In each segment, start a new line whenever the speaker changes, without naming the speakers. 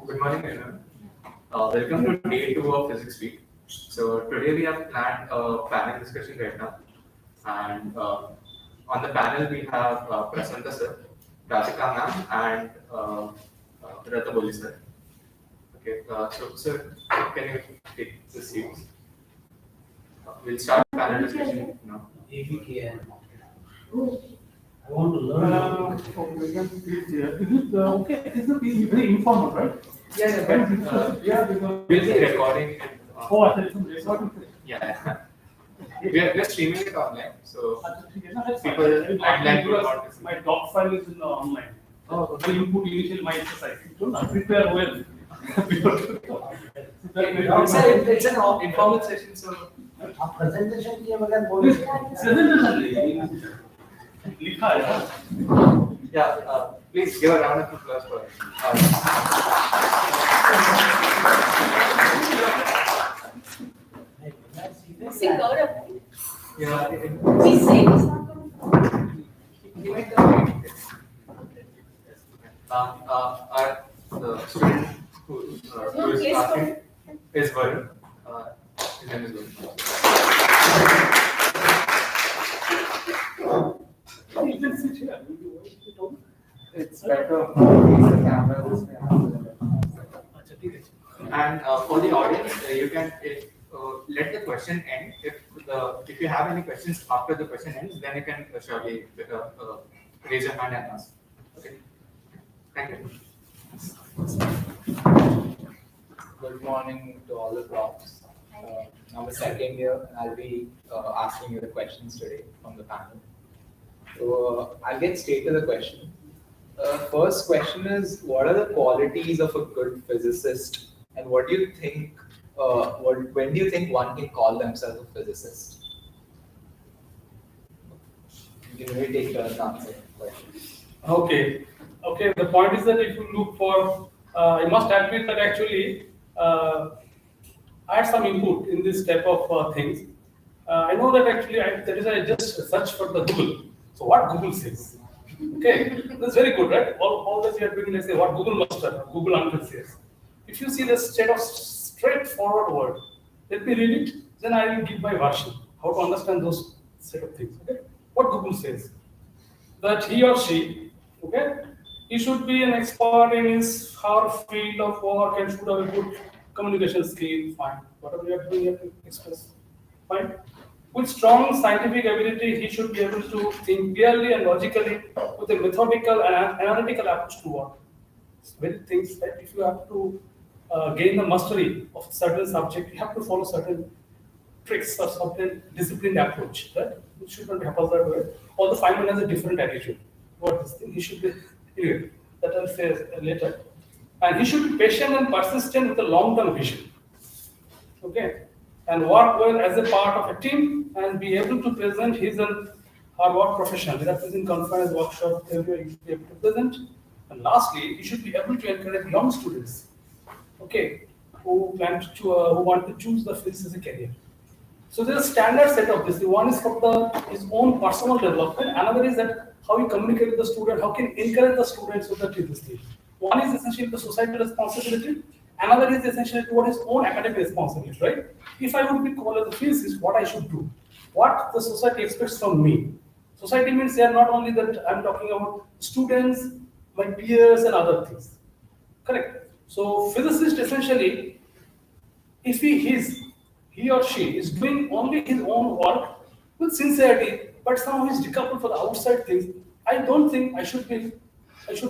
Good morning, everyone. Welcome to day 2 of Physics Week. So today we have planned a panel discussion right now, and on the panel we have Prasanta sir, Radhika ma'am, and Rata Boli sir. Okay, so sir, can you take the seats? We'll start the panel discussion now.
I want to learn. Okay, this is very informal, right?
Yeah, we'll be recording it.
Oh, I thought it's recording.
Yeah. We're streaming it online, so people online will not.
My doc file is in the online.
Oh,
So you put initial my exercise. You don't prepare well.
It's an informal session, so.
Presentation किए बगैर बोल
लिखा है.
Yeah, please give a round of applause for
Sing Gaurav.
Yeah.
He sings.
The student who is asking is Varun. His name is Varun.
You can sit here.
It's better to face the camera this way. And for the audience, you can let the question end. If you have any questions after the question ends, then you can surely raise your hand and ask. Okay. Thank you.
Good morning to all the profs. I'm a second year and I'll be asking you the questions today from the panel. So I'll get straight to the question. First question is, what are the qualities of a good physicist, and what do you think? When do you think one can call themselves a physicist? You can maybe take turns answering the question.
Okay. The point is that if you look for, I must admit that actually I had some input in this type of things. I know that actually I just search for the Google. So what Google says? Okay, that's very good, right? All that you are doing, let's say what Google master, Google Uncle says. If you see the state of straightforward word, let me read it. Then I will give my version how to understand those set of things. Okay, what Google says that he or she, okay, he should be an expert in his her field of work and should have a good communication skill. Fine, whatever you are doing, you have to express. Fine. With strong scientific ability, he should be able to think clearly and logically with a methodical and analytical approach to work. It's very things that if you have to gain the mastery of certain subject, you have to follow certain tricks or certain disciplined approach. Right? It shouldn't happen that way. All the Feynman has a different attitude. What this thing? He should be anyway. That I'll say later. And he should be patient and persistent with a long-term vision. Okay. And work well as a part of a team and be able to present his and her work professionally. That is in conference, workshop, theory, he should be able to present. And lastly, he should be able to encourage young students, okay, who want to choose the physics as a career. So there's a standard set of this. One is for his own personal development. Another is that how he communicate with the student, how can encourage the students so that this thing. One is essentially the societal responsibility. Another is essentially toward his own academic responsibility, right? If I would be called as a physicist, what I should do, what the society expects from me. Society means they are not only that I'm talking about students, my peers, and other things. Correct. So physicist essentially, if he or she is doing only his own work with sincerity, but somehow he's decoupled for the outside things, I don't think I should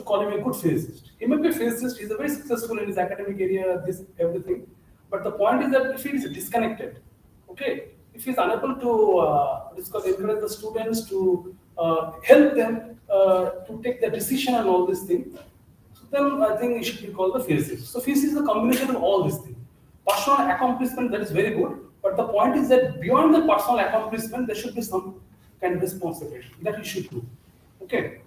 call him a good physicist. He may be a physicist, he's very successful in his academic area, this, everything. But the point is that if he is disconnected, okay, if he's unable to encourage the students to help them to take the decision and all these things, so then I think he should be called the physicist. So physics is a combination of all these things. Personal accomplishment, that is very good, but the point is that beyond the personal accomplishment, there should be some kind of responsibility that he should do. Okay.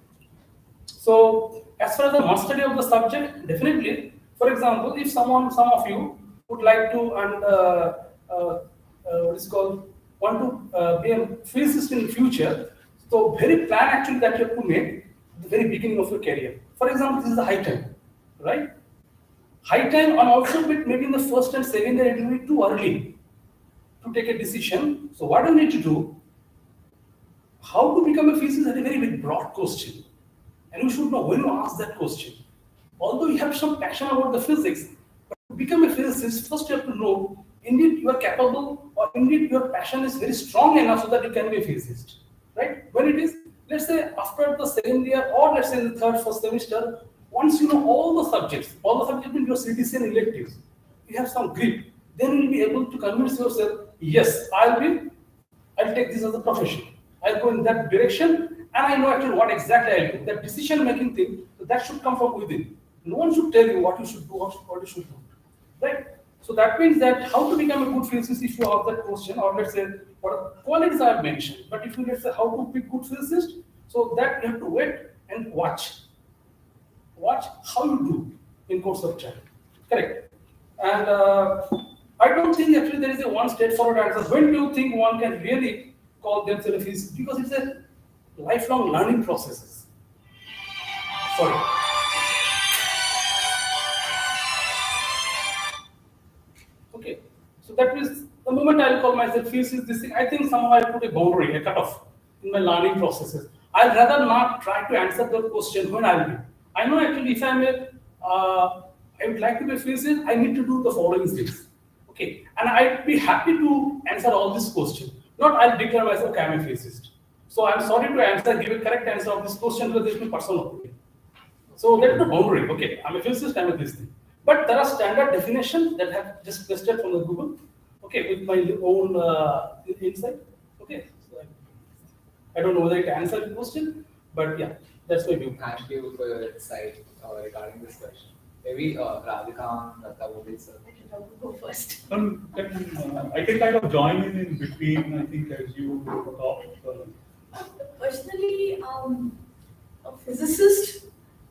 So, as far as the mastery of the subject, definitely, for example, if some of you would like to want to be a physicist in the future, so very plan actually that you have to make at the very beginning of your career. For example, this is the high time, right? high time, and also maybe in the first and second year it will be too early to take a decision. So what do you need to do? How to become a physicist is a very, very broad question. And you should know when you ask that question. Although you have some passion about the physics, but to become a physicist, first you have to know indeed you are capable, or indeed your passion is very strong enough so that you can be a physicist. Right? When it is, let's say after the second year, or let's say in the third, first semester, once you know all the subjects means your CTC and electives, you have some grip, then you will be able to convince yourself, yes, I'll take this as a profession. I'll go in that direction, and I know actually what exactly I'll do. That decision-making thing, that should come from within. No one should tell you what you should do or what you should do. Right? So that means that how to become a good physicist, if you have that question, or let's say what qualities I have mentioned. But if you let's say how to be good physicist, so that you have to wait and watch. Watch how you do in course of time. Correct. And I don't think actually there is a one straightforward answer. When do you think one can really call themselves a physicist? Because it's a lifelong learning processes. Sorry. Okay. So that means the moment I'll call myself physicist, this thing, I think somehow I put a boundary, a cutoff in my learning processes. I'd rather not try to answer the question when I'll be. I know actually if I would like to be a physicist, I need to do the following things. Okay. And I'd be happy to answer all these questions. Not I'll declare myself, okay, I'm a physicist. So I'm sorry to give a correct answer of this question because there's no personal opinion. So that's the boundary. Okay, I'm a physicist, I'm a this thing. But there are standard definitions that have just pasted from the Google. Okay, with my own insight. Okay, so I don't know whether it answered the question, but yeah, that's my view.
Thank you for your insight regarding this question. Maybe Radhika and Tawubi, sir.
Go first.
I can kind of join in between, I think, as you talk.
Personally, a physicist,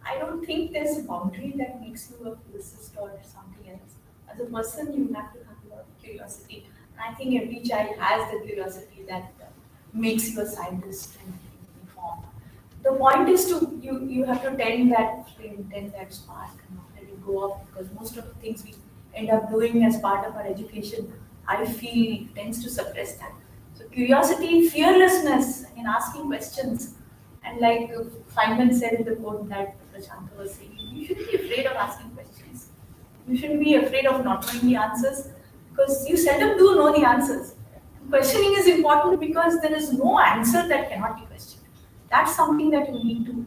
I don't think there's a boundary that makes you a physicist or something else. As a person, you have to have a lot of curiosity. And I think every child has the curiosity that makes you a scientist in form. The point is you have to tend that flame, tend that spark, and not let it go off, because most of the things we end up doing as part of our education, I feel tends to suppress that. So curiosity, fearlessness in asking questions, and like Feynman said in the quote that Prashanta was saying, you shouldn't be afraid of asking questions. You shouldn't be afraid of not knowing the answers, because you seldom do know the answers. Questioning is important because there is no answer that cannot be questioned. That's something that you need to,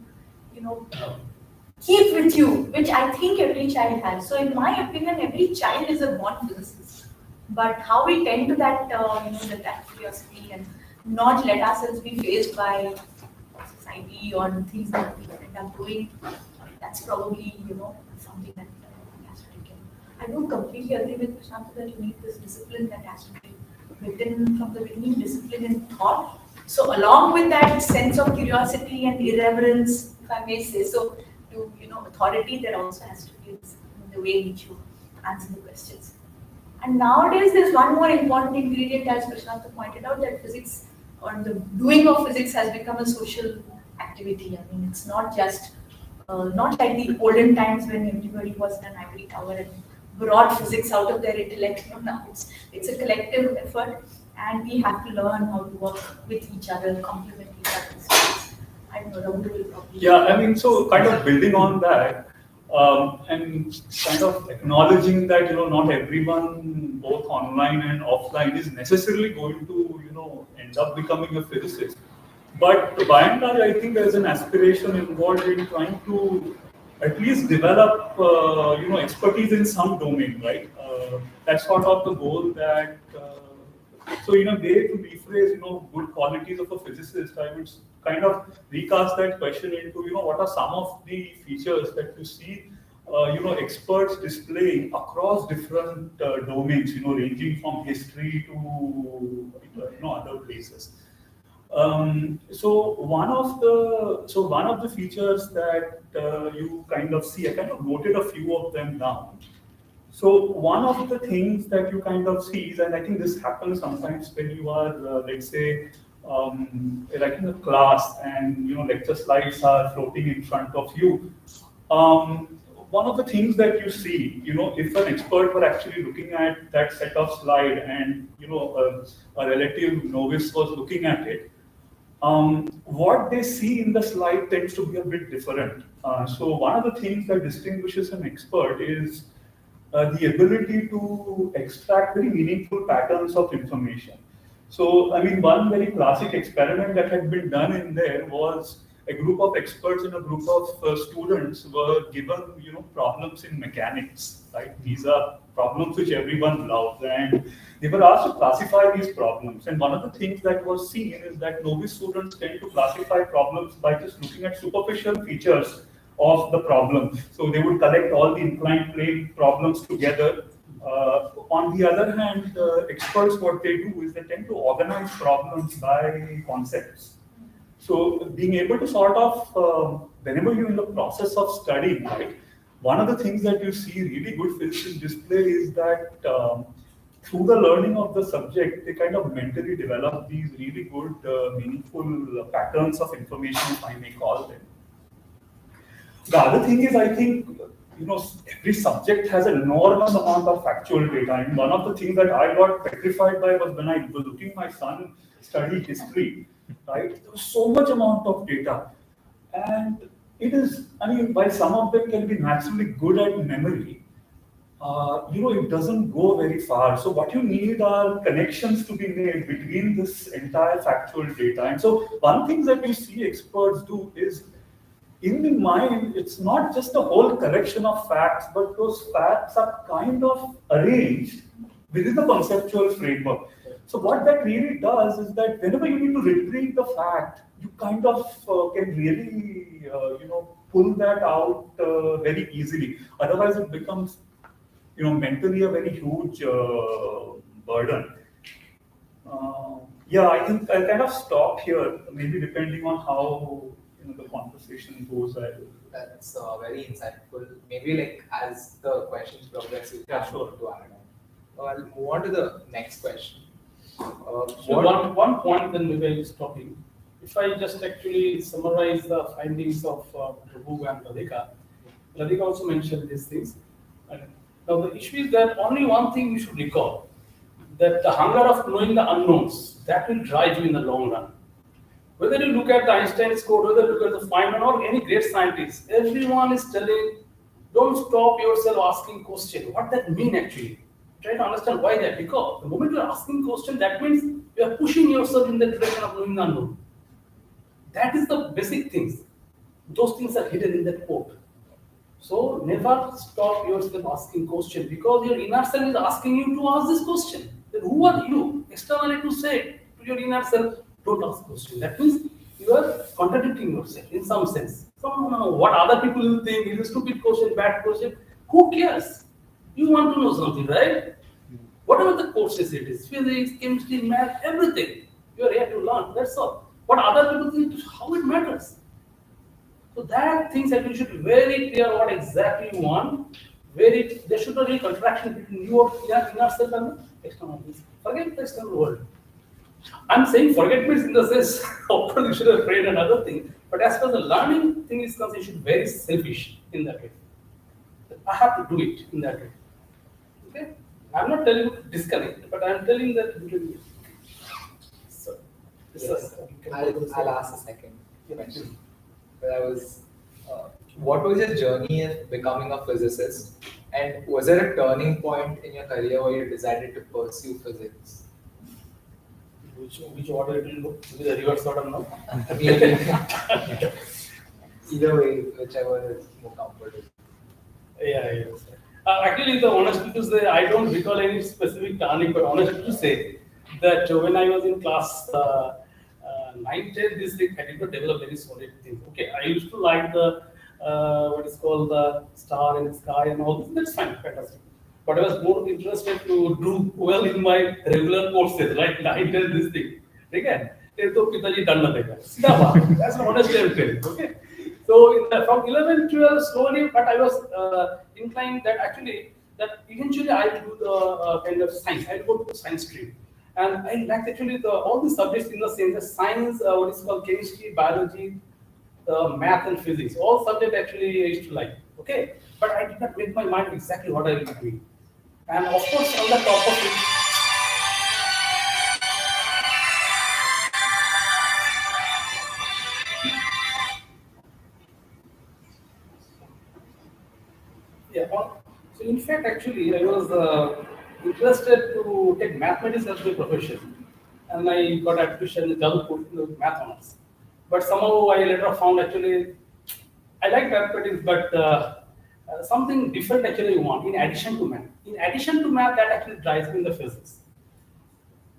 keep with you, which I think every child has. So in my opinion, every child is a born physicist. But how we tend to that, that curiosity and not let ourselves be faced by society or things that we end up doing, that's probably, something that has to be taken. I don't completely agree with Prashant that you need this discipline that has to be written from the beginning, discipline and thought. So along with that sense of curiosity and irreverence, if I may say so, to authority, there also has to be the way in which you answer the questions. And nowadays, there's one more important ingredient, as Prashant pointed out, that physics or the doing of physics has become a social activity. I mean, it's not just not like the olden times when everybody was in an ivory tower and brought physics out of their intellect. Now it's a collective effort, and we have to learn how to work with each other, complement each other. So I don't know, Rahul will probably.
Yeah, I mean, so kind of building on that, and kind of acknowledging that not everyone, both online and offline, is necessarily going to end up becoming a physicist. But by and large, I think there's an aspiration involved in trying to at least develop expertise in some domain, right? That's sort of the goal that. So in a way, to rephrase good qualities of a physicist, I would kind of recast that question into what are some of the features that you see experts displaying across different domains, ranging from history to other places. So one of the features that you kind of see, I kind of noted a few of them down. So one of the things that you kind of see is, and I think this happens sometimes when you are, let's say, like in a class and lecture slides are floating in front of you. one of the things that you see, if an expert were actually looking at that set of slide and, a relative novice was looking at it, what they see in the slide tends to be a bit different. So one of the things that distinguishes an expert is the ability to extract very meaningful patterns of information. So, I mean, one very classic experiment that had been done in there was a group of experts and a group of students were given, problems in mechanics, right? These are problems which everyone loves, and they were asked to classify these problems. And one of the things that was seen is that novice students tend to classify problems by just looking at superficial features of the problem. So they would collect all the inclined plane problems together. On the other hand, experts, what they do is they tend to organize problems by concepts. So being able to sort of, whenever you're in the process of studying, right, one of the things that you see really good physicists display is that through the learning of the subject, they kind of mentally develop these really good, meaningful patterns of information, if I may call them. The other thing is, I think, every subject has an enormous amount of factual data. And one of the things that I got petrified by was when I was looking my son study history, right? There was so much amount of data. And it is, while some of them can be naturally good at memory, it doesn't go very far. So what you need are connections to be made between this entire factual data. And so one thing that you see experts do is, in the mind, it's not just a whole collection of facts, but those facts are kind of arranged within the conceptual framework. So what that really does is that whenever you need to retrieve the fact, you kind of can really, pull that out very easily. Otherwise, it becomes, mentally a very huge burden. I think I'll kind of stop here, maybe depending on how the conversation goes.
That's very insightful. Maybe as the questions progress, you can
sure.
to add on. I'll move on to the next question.
So one point, then maybe I'll stop you. If I just actually summarize the findings of Prabhu and Radhika also mentioned these things. And now the issue is that only one thing you should recall, that the hunger of knowing the unknowns, that will drive you in the long run. Whether you look at the Einstein's code, whether you look at the Feynman or any great scientist, everyone is telling, don't stop yourself asking questions. What that mean actually? Try to understand why that. Because the moment you are asking questions, that means you are pushing yourself in the direction of knowing the unknown. That is the basic things. Those things are hidden in that code. So never stop yourself asking questions, because your inner self is asking you to ask this question. Then who are you externally to say to your inner self, don't ask questions? That means you are contradicting yourself in some sense. What other people will think is a stupid question, bad question. Who cares? You want to know something, right? Whatever the courses it is, physics, chemistry, math, everything. You are here to learn, that's all. What other people think, how it matters. So that things that you should be very clear what exactly you want. There should not be a contraction between your inner self and the external things. Forget the external world. I'm saying forget means in the sense, of course you should have prayed another thing. But as far as the learning thing is concerned, you should be very selfish in that way. I have to do it in that way. Okay? I'm not telling you to disconnect, but I'm telling that you can do it. So,
I'll ask a second question. What was your journey of becoming a physicist? And was there a turning point in your career where you decided to pursue physics?
Which order it will go? Maybe the reverse order now.
Either way, whichever is more comfortable.
Yeah. Actually, the honestly to say, I don't recall any specific turning, but honestly to say that when I was in class 9, 10, this thing, I did not develop any solid thing. Okay, I used to like the what is called the star in the sky and all this. That's fine, fantastic. But I was more interested to do well in my regular courses, like 9, 10, this thing. Again, that's an honest tale. Okay. So from 11, 12, slowly, but I was inclined that actually, that eventually I will do the kind of science. I will go to the science stream. And I like actually all the subjects in the same, the science, what is called chemistry, biology, math and physics. All subjects actually I used to like. Okay. Okay, but I did not make my mind exactly what I will be doing. And of course, on the top of it, yeah. So in fact, actually, I was interested to take mathematics as my profession, and I got admission in Jalpur math honors. But somehow I later found actually I like mathematics, but something different actually you want in addition to math. In addition to math, that actually drives me in the physics.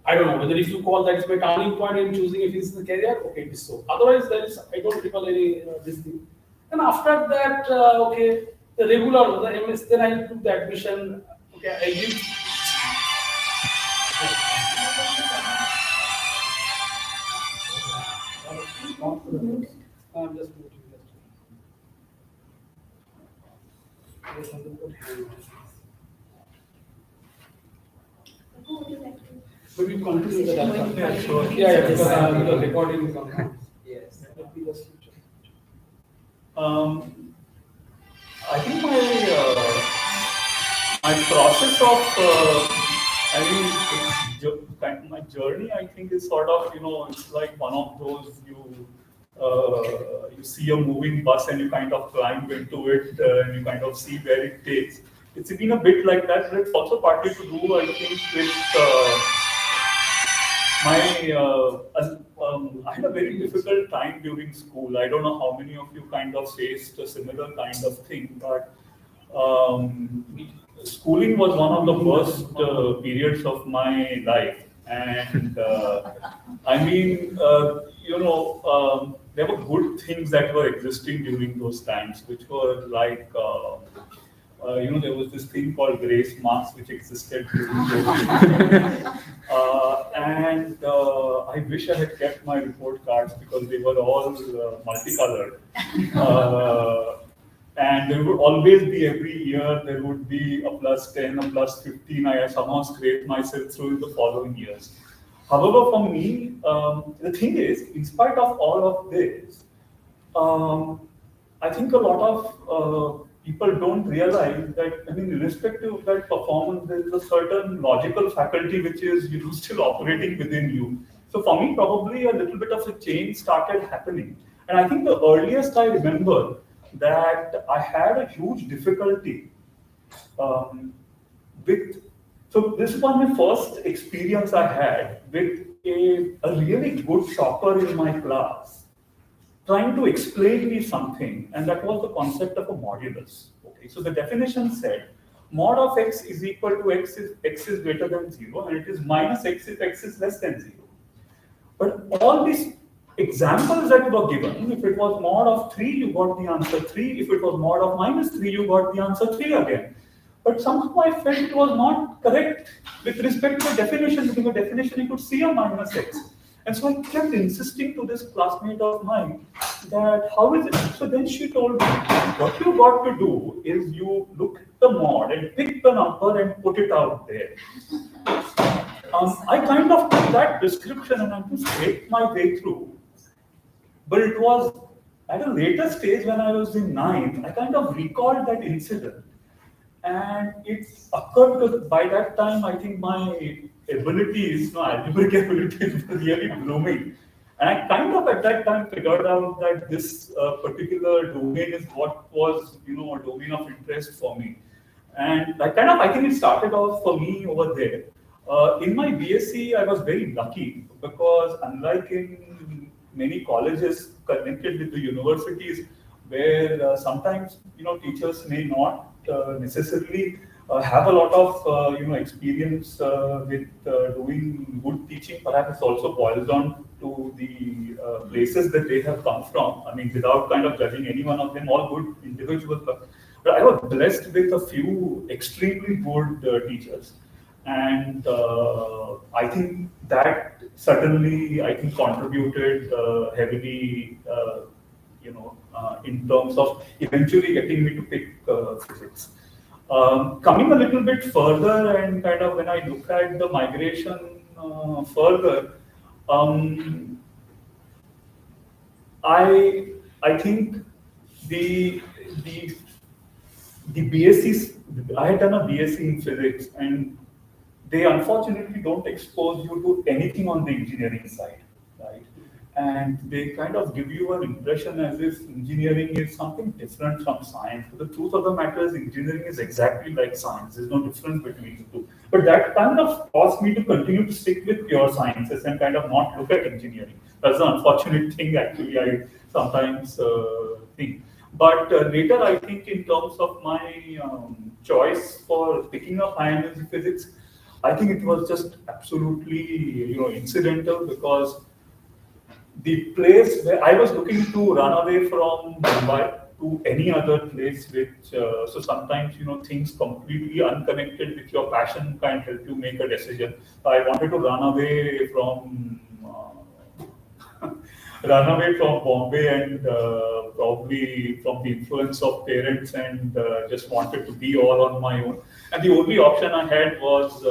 I don't know whether if you call that is my turning point in choosing a physics career. Okay, it is so. Otherwise, there is I don't recall any this thing. And after that, okay, the regular the MS. Then I took the admission. Okay, I did. I'm just moving that. Yes, I'm going to
Who would you like to?
But we continue the data.
Yeah, sure.
Yeah, because the recording is on.
Yes.
Let me just switch
I think my process of, I mean, my journey, I think, is sort of, it's like one of those you see a moving bus and you kind of climb into it and you kind of see where it takes. It's been a bit like that, but it's also partly to do, I think, with I had a very difficult time during school. I don't know how many of you kind of faced a similar kind of thing, but schooling was one of the worst periods of my life. And I mean, there were good things that were existing during those times, which were like, there was this thing called grace marks which existed during COVID. And I wish I had kept my report cards because they were all multicolored. And there would always be every year, there would be a +10, a +15. I somehow scraped myself through in the following years. However, for me, the thing is, in spite of all of this, I think a lot of people don't realize that, I mean, irrespective of that performance, there is a certain logical faculty which is still operating within you. So for me, probably a little bit of a change started happening. And I think the earliest I remember that I had a huge difficulty with, so this was my first experience I had with a really good shopper in my class trying to explain me something, and that was the concept of a modulus. Okay, so the definition said mod of x is equal to x is greater than 0, and it is minus x if x is less than 0. But all these examples that were given, if it was mod of 3, you got the answer 3. If it was mod of -3, you got the answer 3 again. But somehow I felt it was not correct with respect to the definition, because in the definition you could see a minus x. And so I kept insisting to this classmate of mine that how is it? So then she told me, what you got to do is you look at the mod and pick the number and put it out there. I kind of took that description and I just scraped my way through. But it was at a later stage when I was in 9th, I kind of recalled that incident. And it occurred because by that time, I think my abilities, algebraic abilities were really blooming. And I kind of at that time figured out that this particular domain is what was, a domain of interest for me. And I think it started off for me over there. In my BSc, I was very lucky because unlike in many colleges connected with the universities, where sometimes, teachers may not necessarily have a lot of experience with doing good teaching. Perhaps it also boils down to the places that they have come from. I mean, without kind of judging any one of them, all good individuals. But I was blessed with a few extremely good teachers. And I think that certainly, contributed heavily, in terms of eventually getting me to pick physics. Coming a little bit further and kind of when I look at the migration further, I think the the BScs, I had done a BSc in physics, and they unfortunately don't expose you to anything on the engineering side, right? And they kind of give you an impression as if engineering is something different from science. But the truth of the matter is engineering is exactly like science. There's no difference between the two. But that kind of caused me to continue to stick with pure sciences and kind of not look at engineering. That's the unfortunate thing actually I sometimes think. But later I think in terms of my choice for picking up high energy physics, I think it was just absolutely incidental, because the place where I was looking to run away from Mumbai to any other place, which so sometimes things completely unconnected with your passion can help you make a decision. I wanted to run away from run away from Bombay and probably from the influence of parents, and just wanted to be all on my own. And the only option I had was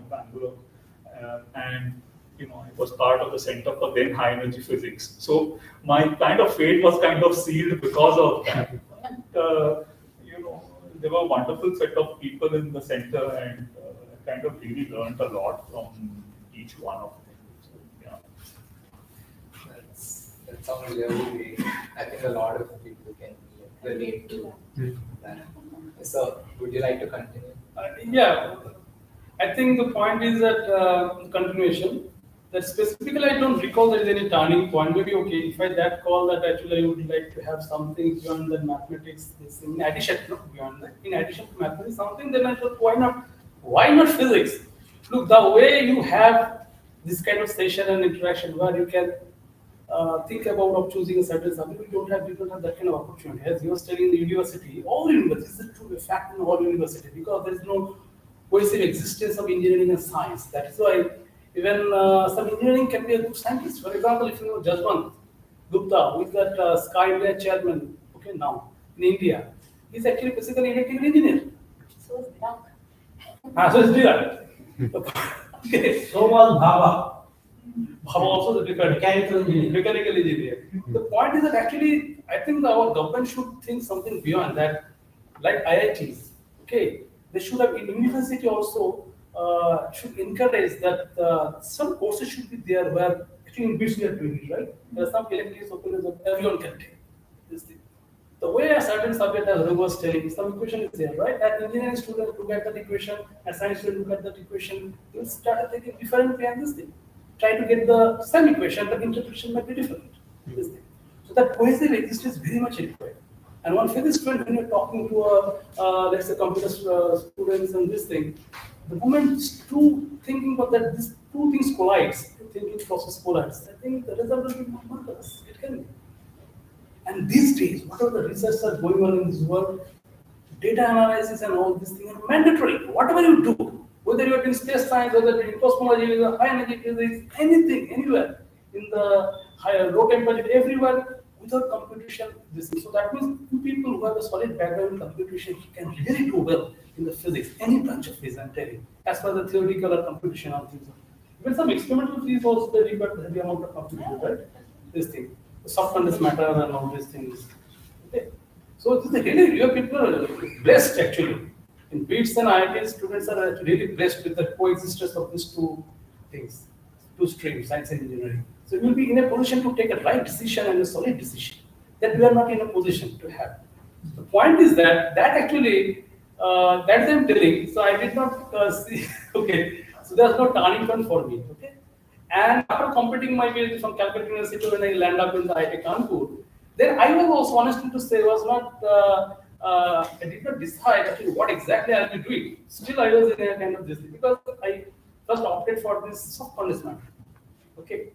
Bangalore, and I was part of the Center for then High Energy Physics. So my kind of fate was kind of sealed because of that. And, there were a wonderful set of people in the center, and I kind of really learned a lot from each one of them. So, yeah.
That sounds really great. I think a lot of people can relate to that. So, would you like to continue?
Yeah, I think the point is that continuation. That specifically, I don't recall there is any turning point. Maybe okay, if I that call that actually I would like to have something beyond the mathematics. This in addition, not beyond that. In addition to mathematics, something. Then I thought, why not? Why not physics? Look, the way you have this kind of session and interaction where you can think about of choosing a certain subject, we don't have that kind of opportunity. As you were studying in the university, all universities, this is true, a fact in all universities, because there is no cohesive existence of engineering and science. That is why even some engineering can be a good scientist. For example, if you know Jaswant Gupta, who is that Sky India chairman, okay, now in India, he's actually basically an electrical engineer.
So it's dark.
So it's clear. Okay.
So was Bhava.
Bhava also the
Mechanical engineer.
mechanical engineer. The point is that actually, I think our government should think something beyond that, like IITs. Okay, they should have in university also should encourage that some courses should be there where actually in which we are doing it, right? There are some electives open that everyone can take. This thing. The way a certain subject as Raghu was telling, some equation is there, right? An engineering student look at that equation, a science student look at that equation, you will start taking different behind this thing. Try to get the same equation, but interpretation might be different. This thing. So that cohesive existence is very much required. And one physics student, when you're talking to let's say computer students and this thing, the moment two thinking about that, these two things collides, two thinking process collides, I think the result will be marvelous. It can be. And these days, whatever the research are going on in this world, data analysis and all these things are mandatory. Whatever you do, whether you're doing space science, whether you're doing cosmology, whether high energy physics, anything, anywhere, in the higher, low temperature, everywhere, without computation, this is. So that means two people who have a solid background in computation can really do well in the physics, any branch of physics, I'm telling you, as far as the theoretical or computational things. Even some experimental fields also they require the heavy amount of computation, right? This thing, the soft condense matter and all these things. Okay. So this is really, your people are blessed actually. In BITS and IIT, students are really blessed with the coexistence of these two things, two streams, science and engineering. So you will be in a position to take a right decision and a solid decision that we are not in a position to have. The point is that actually, that's I'm telling. So I did not see, okay, so there's no turning point for me, okay. And after completing my PhD from Calcutta University, when I land up in the IIT Kanpur, then I was also honestly to say was not, I did not decide actually what exactly I'll be doing. Still I was in a kind of this thing because I first opted for this soft condense matter, okay.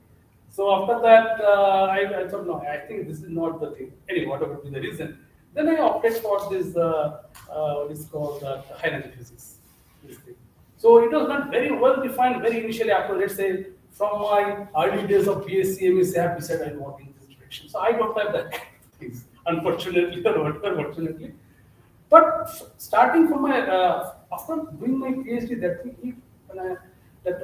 So after that, I thought, no, I think this is not the thing. Anyway, whatever be the reason. Then I opted for this, what is called high energy physics. This thing. So it was not very well defined very initially after, let's say, from my early days of BSc, MSc, I have decided I want in this direction. So I don't have that kind of things, unfortunately or unfortunately. But starting from my, after doing my PhD,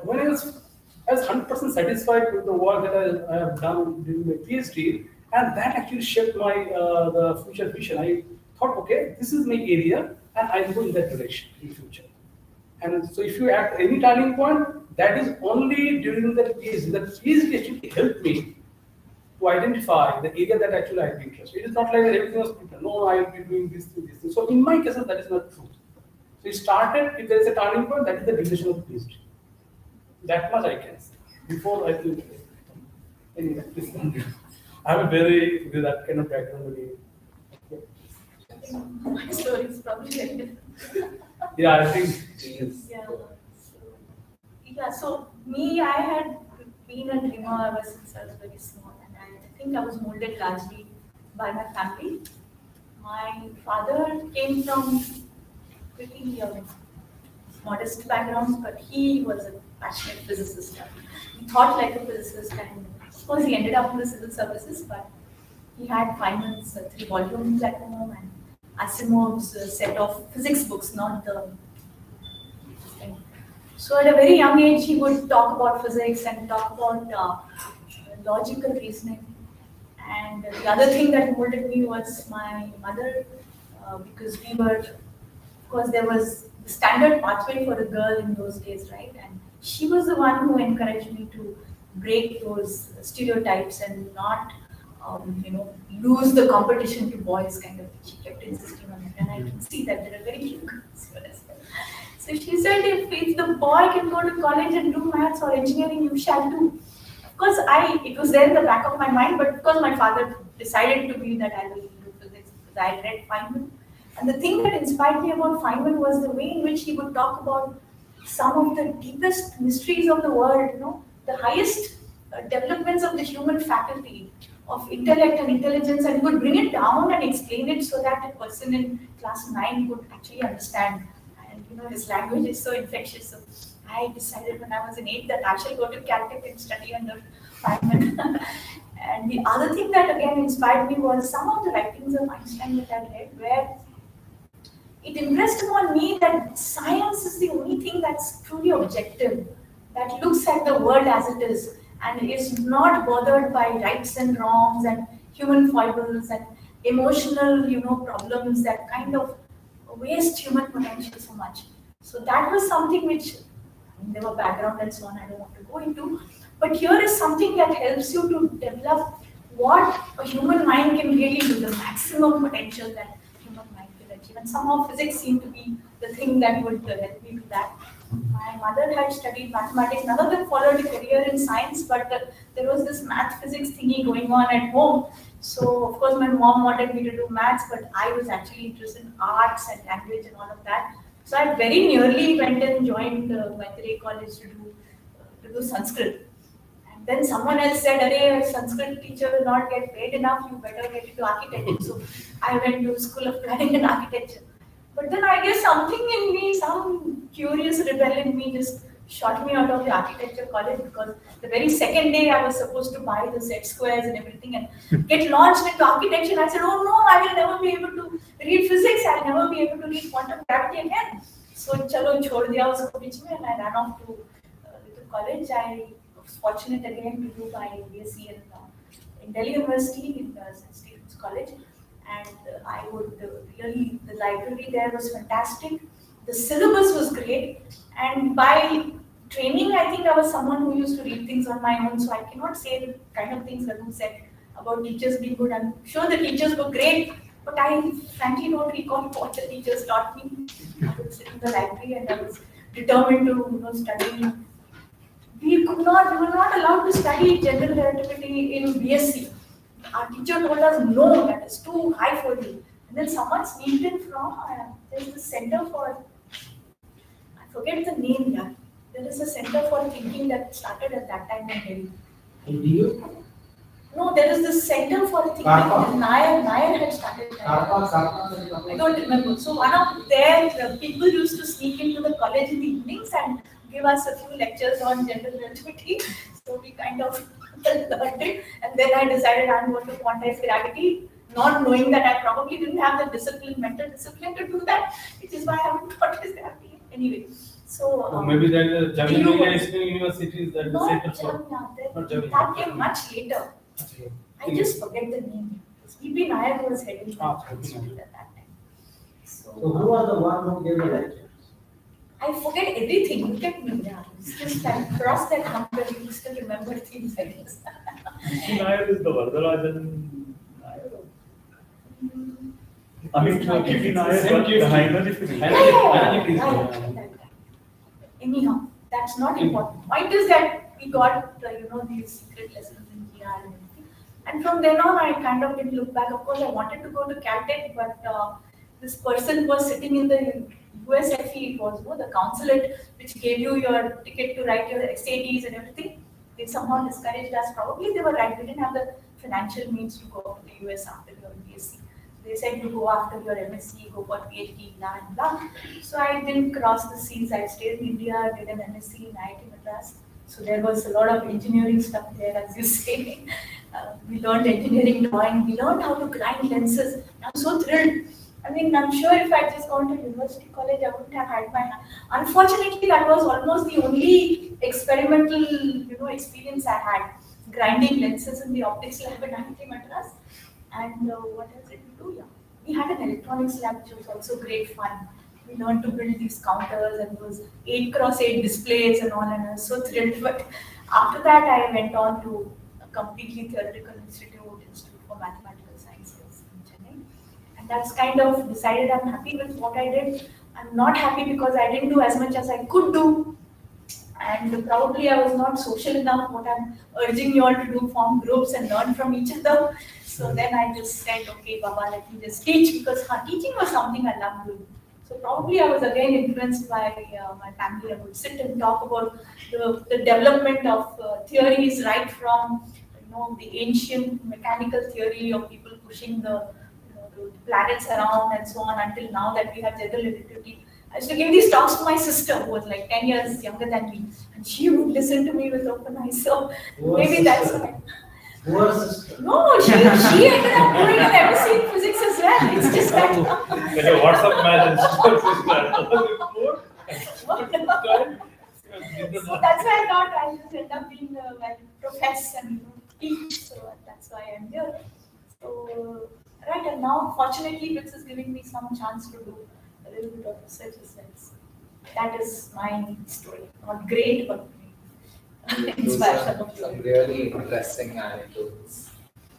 when I was 100% satisfied with the work that I have done during my PhD, and that actually shaped my the future vision. I thought, okay, this is my area and I'll go in that direction in future. And so if you at any turning point, that is only during the PhD. The PhD actually helped me to identify the area that actually I'd be interested. It is not like that everything was people. No, I will be doing this thing, this thing. So in my case, that is not true. So it started, if there is a turning point, that is the decision of the PhD. That much I can say. Before I think, anyway, please continue. I have a very, with that kind of background.
My story is probably very different.
Yeah, I think.
Yeah, so me, I had been a dreamer ever since I was very small, and I think I was molded largely by my family. My father came from pretty modest backgrounds, but he was a passionate physicist. He thought like a physicist, and of course he ended up in the civil services, but he had Feynman's 3 volumes at home and Asimov's set of physics books, not the thing. So at a very young age, he would talk about physics and talk about logical reasoning. And the other thing that molded me was my mother, because we were, of course, there was the standard pathway for a girl in those days, right? And she was the one who encouraged me to break those stereotypes and not, lose the competition to boys, kind of. She kept insisting on it, and I can see that there are very few girls here as well. So she said, if the boy can go to college and do maths or engineering, you shall do. Of course, it was there in the back of my mind, but because my father decided to be that I will do physics, because I had read Feynman. And the thing that inspired me about Feynman was the way in which he would talk about some of the deepest mysteries of the world, the highest developments of the human faculty, of intellect and intelligence, and he would bring it down and explain it so that a person in class 9 could actually understand. And his language is so infectious. So I decided when I was in 8 that I shall go to Caltech and study under Feynman. And the other thing that again inspired me was some of the writings of Einstein that I read, where it impressed upon me that science is the only thing that's truly objective, that looks at the world as it is and is not bothered by rights and wrongs and human foibles and emotional, problems that kind of waste human potential so much. So that was something which, there were background and so on, I don't want to go into, but here is something that helps you to develop what a human mind can really do, the maximum potential that human mind can achieve. And somehow physics seemed to be the thing that would help me do that. My mother had studied mathematics. None of them followed a career in science, but there was this math physics thingy going on at home. So, of course, my mom wanted me to do maths, but I was actually interested in arts and language and all of that. So, I very nearly went and joined Maitreyi College to do Sanskrit. And then someone else said, "Arey, a Sanskrit teacher will not get paid enough, you better get into architecture." So, I went to School of Planning and Architecture. But then I guess something in me, some curious rebel in me just shot me out of the architecture college, because the very second day I was supposed to buy the set squares and everything and get launched into architecture. And I said, oh no, I will never be able to read physics, I'll never be able to read quantum gravity again. So chalo chhod diya usko beech mein, and I ran off to college. I was fortunate again to do my BSc in Delhi University, in St. Stephen's College. And I would really, the library there was fantastic. The syllabus was great. And by training, I think I was someone who used to read things on my own. So I cannot say the kind of things Raghu said about teachers being good. I'm sure the teachers were great, but I frankly don't recall what the teachers taught me. I would sit in the library and I was determined to study. We were not allowed to study general relativity in BSc. Our teacher told us, no, that is too high for you. And then someone sneaked in from, there's the center for, I forget the name, yeah. There is a center for thinking that started at that time in Delhi.
NTU?
No, there is this center for thinking. Nair had started that. I don't remember. So one of their people used to sneak into the college in the evenings and give us a few lectures on general relativity. So we kind of learned it. And then I decided I'm going to quantize gravity, not knowing that I probably didn't have the discipline, mental discipline to do that, which is why I haven't quantized gravity. Anyway, so
maybe there is Jamia universities that the center for.
Not Jamia. That came much later. I just forget the name. VP Nair was heading the institute at that time.
So who was the one who gave the lecture?
I forget everything. Look at me. Yeah, it's just I crossed that number. You still remember things, I guess.
Kiki Nair is the Varadarajan Nair. I mean, Kiki Nair,
Same
but
case.
Haimanji
Right. Anyhow, that's not important. Point is that we got these secret lessons in PR and everything. And from then on, I kind of didn't look back. Of course, I wanted to go to Caltech, but this person was sitting in the USFE, it was the consulate which gave you your ticket to write your SATs and everything. They somehow discouraged us. Probably they were right. We didn't have the financial means to go to the US after your BSc. They said you go after your MSc, go for PhD, blah and blah. So I didn't cross the seas. I stayed in India, did an MSc in IIT Madras. So there was a lot of engineering stuff there, as you say. We learned engineering drawing. We learned how to grind lenses. I'm so thrilled. I mean, I'm sure if I just gone to university college, I wouldn't have had my hand. Unfortunately, that was almost the only experimental, experience I had. Grinding lenses in the optics lab at IIT Madras. And what else did we do? Yeah, we had an electronics lab, which was also great fun. We learned to build these counters and those 8x8 displays and all, and I was so thrilled. But after that, I went on to a completely theoretical institute for mathematical sciences in Chennai. And that's kind of decided I'm happy with what I did. I'm not happy because I didn't do as much as I could do. And probably I was not social enough. What I'm urging you all to do, form groups and learn from each other. So then I just said, okay, Baba, let me just teach, because teaching was something I loved doing. So probably I was again influenced by my family. I would sit and talk about the development of theories, right from the ancient mechanical theory of people pushing the planets around and so on, until now that we have general relativity. I used to give these talks to my sister, who was like 10 years younger than me, and she would listen to me with open eyes. So maybe that's why.
Poor sister.
No, she ended up doing an MSc in physics as well. It's just that.
Like a WhatsApp
So that's why I thought I'll just end up being profess and teach. So that's why I'm here. So right, and now fortunately this is giving me some chance to do a little bit of research as well. So that is my story. Not great, but
Those
inspired
are some really interesting anecdotes.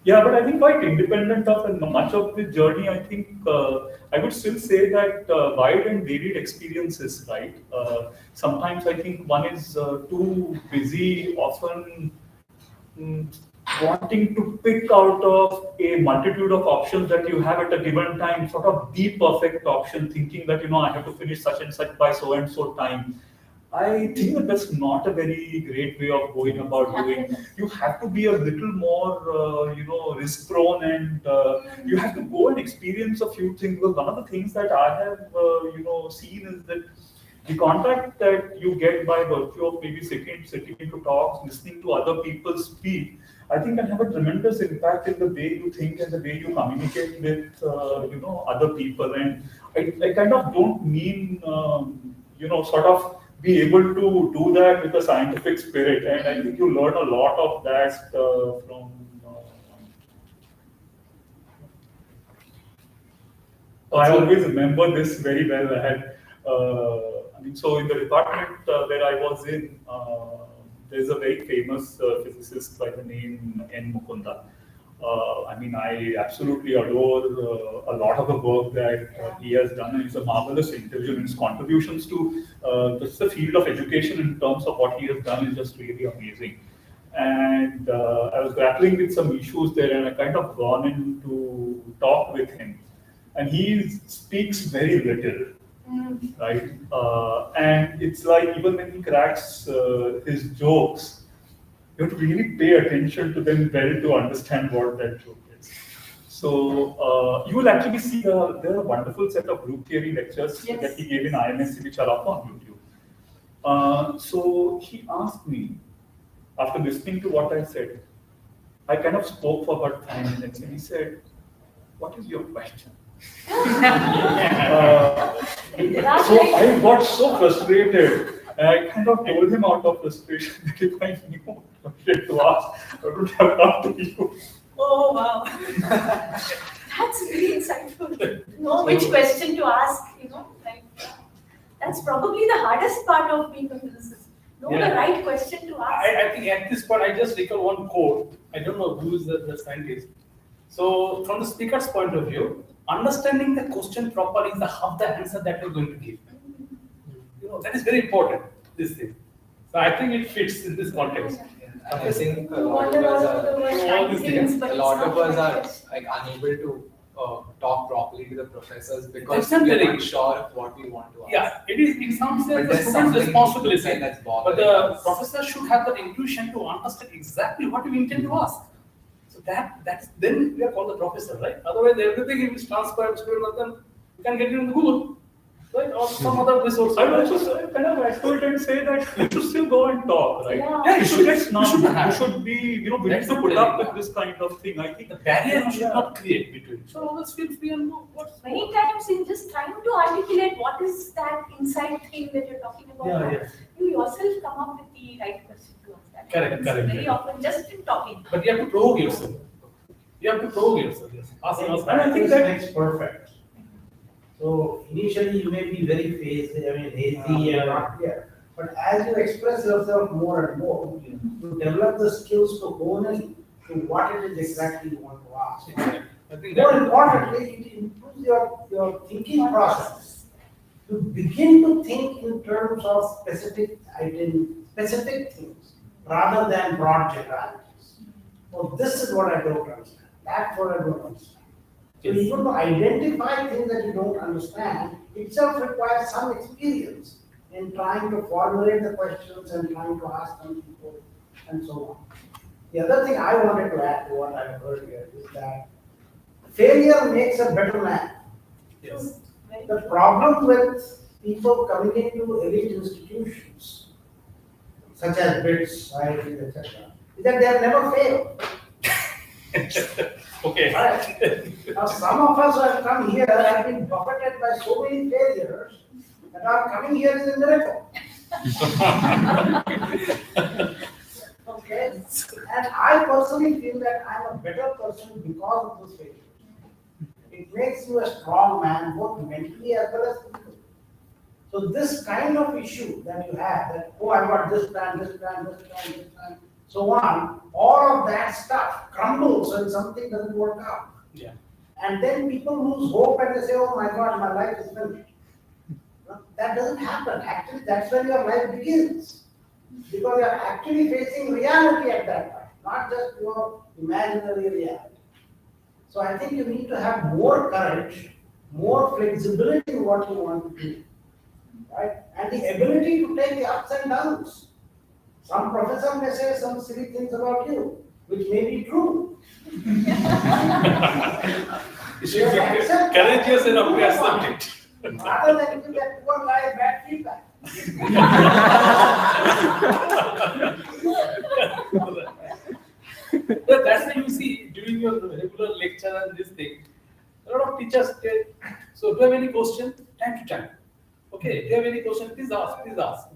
Yeah, but I think quite independent of much of the journey, I think I would still say that wide and varied experiences, right? Sometimes I think one is too busy, often wanting to pick out of a multitude of options that you have at a given time, sort of the perfect option, thinking that, I have to finish such and such by so and so time. I think that that's not a very great way of going about doing. You have to be a little more, risk prone, and you have to go and experience a few things. Because one of the things that I have, seen is that the contact that you get by virtue of maybe sitting into talks, listening to other people speak, I think can have a tremendous impact in the way you think and the way you communicate with, other people. And I kind of don't mean, sort of be able to do that with a scientific spirit, and I think you learn a lot of that from. I always remember this very well. I had, so in the department where I was in, there's a very famous physicist by the name N. Mukunda. I absolutely adore a lot of the work that he has done, and he's a marvelous individual. And his contributions to just the field of education in terms of what he has done is just really amazing. And I was grappling with some issues there, and I kind of gone in to talk with him. And he speaks very little, right? And it's like even when he cracks his jokes, you have to really pay attention to them well to understand what that joke is. So you will actually see there are a wonderful set of group theory lectures that he gave in IMSC, which are up on YouTube. So he asked me, after listening to what I said, I kind of spoke for about 5 minutes, and he said, "What is your question?" So I got so frustrated. And I kind of told him out of frustration that if I knew what to ask, I would have come to you.
Oh wow. That's very insightful. To know which question to ask, like that's probably the hardest part of being a physicist. Know
Yeah.
the right question to ask.
I think at this point, I just recall one quote. I don't know who is the scientist. So, from the speaker's point of view, understanding the question properly is the half the answer that you're going to give. That is very important, this thing. So, I think it fits in this context.
And I think a
You
lot of
wonder all
us
over the world
all these
things,
things,
but
a
it's
lot
not
of us
the right
are
question.
like unable to talk properly to the professors because
That's not
we are
very-
not sure of what we want to ask.
Yeah, it is in some
But
sense the
there's
student's
something
responsibility.
that's
But
bothering
the
us.
professor should have the intuition to understand exactly what you intend to ask. So that's then we are called the professor, right? Otherwise, everything is transcribed, student, then you can get it in Google, right? Or some other resource.
I would also kind of echo it and say that you should still go and talk, right?
Yeah.
Yeah, you should.
Let's not,
You should
you
have.
should be, willing
That's
to
the
put up
thing.
with this kind of thing. I think
The barrier you should
Yeah.
not create between. So always feel free and know what's
Many times in just trying to articulate what is that inside thing that you're talking about,
Yeah.
you yourself come up with the right question to ask that.
Correct,
happens
correct,
Very
correct.
often just in talking.
But you have to provoke yourself. You have to provoke yourself. Yes. Ask.
And I think that makes perfect. So initially you may be very hazy and not clear. But as you express yourself more and more, you develop the skills to hone in to what it is exactly you want to ask.
I think
More
that,
importantly, it improves your thinking process. You begin to think in terms of specific things rather than broad generalities. Well, this is what I don't understand. That's what I don't understand. So
Yes.
even to identify things that you don't understand itself requires some experience in trying to formulate the questions and trying to ask them people and so on. The other thing I wanted to add to what I heard here is that failure makes a better man.
yes.
Very
The problem with people coming into elite institutions, such as BITS, IITs, etc., is that they have never failed.
Okay.
Right? Now, some of us who have come here have been buffeted by so many failures that our coming here is a miracle. Okay? And I personally feel that I'm a better person because of those failures. It makes you a strong man, both mentally as well as physically. So this kind of issue that you have, that, oh, I got this plan, so on, all of that stuff crumbles when something doesn't work out.
Yeah.
And then people lose hope and they say, oh my God, my life is finished. No, that doesn't happen. Actually, that's when your life begins. Because you're actually facing reality at that time, not just your imaginary reality. So I think you need to have more courage, more flexibility in what you want to do, right? And the ability to take the ups and downs. Some professor may say some silly things about you, which may be true.
You should be courageous enough to accept it.
Rather than give that poor guy bad feedback.
That's why you see during your regular lecture and this thing, a lot of teachers say, so do you have any question? Time to time. Okay, do you have any question? Please ask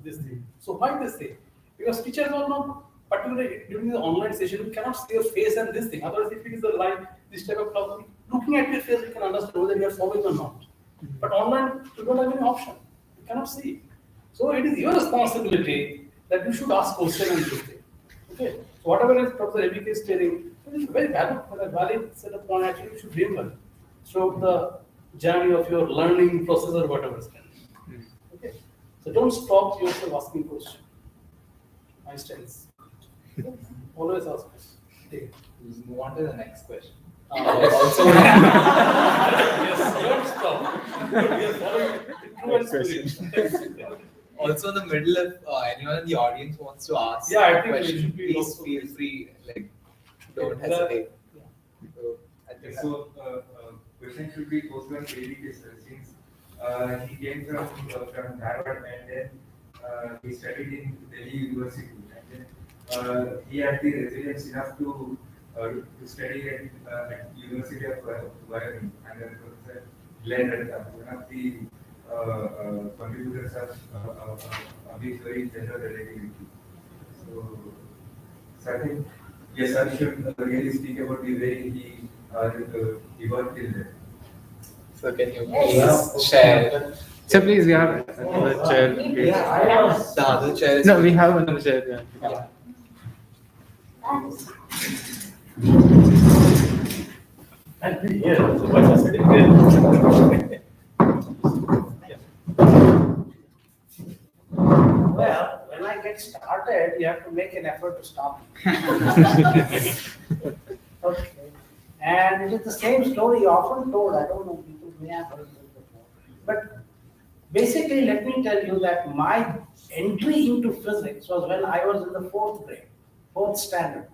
this thing. So why this thing? Because teachers are not, particularly during the online session, you cannot see your face and this thing. Otherwise, if it is a live, this type of class, looking at your face, you can understand whether you are following or not. But online, you don't have any option. You cannot see. So it is your responsibility that you should ask questions and this thing. Okay. So whatever is Professor ABK is telling, it is very valid set of point. Actually, you should remember throughout the journey of your learning process or whatever is happening. Okay. So don't stop yourself asking questions. Einstein's. Always ask questions. Okay.
We'll move on to the next question.
Also, yes, don't stop. We are following true and spirit.
Also, in the middle, if anyone in the audience wants to ask
Yeah, I
a
think we
question,
should be
please
also-
feel free. Like, don't
Yeah.
hesitate. So, I think
So, question should be posed on ABK sir, since he came from Harvard and then he studied in Delhi University. And then he had the resilience enough to study at University of Wyoming, and then Professor Glenn Reddy, one of the contributors of this very general relativity. So I think yes, I should really speak about the way he he worked till there.
So can you
Yes.
please share?
So please, we have another chair.
Yeah, I was.
The other chair is
No, we have another chair.
Yeah.
Yeah, so why was sitting there?
Well, when I get started, you have to make an effort to stop me. Okay. And it is the same story often told. I don't know, people may have heard this before. But basically, let me tell you that my entry into physics was when I was in the fourth grade, fourth standard.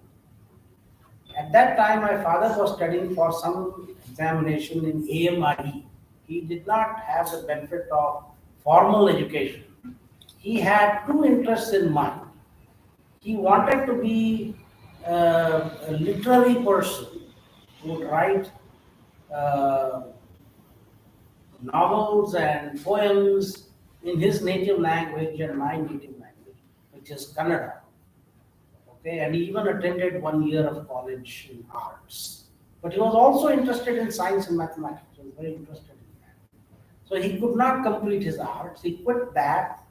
At that time, my father was studying for some examination in AMIE. He did not have the benefit of formal education. He had two interests in mind. He wanted to be a literary person who would write novels and poems in his native language and my native language, which is Kannada. Okay, and he even attended 1 year of college in arts. But he was also interested in science and mathematics. He was very interested in that. So he could not complete his arts. He quit that,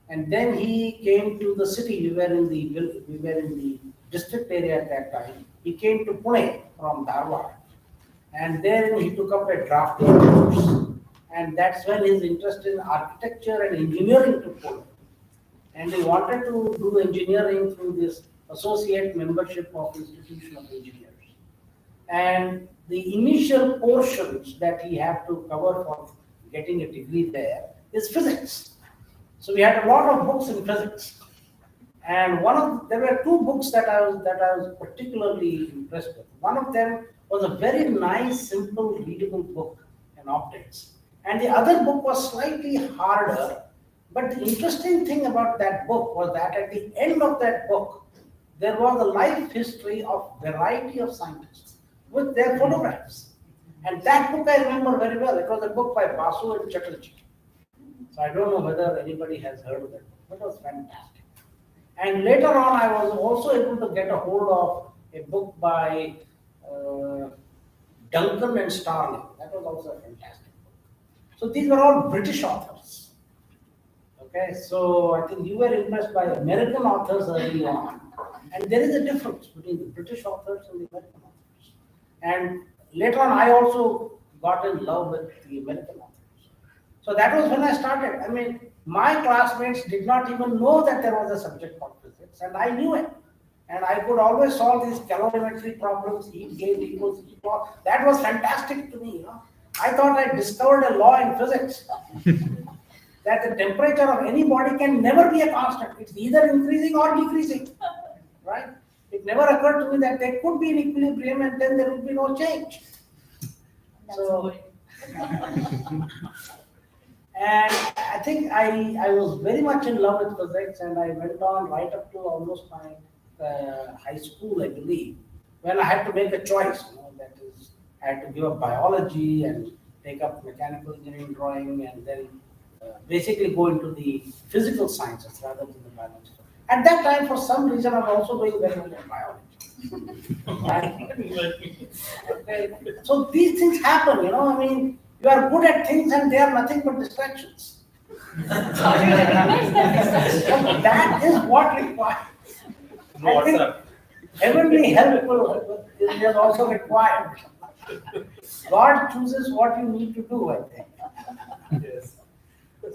and then he came to the city. We were in the district area at that time. He came to Pune from Dharwad, and then he took up a drafting course. And that's when his interest in architecture and engineering took hold. And he wanted to do engineering through this associate membership of Institution of Engineers. And the initial portions that he had to cover for getting a degree there is physics. So we had a lot of books in physics. And there were two books that I was particularly impressed with. One of them was a very nice, simple, readable book in optics. And the other book was slightly harder. But the interesting thing about that book was that at the end of that book, there was a life history of variety of scientists with their photographs. And that book I remember very well. It was a book by Basu and Chatterjee. So I don't know whether anybody has heard of that book, but it was fantastic. And later on, I was also able to get a hold of a book by Duncan and Starling. That was also a fantastic book. So these were all British authors. Okay, so I think you were impressed by American authors early on. And there is a difference between the British authors and the American authors. And later on, I also got in love with the American authors. So that was when I started. I mean, my classmates did not even know that there was a subject called physics, and I knew it. And I could always solve these calorimetry problems, heat gain equals heat loss. That was fantastic to me. You know? I thought I discovered a law in physics that the temperature of any body can never be a constant. It's either increasing or decreasing, right? It never occurred to me that there could be an equilibrium and then there would be no change. So, and I think I was very much in love with physics, and I went on right up to almost my high school, I believe, when I had to make a choice. You know, that is, I had to give up biology and take up mechanical engineering drawing, and then basically go into the physical sciences rather than the biological. At that time, for some reason, I was also doing very well in biology. Right? Okay. So these things happen, you know. I mean, you are good at things and they are nothing but distractions. That is what requires. I think heavenly help is also required. God chooses what you need to do, I think.
Yes.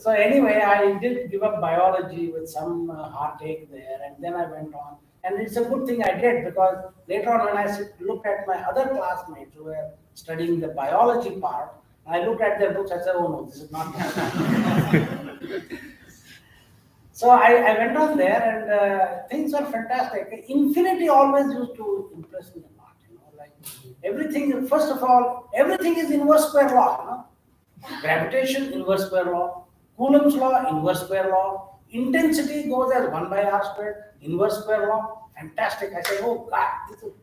So anyway, I did give up biology with some heartache there, and then I went on. And it's a good thing I did, because later on when I looked at my other classmates who were studying the biology part, I looked at their books, I said, oh no, this is not my So I went on there, and things were fantastic. Infinity always used to impress me a lot. You know, like everything, first of all, everything is inverse square law. You know? Gravitation, inverse square law. Coulomb's law, inverse square law. Intensity goes as 1 by r squared, inverse square law. Fantastic. I say, oh God, this is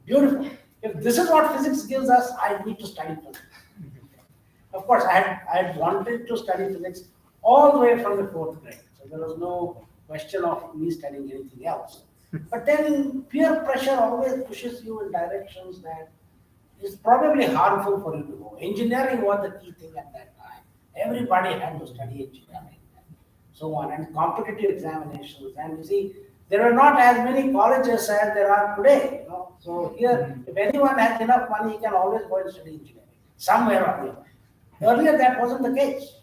beautiful. If this is what physics gives us, I need to study physics. Of course, I had wanted to study physics all the way from the 4th grade. So there was no question of me studying anything else. But then peer pressure always pushes you in directions that it's probably harmful for you to go. Engineering was the key thing at that time. Everybody had to study engineering, so on, and competitive examinations. And you see, there are not as many colleges as there are today. So here, if anyone has enough money, he can always go and study engineering somewhere or the other. Earlier, that wasn't the case.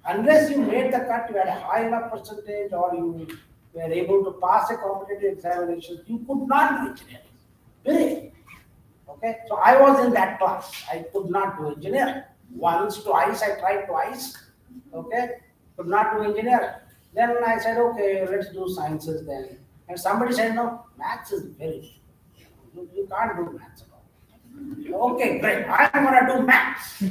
Unless you made the cut, you had a high enough percentage, or you were able to pass a competitive examination, you could not do engineering. Period. Okay, so I was in that class. I could not do engineering. Once, twice, I tried twice. Okay, could not do engineering. Then I said, okay, let's do sciences then. And somebody said, no, maths is very, you can't do maths at all. Okay, great, I'm gonna do maths.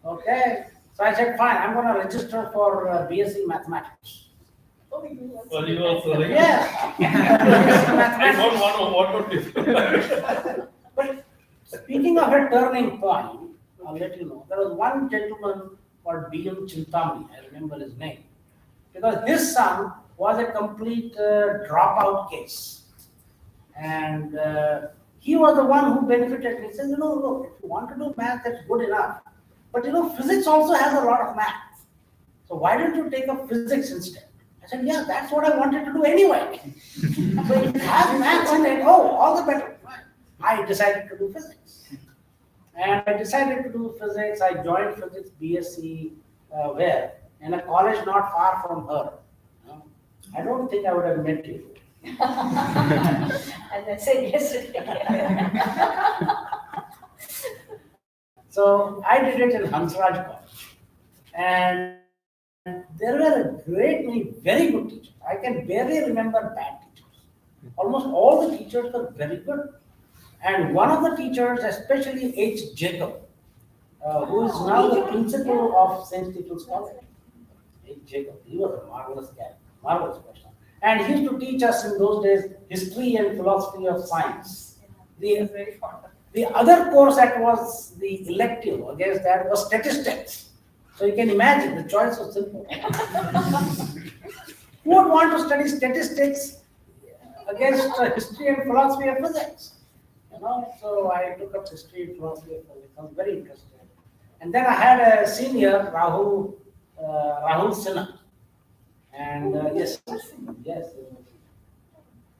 Okay, so I said, fine, I'm gonna register for BSc Mathematics.
Well, you also like.
Yes.
I don't want to what
But speaking of a turning point, I'll let you know, there was one gentleman called B.M. Chintamani, I remember his name, because his son was a complete dropout case. And he was the one who benefited. He said, look, if you want to do math, that's good enough. But physics also has a lot of math. So why don't you take up physics instead? I said, yeah, that's what I wanted to do anyway. So if it has maths in it, all the better. I decided to do physics. And I decided to do physics. I joined physics BSc where? In a college not far from her. I don't think I would have met you.
As I said yesterday.
So I did it in Hansraj College. And there were a great many very good teachers. I can barely remember bad teachers. Almost all the teachers were very good. And one of the teachers, especially H. Jacob, who is now the principal of St. Stephen's College. H. Jacob, he was a marvelous guy, marvelous person. And he used to teach us in those days history and philosophy of science.
He was very fond of it.
The other course that was the elective against that was statistics. So you can imagine the choice was simple. Who would want to study statistics against history and philosophy of physics? So I took up history and philosophy of physics. I was very interested. And then I had a senior, Rahul Sinha. And yes.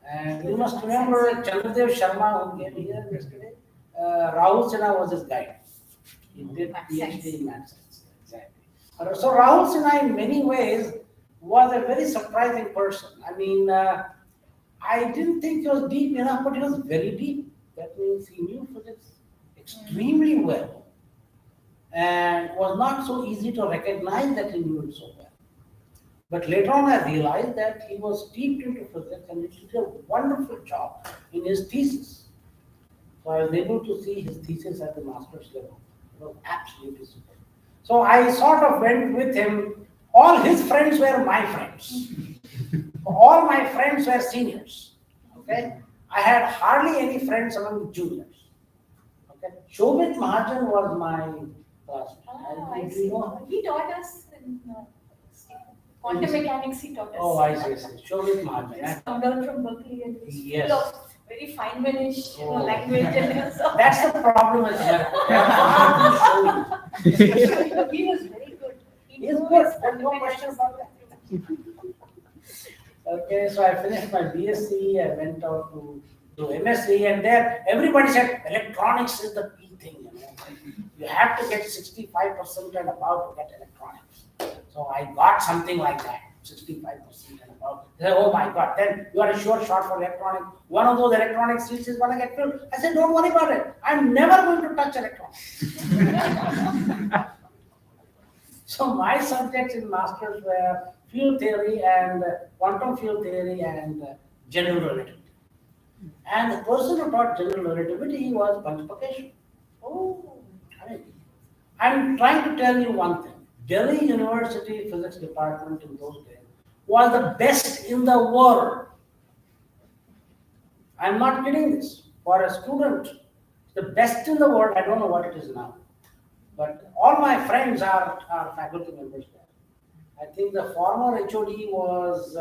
And you must remember Chandradev Sharma, who came here yesterday. Rahul Sinha was his guide. He did PhD in math science. Exactly. So Rahul Sinha, in many ways, was a very surprising person. I mean, I didn't think he was deep enough, but he was very deep. That means he knew physics extremely well, and was not so easy to recognize that he knew it so well. But later on, I realized that he was steeped into physics, and he did a wonderful job in his thesis. So I was able to see his thesis at the master's level. It was absolutely super. So I sort of went with him. All his friends were my friends. All my friends were seniors. Okay, I had hardly any friends among the juniors. Okay, Shobit Mahajan was my classmate.
I
Do
see.
you know?
He taught us in quantum mechanics. He taught us.
Oh, I see. Shobit Mahajan.
Just come down from Berkeley and was
Yes.
full of very fine-manish
Oh.
language and so.
That's the problem with him.
He was very good. He
He's
knew
good.
his
There's no question about that. Okay, so I finished my BSc. I went out to do MSc, and there everybody said electronics is the key thing. You have to get 65% and above to get electronics. So I got something like that, 65% and above. They said, oh my God, then you are a sure shot for electronics. One of those electronic seats is going to get filled. I said, don't worry about it. I'm never going to touch electronics. So my subjects in masters were field theory and quantum field theory and general relativity. And the person who taught general relativity was Panchapakeshu.
Oh.
I'm trying to tell you one thing. Delhi University Physics Department in those days was the best in the world. I'm not kidding this. For a student, the best in the world. I don't know what it is now. But all my friends are faculty members there. I think the former HOD was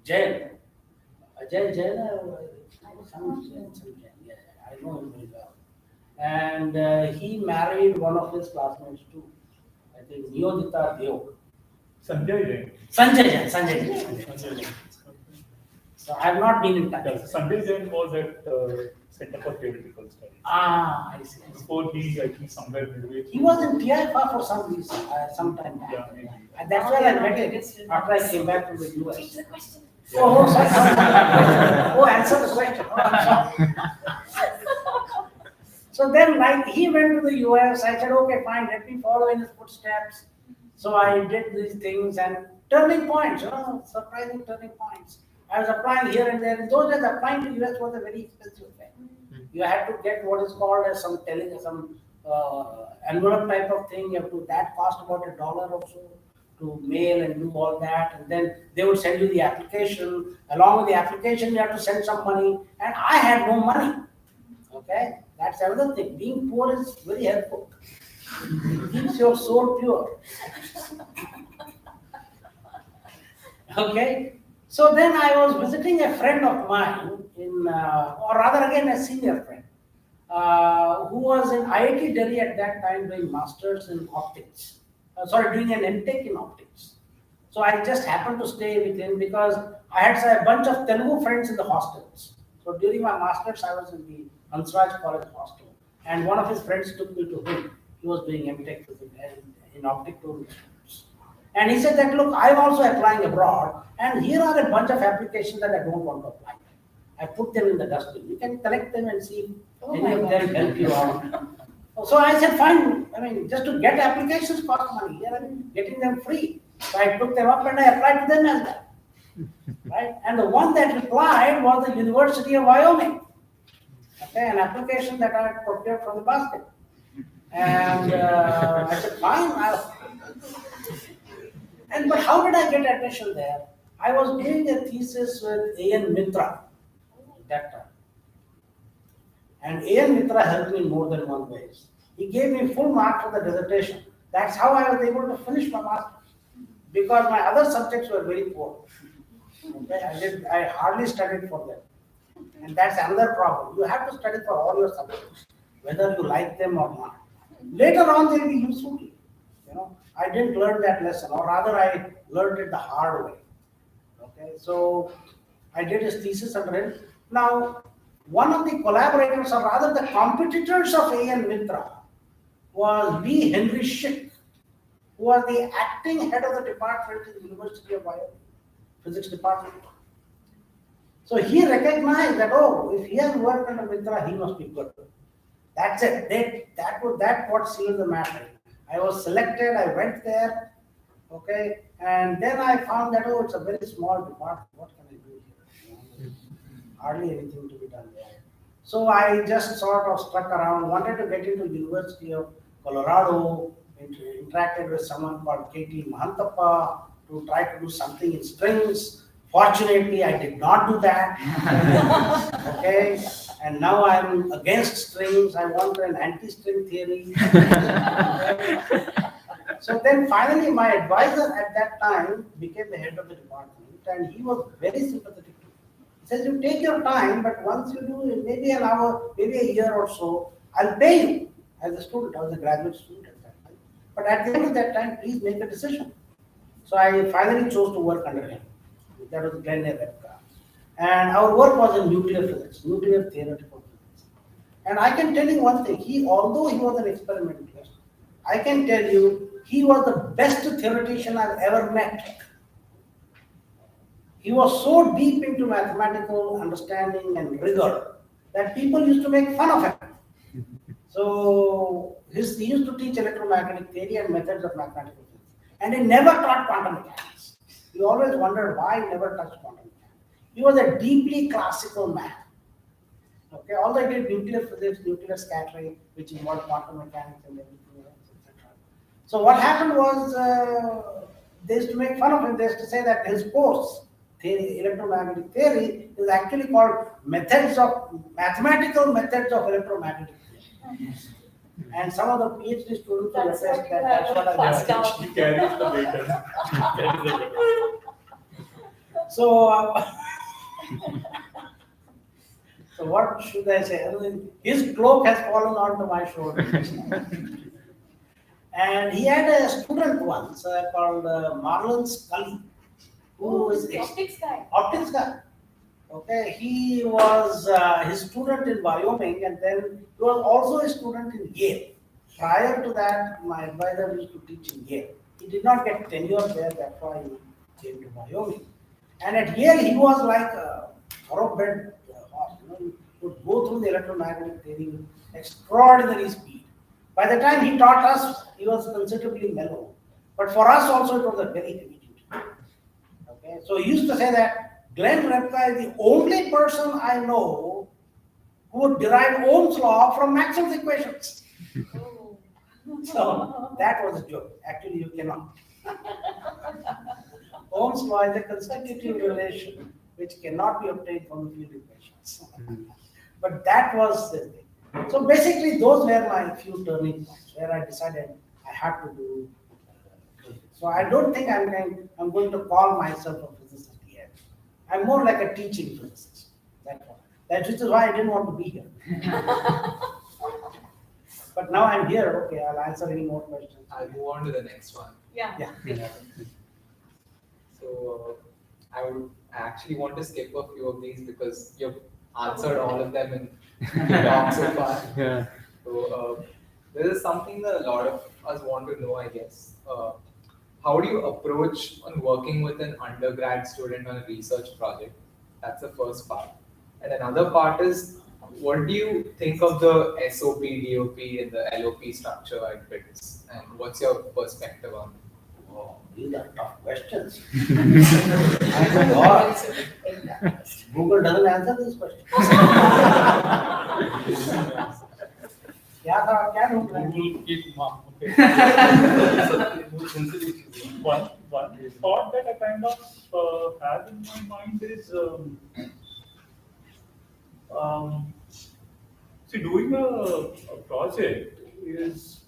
Jain. Jain, Yeah, I know him very well. And he married one of his classmates too. I think Niyodita Deo.
Sanjay Jain.
Sanjay Jain. So I have not been in touch.
Yeah, Sanjay Jain was at Center for Theoretical Studies.
Ah, I see.
Before he, I think, somewhere midway.
He was in TIFA for some reason, some time back.
Yeah, maybe.
And that's where I met him after I came back from the US.
Repeat the question.
Oh, sorry. Oh, answer the question. Oh, I'm sorry. So then, like, he went to the US. I said, okay, fine, let me follow in his footsteps. So I did these things and turning points, surprising turning points. I was applying here and there. In those days, applying to US was a very expensive thing. You had to get what is called as some envelope type of thing. You have to, that cost about $1 or so to mail and do all that. And then they would send you the application. Along with the application, you have to send some money. And I had no money. Okay, that's another thing. Being poor is very helpful. It keeps your soul pure. Okay, so then I was visiting a friend of mine or rather again a senior friend, who was in IIT Delhi at that time doing masters in optics. Doing an MTech in optics. So I just happened to stay with him because I had a bunch of Telugu friends in the hostels. So during my masters, I was in the Ansraj College hostel, and one of his friends took me to him. He was doing MTech in optical. And he said that, look, I'm also applying abroad, and here are a bunch of applications that I don't want to apply. I put them in the dustbin. You can collect them and see if any of them help you out. So I said, fine. I mean, just to get applications cost money. Here I'm getting them free. So I took them up and I applied to them as well. Right? And the one that replied was the University of Wyoming. Okay, an application that I had procured from the basket. And I said, fine. But how did I get admission there? I was doing a thesis with A.N. Mitra at that time. And A.N. Mitra helped me in more than one way. He gave me full mark for the dissertation. That's how I was able to finish my master's. Because my other subjects were very poor. Okay, I hardly studied for them. And that's another problem. You have to study for all your subjects, whether you like them or not. Later on, they'll be useful to you. I didn't learn that lesson, or rather, I learned it the hard way. Okay, so I did his thesis under him. Now, one of the collaborators, or rather the competitors of A.N. Mitra, was B. Henry Schick, who was the acting head of the department in the University of Wyoming, physics department. So he recognized that, if he has worked under Mitra, he must be good. That's it. That's what sealed the matter. I was selected, I went there, okay, and then I found that, it's a very small department. What can I do here? Hardly anything to be done there. So I just sort of struck around, wanted to get into University of Colorado, interacted with someone called K.T. Mahantappa to try to do something in strings. Fortunately, I did not do that. Okay, and now I'm against strings. I want an anti-string theory. So then finally, my advisor at that time became the head of the department, and he was very sympathetic to me. He says, you take your time, but once you do maybe an hour, maybe a year or so, I'll pay you as a student. I was a graduate student at that time. But at the end of that time, please make a decision. So I finally chose to work under him. That was Glenn Rebka. And our work was in nuclear physics, nuclear theoretical physics. And I can tell you one thing, although he was an experimentalist, I can tell you, he was the best theoretician I've ever met. He was so deep into mathematical understanding and rigor that people used to make fun of him. So he used to teach electromagnetic theory and methods of mathematical physics. And he never taught quantum mechanics. We always wondered why he never touched quantum mechanics. He was a deeply classical man. Okay, although he did nuclear physics, nuclear scattering, which involved quantum mechanics and everything else, etc. So what happened was they used to make fun of him. They used to say that his course, electromagnetic theory, is actually called mathematical methods of electromagnetic theory. And some of the PhD students will attest that that's what I
He carries the weight.
So, So what should I say? I mean, his cloak has fallen onto my shoulder. And he had a student once called Marlon Scully, who is
the optics guy.
optics guy. Okay, he was his student in Wyoming, and then he was also a student in Yale. Prior to that, my advisor used to teach in Yale. He did not get tenure there, that's why he came to Wyoming. And at Yale, he was like a thoroughbred horse. He would go through the electromagnetic theory with extraordinary speed. By the time he taught us, he was considerably mellow. But for us also, it was a very heavy duty. Okay, so he used to say that Glenn Repka is the only person I know who would derive Ohm's law from Maxwell's equations.
Oh.
So that was a joke. Actually, you cannot. Ohm's law is a consecutive relation which cannot be obtained from the field equations. But that was the thing. So basically, those were my few turning points where I decided I had to do. So I don't think I'm going to call myself a physicist yet. I'm more like a teaching physicist. Which is why I didn't want to be here. But now I'm here. Okay, I'll answer any more questions.
I'll move on to the next one.
Yeah.
Yeah.
So I actually want to skip a few of these because you've answered all of them in your talk so far.
Yeah.
So this is something that a lot of us want to know, I guess. How do you approach on working with an undergrad student on a research project? That's the first part. And another part is, what do you think of the SOP, DOP, and the LOP structure at BITS? And what's your perspective on it?
Oh, these are tough questions. My God. Google doesn't answer these questions. क्या था क्या ढूंढ रहे हैं?
Google keep mark. Okay.
One thought that I kind of have in my mind is, see, doing a project is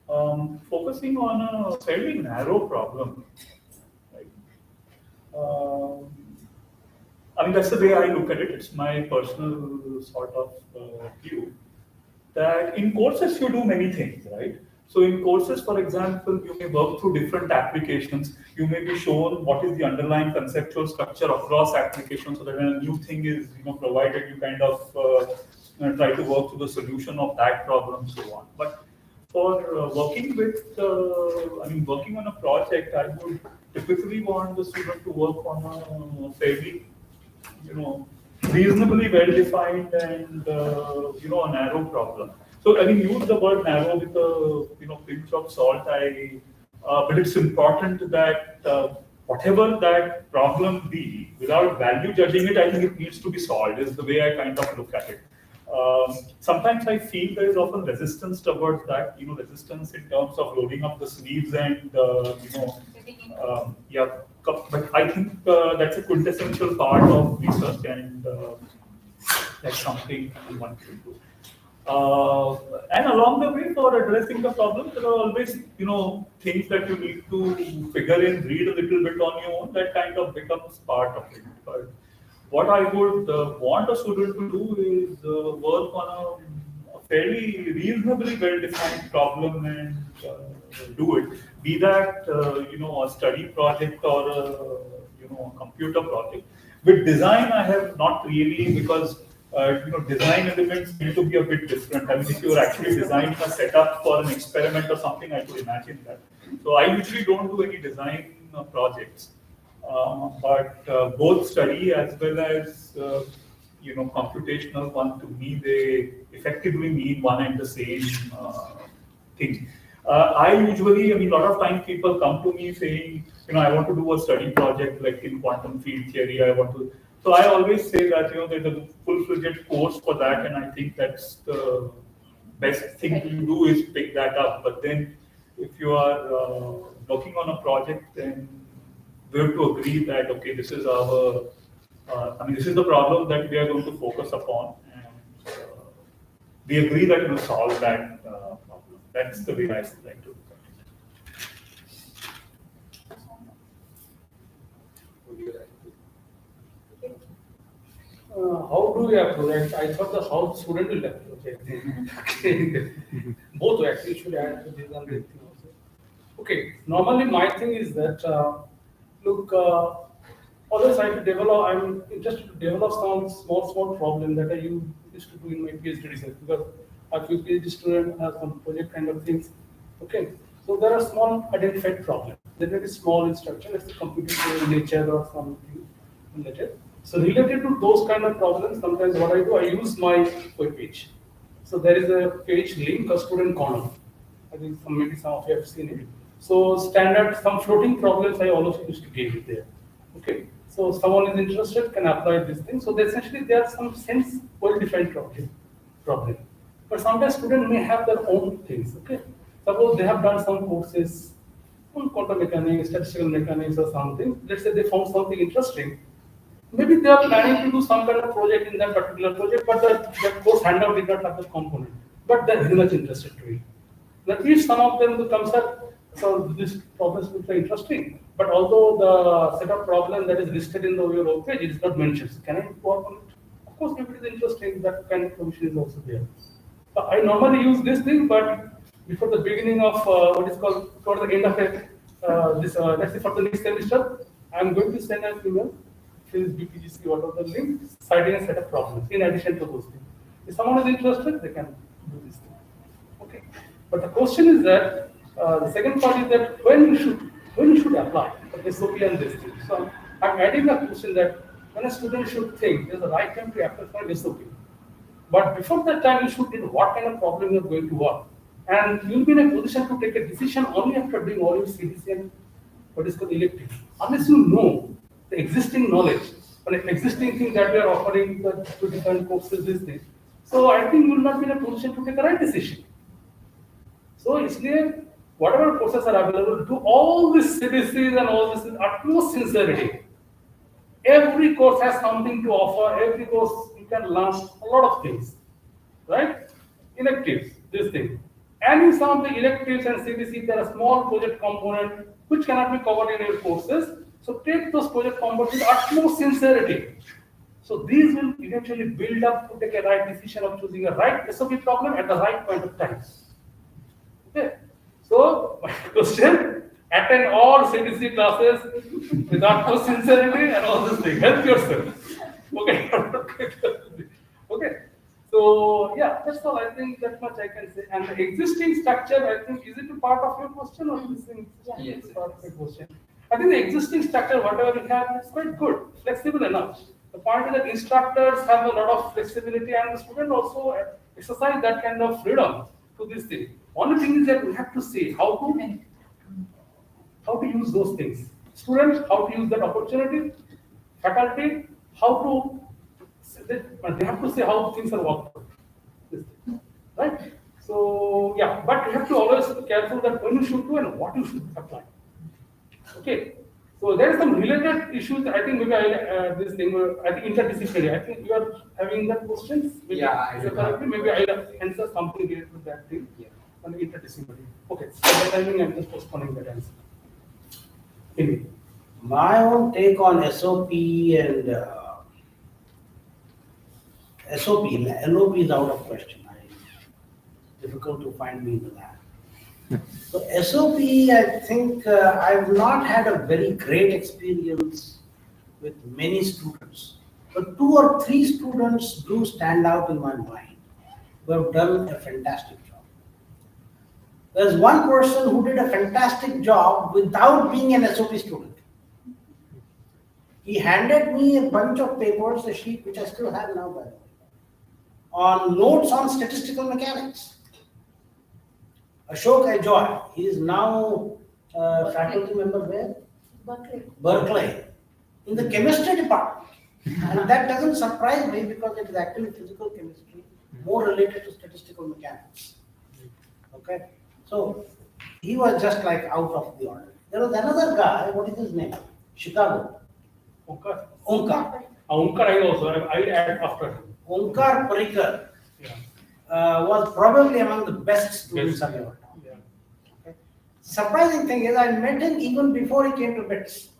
focusing on a fairly narrow problem. Right? I mean, that's the way I look at it. It's my personal sort of view. That in courses you do many things, right? So in courses, for example, you may work through different applications. You may be shown what is the underlying conceptual structure across applications, so that when a new thing is provided, you kind of try to work through the solution of that problem, so on. But for working on a project, I would typically want the student to work on a fairly, reasonably well-defined and a narrow problem. So I mean, use the word narrow with a pinch of salt. But it's important that whatever that problem be, without value judging it, I think it needs to be solved. Is the way I kind of look at it. Sometimes I feel there is often resistance towards that. Resistance in terms of rolling up the sleeves and But I think that's a quintessential part of research, and that's something one should do. And along the way, for addressing the problem, there are always, things that you need to figure in, read a little bit on your own. That kind of becomes part of it. But what I would want a student to do is work on a fairly reasonably well-defined problem and do it. Be that a study project or a computer project. With design, I have not really, because design elements need to be a bit different. I mean, if you're actually designing a setup for an experiment or something, I could imagine that. So I usually don't do any design projects, but both study as well as computational one, to me, they effectively mean one and the same thing. I usually, a lot of times people come to me saying, I want to do a study project like in quantum field theory. So I always say that, there's a full-fledged course for that, and I think that's the best thing to do is pick that up. But then if you are working on a project, then we have to agree that, okay, this is our, this is the problem that we are going to focus upon, and we agree that we'll solve that problem. That's the way I like to look at it.
Would you like to?
How do we approach? I thought the how student will approach it. Both actually should add to this and this thing also. Okay, normally my thing is that look, always I to develop. I'm interested to develop some small problem that I used to do in my PhD research because a few PhD student has some project kind of things. Okay, so there are small identified problems. They may be small in structure, let's say computational nature or something related. So related to those kind of problems, sometimes what I do, I use my web page. So there is a page link, a student corner. I think maybe some of you have seen it. So standard, some floating problems I always used to give it there. Okay. So someone is interested can apply this thing. So essentially there are some sense well-defined problem. But sometimes students may have their own things. Okay. Suppose they have done some courses on quantum mechanics, statistical mechanics or something. Let's say they found something interesting. Maybe they are planning to do some kind of project in that particular project, but the course handout did not have the component. But they're very much interested to it. Now, if some of them comes up, so this problem looks very interesting, but although the set of problem that is listed in the your web page is not mentioned, so can I work on it? Of course, if it is interesting, that kind of provision is also there. So I normally use this thing, but before the beginning of what is called, toward the end of it, let's say for the next semester, I'm going to send an email, please BPGC, whatever the link, citing a set of problems in addition to those things. If someone is interested, they can do this thing. Okay. But the question is that the second part is that when you should apply for SOP and this thing. So I'm adding a question that when a student should think there's a right time to apply for an SOP. But before that time, you should know what kind of problem you're going to work. And you'll be in a position to take a decision only after doing all your CDC and what is called elective. Unless you know the existing knowledge, or the existing thing that we are offering to different courses, this thing. So I think you will not be in a position to take a right decision. So इसलिए whatever courses are available, do all these CDCs and all this with utmost sincerity. Every course has something to offer. Every course you can learn a lot of things, right? Electives, this thing. And in some of the electives and CDC, there are small project component which cannot be covered in your courses. So take those project components with utmost sincerity. So these will eventually build up to take a right decision of choosing a right SOP problem at the right point of time. Okay. So my question, attend all CDC classes with utmost sincerity and all this thing. Help yourself. Okay. Okay. So yeah, that's all. I think that much I can say. And the existing structure, I think, is it a part of your question or this thing?
Yes.
Part of your question. I think the existing structure, whatever we have, is quite good, flexible enough. The point is that instructors have a lot of flexibility and the student also exercise that kind of freedom to this thing. Only thing is that we have to see how to use those things. Students, how to use that opportunity. Faculty, how to, they have to see how things are worked out. Right? So, yeah, but you have to always be careful that when you should do and what you should apply. Okay. So there are some related issues. I think maybe this thing. I think interdisciplinary. I think you are having that questions. Maybe,
Yeah,
maybe I'll answer something related to that thing. Yeah. On interdisciplinary. Okay. So I think I'm just postponing that answer. Anyway.
My own take on SOP and SOP, LOP is out of question. Difficult to find me in the lab. So SOP, I think I've not had a very great experience with many students, but 2 or 3 students do stand out in my mind who have done a fantastic job. There's one person who did a fantastic job without being an SOP student. He handed me a bunch of papers, a sheet which I still have now, by the way, on notes on statistical mechanics. Ashok Ajoy, he is now faculty member where? Berkeley, in the chemistry department. And that doesn't surprise me because it is actually physical chemistry, more related to statistical mechanics. Okay, so he was just like out of the order. There was another guy, what is his name? Chicago.
Onkar.
Onkar.
I also, I add after him.
Onkar Parikar was probably among the best students I've ever known. Okay. Surprising thing is, I met him even before he came to BITS.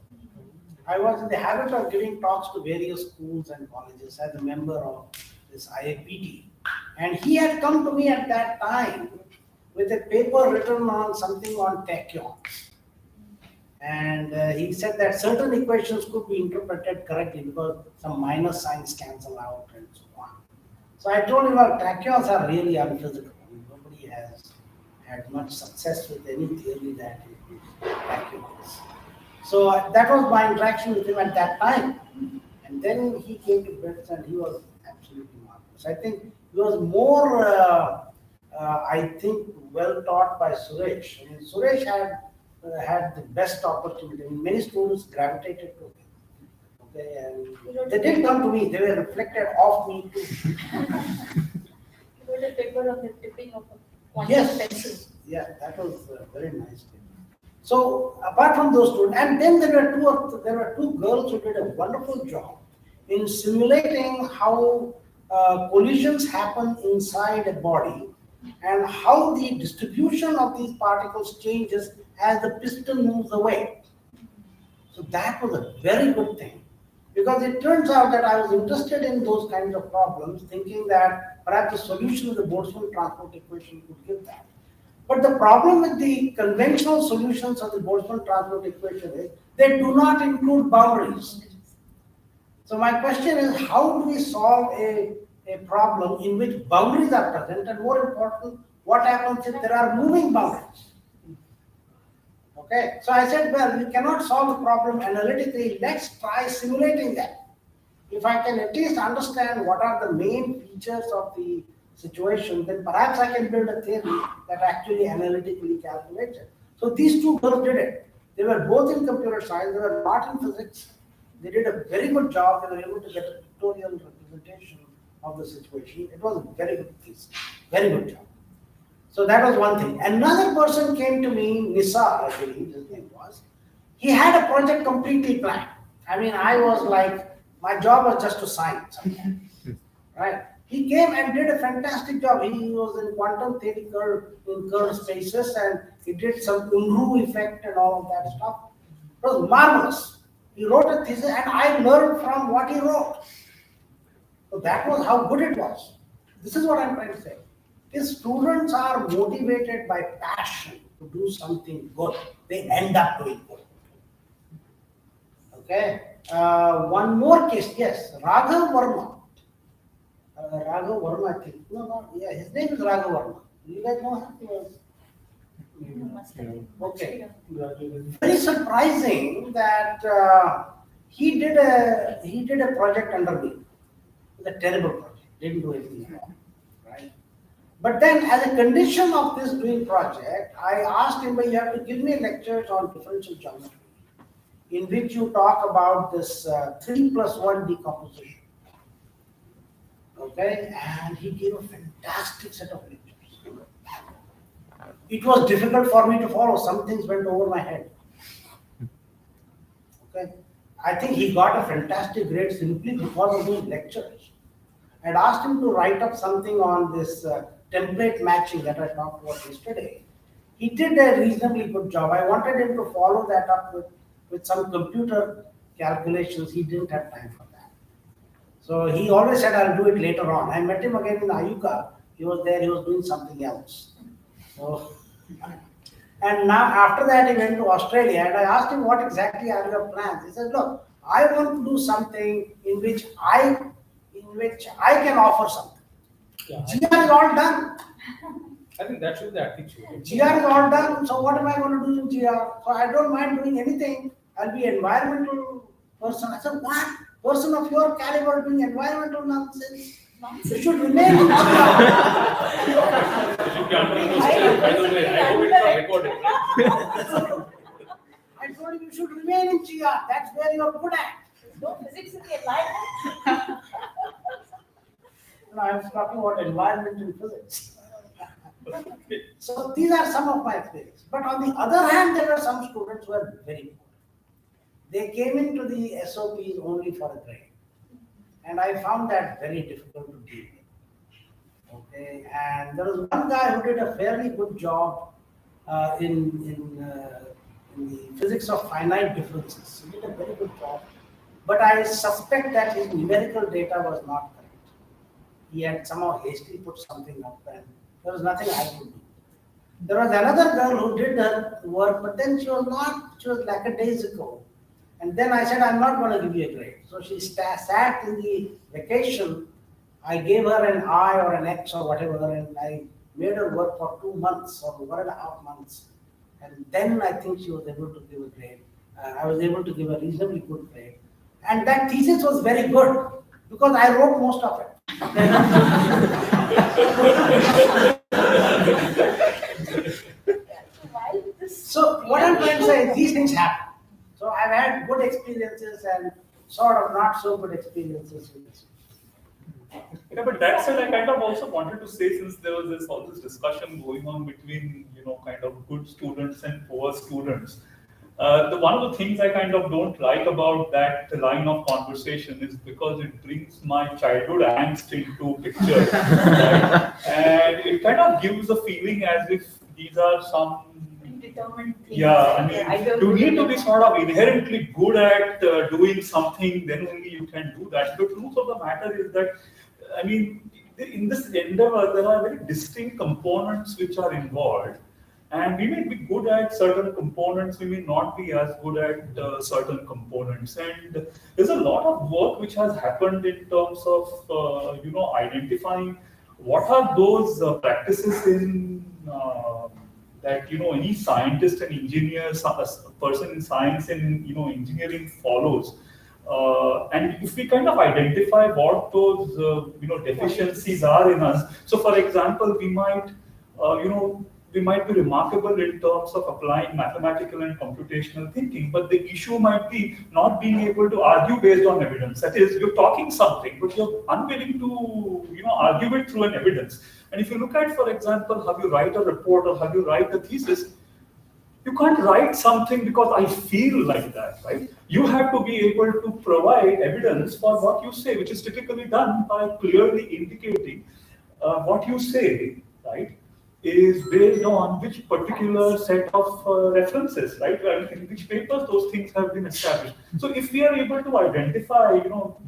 I was in the habit of giving talks to various schools and colleges as a member of this IAPT. And he had come to me at that time with a paper written on something on tachyons. And he said that certain equations could be interpreted correctly because some minus signs cancel out and so on. So I told him, well, tachyons are really unphysical. I mean, nobody has had much success with any theory that includes tachyons. So that was my interaction with him at that time. And then he came to Brits and he was absolutely marvelous. I think he was more, I think, well taught by Suresh. I mean, Suresh had the best opportunity. I mean, many students gravitated to him. Okay, and they didn't come to me, they were reflected off me too.
You wrote a paper on the tipping of a quantum
Yes.
pencil.
Yeah, that was very nice. So apart from those two, and then there were two girls who did a wonderful job in simulating how collisions happen inside a body and how the distribution of these particles changes as the piston moves away. So that was a very good thing, because it turns out that I was interested in those kinds of problems, thinking that perhaps the solution of the Boltzmann transport equation could give that. But the problem with the conventional solutions of the Boltzmann transport equation is they do not include boundaries. So my question is, how do we solve a problem in which boundaries are present, and more important, what happens if there are moving boundaries? Okay, so I said, well, we cannot solve the problem analytically, let's try simulating that. If I can at least understand what are the main features of the situation, then perhaps I can build a theory that actually analytically calculates it. So these two girls did it. They were both in computer science, they were not in physics. They did a very good job, they were able to get a pictorial representation of the situation. It was a very good piece, very good job. So that was one thing. Another person came to me, Nisa, I believe his name was. He had a project completely planned. I mean, I was like, my job was just to sign something, right? He came and did a fantastic job. He was in quantum theory in curved spaces, and he did some Unruh effect and all of that stuff. It was marvelous. He wrote a thesis, and I learned from what he wrote. So that was how good it was. This is what I'm trying to say. If students are motivated by passion to do something good, they end up doing good. Okay. One more case, yes, Raghav Verma. Raghav Verma, I think. No, yeah, his name is Raghav Verma. You guys know him? He was. Okay. Very surprising that he did a project under me. It was a terrible project. Didn't do anything wrong, right? But then, as a condition of this doing project, I asked him, well, you have to give me lectures on differential geometry, in which you talk about this 3+1 decomposition. Okay, and he gave a fantastic set of lectures. It was difficult for me to follow. Some things went over my head. Okay, I think he got a fantastic grade simply because of those lectures. I had asked him to write up something on this template matching that I talked about yesterday. He did a reasonably good job. I wanted him to follow that up with some computer calculations. He didn't have time for that. So he always said, I'll do it later on. I met him again in Ayuka. He was there, he was doing something else. So, and now after that he went to Australia, and I asked him, what exactly are your plans? He said, look, I want to do something in which I can offer something.
Yeah,
GR is all done.
I think that should be the attitude.
GR is all done, so what am I going to do in GR? So I don't mind doing anything. I'll be environmental person. I said, what? Person of your caliber doing environmental nonsense? You should remain in GR.
It should be understood. By the way, I hope it's recorded.
I told him you should remain in GR. That's where you're good at.
No physics in the environment.
No, I was talking about environment and physics. So these are some of my experiences. But on the other hand, there were some students who were very poor. They came into the SOPs only for a grade. And I found that very difficult to deal with. Okay, and there was one guy who did a fairly good job in in the physics of finite differences. He did a very good job. But I suspect that his numerical data was not correct. He had somehow hastily put something up and there was nothing I could do. There was another girl who did her work, but then she was lackadaisical. And then I said, I'm not going to give you a grade. So she sat in the vacation. I gave her an I or an X or whatever, and I made her work for 2 months or 1.5 months. And then I think she was able to give a grade. I was able to give a reasonably good grade. And that thesis was very good because I wrote most of it. So what I'm trying to say is these things happen. So I've had good experiences and sort of not so good experiences with this.
Yeah, but that said, I kind of also wanted to say, since there was all this discussion going on between, kind of good students and poor students, the one of the things I kind of don't like about that line of conversation is because it brings my childhood angst into picture, right? And it kind of gives a feeling as if these are some
determined things.
Yeah, I mean, you need to be sort of inherently good at doing something, then only you can do that. The truth of the matter is that, I mean, in this endeavor, there are very distinct components which are involved. And we may be good at certain components, we may not be as good at certain components. And there's a lot of work which has happened in terms of, identifying what are those practices in that any scientist and engineer, a person in science and engineering follows, and if we kind of identify what those deficiencies are in us. So, for example, we might we might be remarkable in terms of applying mathematical and computational thinking, but the issue might be not being able to argue based on evidence. That is, you're talking something, but you're unwilling to argue it through an evidence. And if you look at, for example, how you write a report or how you write a thesis, you can't write something because I feel like that, right? You have to be able to provide evidence for what you say, which is typically done by clearly indicating what you say, right, is based on which particular set of references, right? In which papers those things have been established. So if we are able to identify,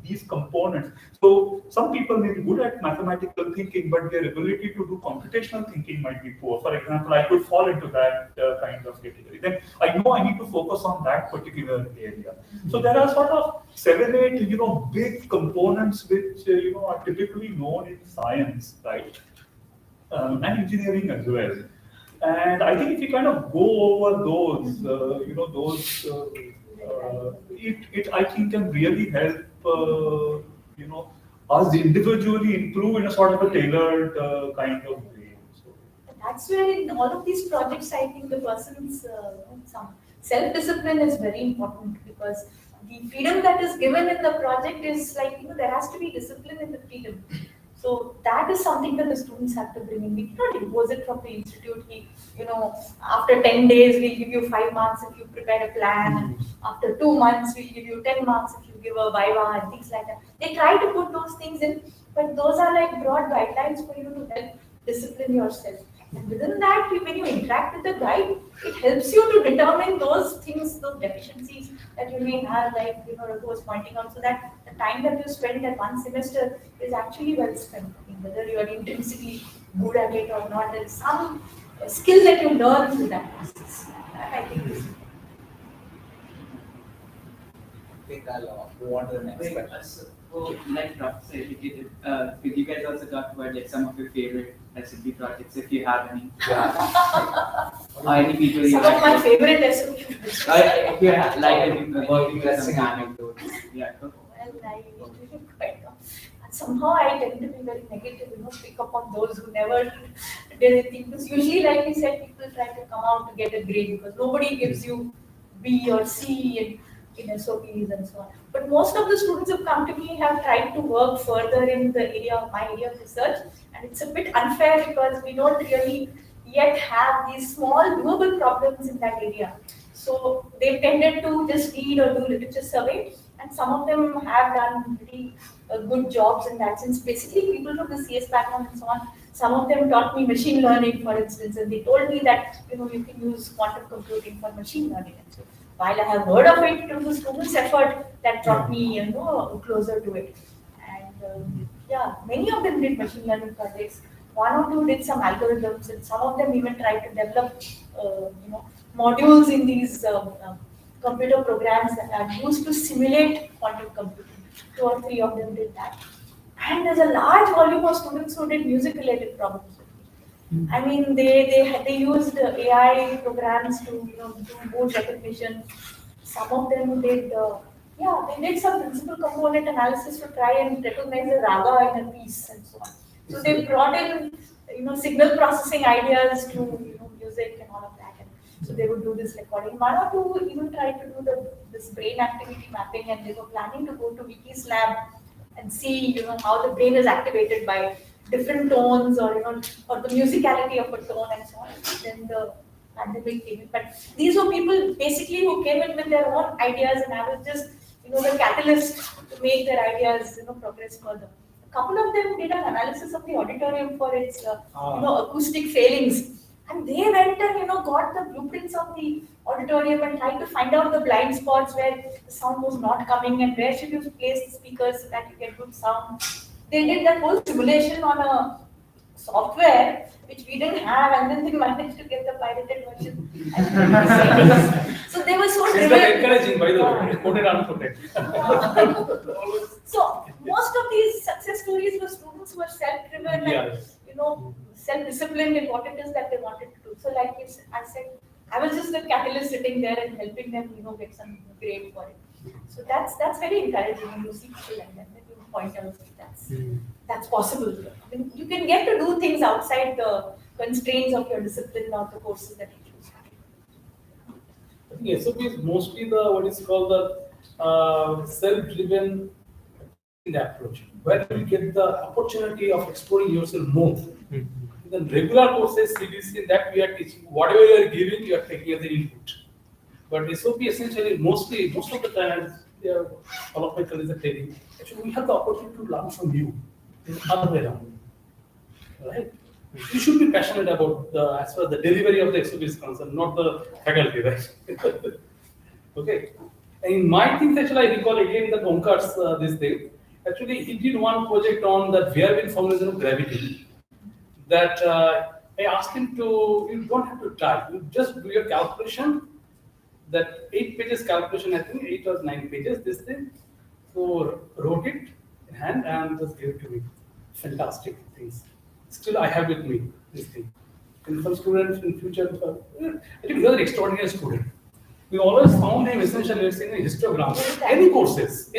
these components, so some people may be good at mathematical thinking, but their ability to do computational thinking might be poor. For example, I could fall into that kind of category. Then I know I need to focus on that particular area. So there are sort of 7, 8, big components which, are typically known in science, right? And engineering as well. And I think if you kind of go over those, it I think can really help, us individually improve in a sort of a tailored kind of way. So.
That's where in all of these projects, I think the person's some self-discipline is very important, because the freedom that is given in the project is like, there has to be discipline in the freedom. So that is something that the students have to bring in. We cannot impose it from the institute. After 10 days, we'll give you 5 marks if you prepare a plan. And after 2 months, we'll give you 10 marks if you give a viva and things like that. They try to put those things in, but those are like broad guidelines for you to help discipline yourself. And within that, when you interact with the guide, it helps you to determine those things, those deficiencies that you may have, like Raghu was pointing out, so that the time that you spend at one semester is actually well spent. Whether you are intrinsically good at it or not, there is some skill that you learn through that process. That I think is.
I think I'll move on to the next question.
So, like Dr. educated, could you guys also talk about like some of your favorite SMB projects, if you have any?
Yeah.
Or any people you
Some
like?
of my favorite SMB projects.
If you have, like,
Interesting
anecdotes. Yeah.
Well, I usually quite and somehow I tend to be very negative, pick up on those who never did anything. Because usually, like we said, people try to come out to get a grade because nobody gives you B or C in SOPs and so on. But most of the students who come to me have tried to work further in the area of my area of research, and it's a bit unfair because we don't really yet have these small doable problems in that area. So they've tended to just read or do literature survey, and some of them have done pretty good jobs in that sense. Basically, people from the CS background and so on. Some of them taught me machine learning, for instance, and they told me that you can use quantum computing for machine learning. And so, while I have heard of it through the students' effort, that brought me closer to it. And yeah, many of them did machine learning projects. One or two did some algorithms, and some of them even tried to develop, modules in these computer programs that are used to simulate quantum computing. Two or three of them did that. And there's a large volume of students who did music-related problems. I mean, they used AI programs to do mood recognition. Some of them did, they did some principal component analysis to try and recognize the raga in a piece and so on. So they brought in signal processing ideas to music and all of that. And so they would do this recording. One or two even tried to do this brain activity mapping, and they were planning to go to Wiki's lab and see how the brain is activated by different tones or the musicality of a tone and so on. Then the pandemic came in. But these were people basically who came in with their own ideas, and I was just the catalyst to make their ideas progress further. A couple of them did an analysis of the auditorium for its acoustic failings, and they went and got the blueprints of the auditorium and tried to find out the blind spots where the sound was not coming and where should you place the speakers so that you get good sound. They did that whole simulation on a software which we didn't have, and then they managed to get the pirated version. So they were so
It's
driven.
very encouraging, by the way. Put it on for it.
So most of these success stories were students who were self-driven and self-disciplined in what it is that they wanted to do. So like I said, I was just the catalyst sitting there and helping them, get some grade for it. So that's very encouraging when you see people like that. You point out that's possible. I mean, you can get to do things outside the constraints of your discipline or the courses that you choose.
I think SOP is mostly what is called the self-driven approach, where you get the opportunity of exploring yourself more. The regular courses, CBC, that we are teaching, whatever you are giving, you are taking as an input. But SOP essentially, most of the time, all of my colleagues are telling, actually, we have the opportunity to learn from you. It's the other way around. Right? You should be passionate about as far as the delivery of the SOP is concerned, not the faculty, right? Okay. And in my things, actually, I recall again that Omkar's this thing. Actually, he did one project on that variable formulation of gravity. That I asked him to, you don't have to try, you just do your calculation. That 8 pages calculation, I think 8 or 9 pages, this thing. So wrote it in hand and just gave it to me. Fantastic things. Still, I have with me this thing. And some students in future, I think he was an extraordinary student. We always found him essentially in a histogram. Any courses.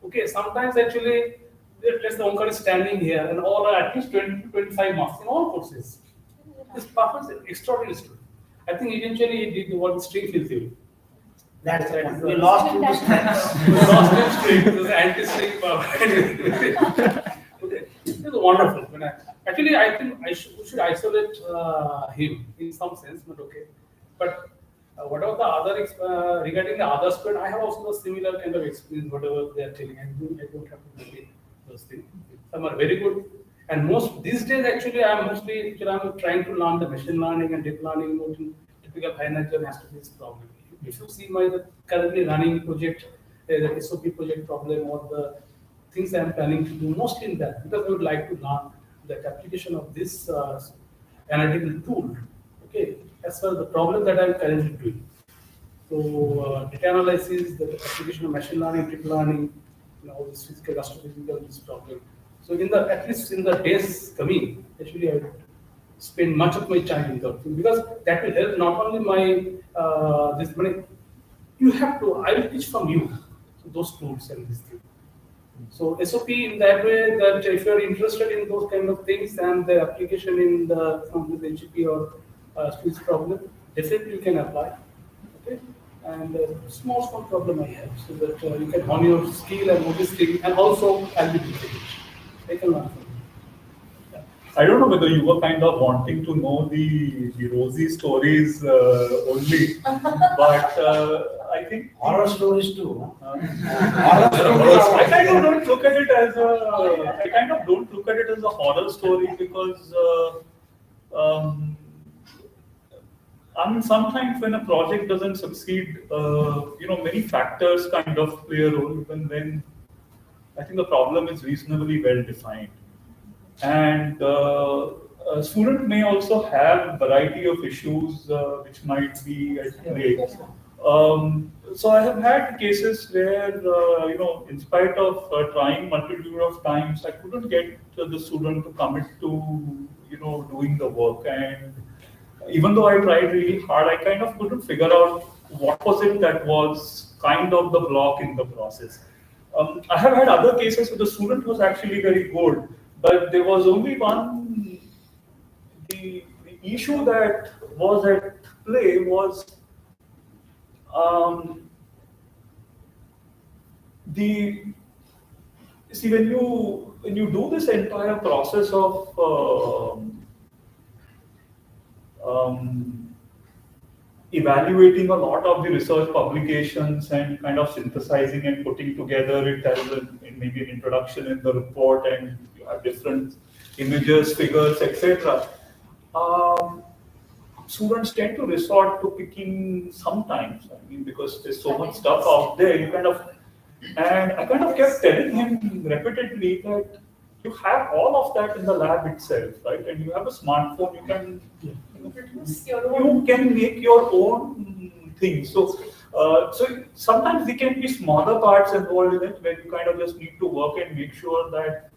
Okay, sometimes actually, let's say Omkar is standing here and all are at least 20 to 25 marks in all courses. This performance is extraordinary student. I think eventually he did what string field theory.
That's right. We lost him to strength.
We lost him string. It was anti-string power. Okay. It was wonderful. Actually, I think we should isolate him in some sense, but okay. But whatever the other regarding the other student, I have also a similar kind of experience. Whatever they are telling, I don't have to repeat those things. Some are very good, and most these days actually I'm trying to learn the machine learning and deep learning. Typical financial has to be this problem. If you see my currently running project, the SOP project problem or the things I am planning to do, mostly in that, because I would like to learn the application of this analytical tool. Okay, as far as the problem that I am currently doing. So data analysis, the application of machine learning, deep learning, all this physical, astrophysical, this problem. So at least in the days coming, actually I would spend much of my time in that thing, because that will help not only my this money. You have to. I will teach from you those tools and this thing. So SOP in that way, that if you are interested in those kind of things and the application in from the HEP or speech problem, definitely you can apply. Okay, and small problem I have, so that you can hone your skill and all this thing, and also I'll be teaching it. I can learn from you.
I don't know whether you were kind of wanting to know the rosy stories only, but I think
Horror stories too.
Uh,
Horror
I kind of
stories.
don't look at it as I kind of don't look at it as a horror story because I mean sometimes when a project doesn't succeed, many factors kind of play a role. Even when I think the problem is reasonably well defined, and a student may also have variety of issues which might be at play. So I have had cases where, in spite of trying multitude of times, I couldn't get the student to commit to, doing the work. And even though I tried really hard, I kind of couldn't figure out what was it that was kind of the block in the process. I have had other cases where the student was actually very good, but there was only one, the issue that was at play was the see when you do this entire process of evaluating a lot of the research publications and kind of synthesizing and putting together it as maybe an introduction in the report, and you have different images, figures, etc. Students tend to resort to picking sometimes. I mean, because there's so much stuff out there, and I kind of kept telling him repeatedly that you have all of that in the lab itself, right? And you have a smartphone, you can make your own thing. So sometimes there can be smaller parts involved in it where you kind of just need to work and make sure that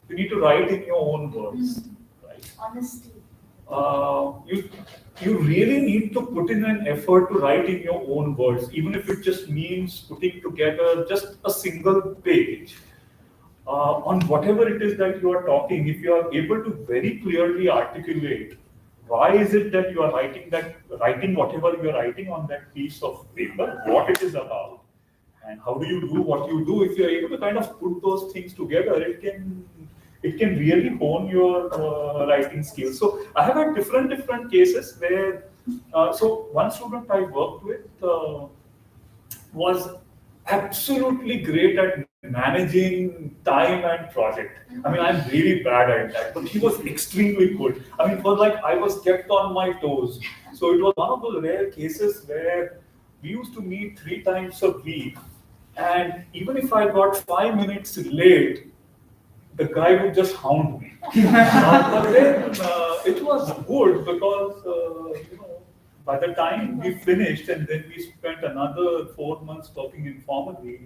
you need to write in your own words, right?
Honesty.
You really need to put in an effort to write in your own words, even if it just means putting together just a single page on whatever it is that you are talking. If you are able to very clearly articulate why is it that you are writing whatever you are writing on that piece of paper, what it is about, and how do you do what you do. If you are able to kind of put those things together, it can really hone your writing skills. So I have had different cases where, so one student I worked with was absolutely great at managing time and project. I mean, I'm really bad at that, but he was extremely good. I mean, it was like I was kept on my toes. So it was one of those rare cases where we used to meet 3 times a week, and even if I got 5 minutes late, the guy would just hound me. But then it was good because, by the time we finished and then we spent another 4 months talking informally,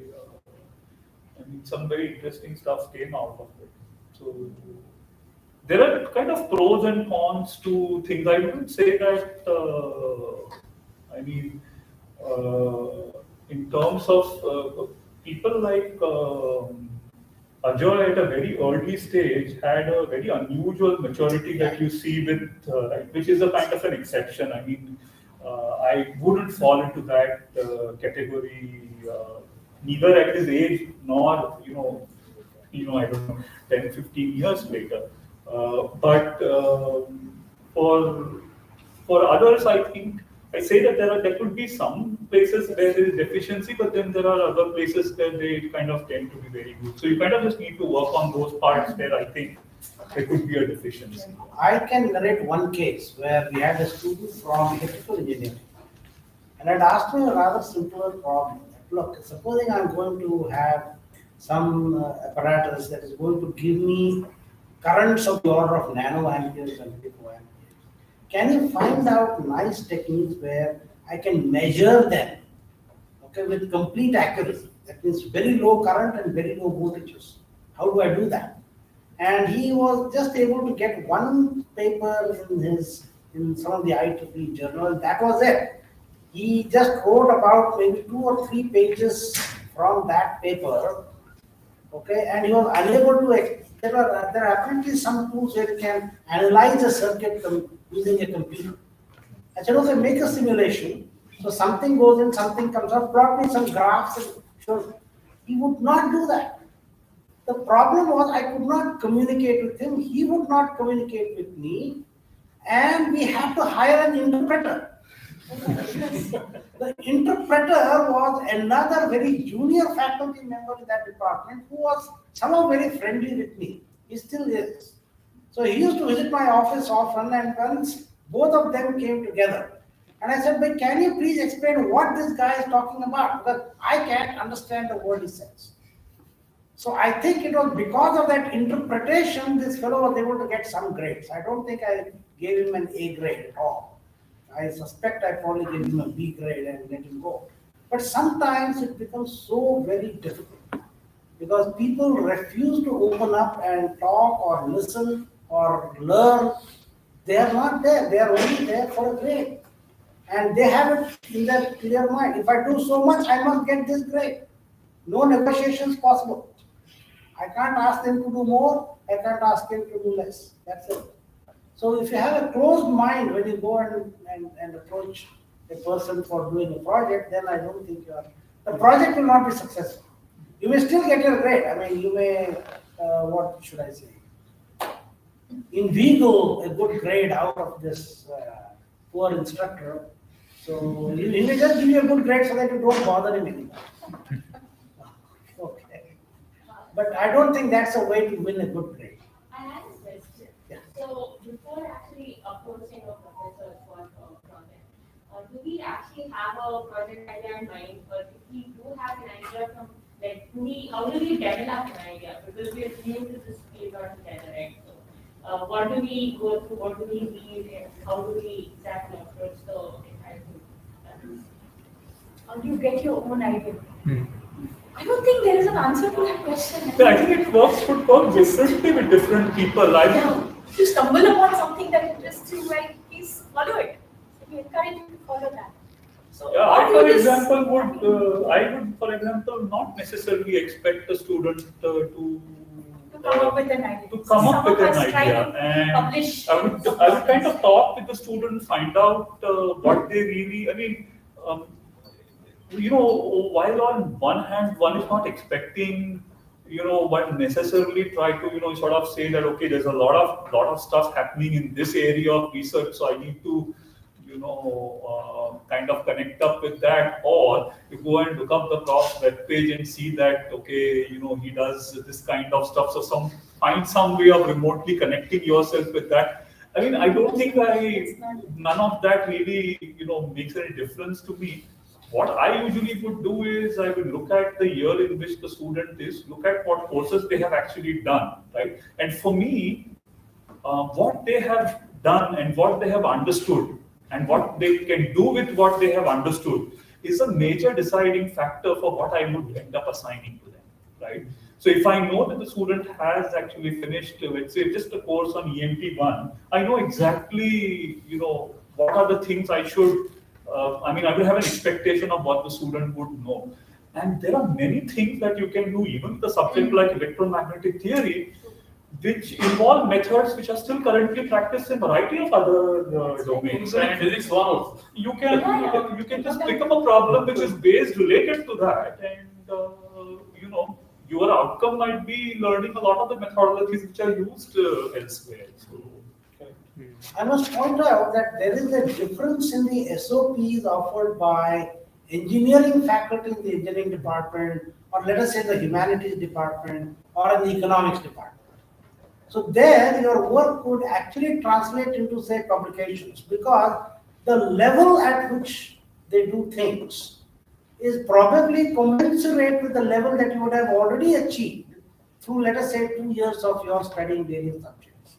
I mean, some very interesting stuff came out of it. So there are kind of pros and cons to things. I wouldn't say that, in terms of people like Ajoy at a very early stage had a very unusual maturity that you see with, which is a kind of an exception. I mean, I wouldn't fall into that category, neither at his age nor, I don't know, 10, 15 years later. But for others, I think I say that there could be some places where there is deficiency, but then there are other places where they kind of tend to be very good. So you kind of just need to work on those parts where I think there could be a deficiency.
I can narrate one case where we had a student from electrical engineering, and I'd asked him a rather simpler problem. Look, supposing I'm going to have some apparatus that is going to give me currents of the order of nanoamperes and picoamperes. Can you find out nice techniques where I can measure them, okay, with complete accuracy? That means very low current and very low voltages. How do I do that? And he was just able to get one paper in some of the IEEE journal. That was it. He just wrote about maybe 2 or 3 pages from that paper, okay, and he was unable to. There are apparently some tools where you can analyze a circuit using a computer. I said, okay, make a simulation. So something goes in, something comes out, plot me some graphs and show. He would not do that. The problem was I could not communicate with him, he would not communicate with me, and we had to hire an interpreter. The interpreter was another very junior faculty member in that department who was somehow very friendly with me. He still is. So he used to visit my office often, and once both of them came together. And I said, but can you please explain what this guy is talking about? Because I can't understand the word he says. So I think it was because of that interpretation, this fellow was able to get some grades. I don't think I gave him an A grade at all. I suspect I probably gave him a B grade and let him go. But sometimes it becomes so very difficult because people refuse to open up and talk or listen or learn. They are not there. They are only there for a grade. And they have it in their clear mind. If I do so much, I must get this grade. No negotiations possible. I can't ask them to do more. I can't ask them to do less. That's it. So if you have a closed mind when you go and approach a person for doing a project, then I don't think the project will not be successful. You may still get your grade. I mean, you may, what should I say, inveigle a good grade out of this poor instructor. So he may just give you a good grade so that you don't bother him anymore. Okay. But I don't think that's a way to win a good grade.
I had a question.
Yeah.
So before actually approaching a professor for a project, do we actually have a project idea in mind, or if we do have an idea from like how do we develop an idea? Because we are new to this field altogether, right? So what do we go through? What do we read? And how do we exactly approach the entire thing?
How do you get your own idea? I don't think there is an answer to that question.
Yeah, I think it would work differently with different people.
If you stumble upon something that interests you, right, please follow it. So we encourage you to follow that. So
Yeah,
what
I, for
you just-
example, would, for example, not necessarily expect a student to
come up with an idea.
to come up
Some
with
of
an
us try
idea,
to
and
publish.
I would kind of talk with the student, find out what they really. I mean, while on one hand, one is not expecting, one necessarily try to, sort of say that, okay, there's a lot of stuff happening in this area of research, so I need to, kind of connect up with that, or you go and look up the prof's webpage and see that, okay, he does this kind of stuff, so find some way of remotely connecting yourself with that. I mean, I don't think none of that really, makes any difference to me. What I usually would do is I would look at the year in which the student is, look at what courses they have actually done, right? And for me, what they have done and what they have understood and what they can do with what they have understood is a major deciding factor for what I would end up assigning to them, right? So if I know that the student has actually finished, let's say, just a course on EMT1, I know exactly, what are the things I should, I will have an expectation of what the student would know. And there are many things that you can do, even with a subject like electromagnetic theory, which involve methods which are still currently practiced in a variety of other domains.
And physics one also.
You can just pick up a problem which is based related to that, and your outcome might be learning a lot of the methodologies which are used elsewhere. So,
I must point out that there is a difference in the SOPs offered by engineering faculty in the engineering department, or let us say the humanities department, or in the economics department. So there your work could actually translate into, say, publications, because the level at which they do things is probably commensurate with the level that you would have already achieved through, let us say, 2 years of your studying various subjects.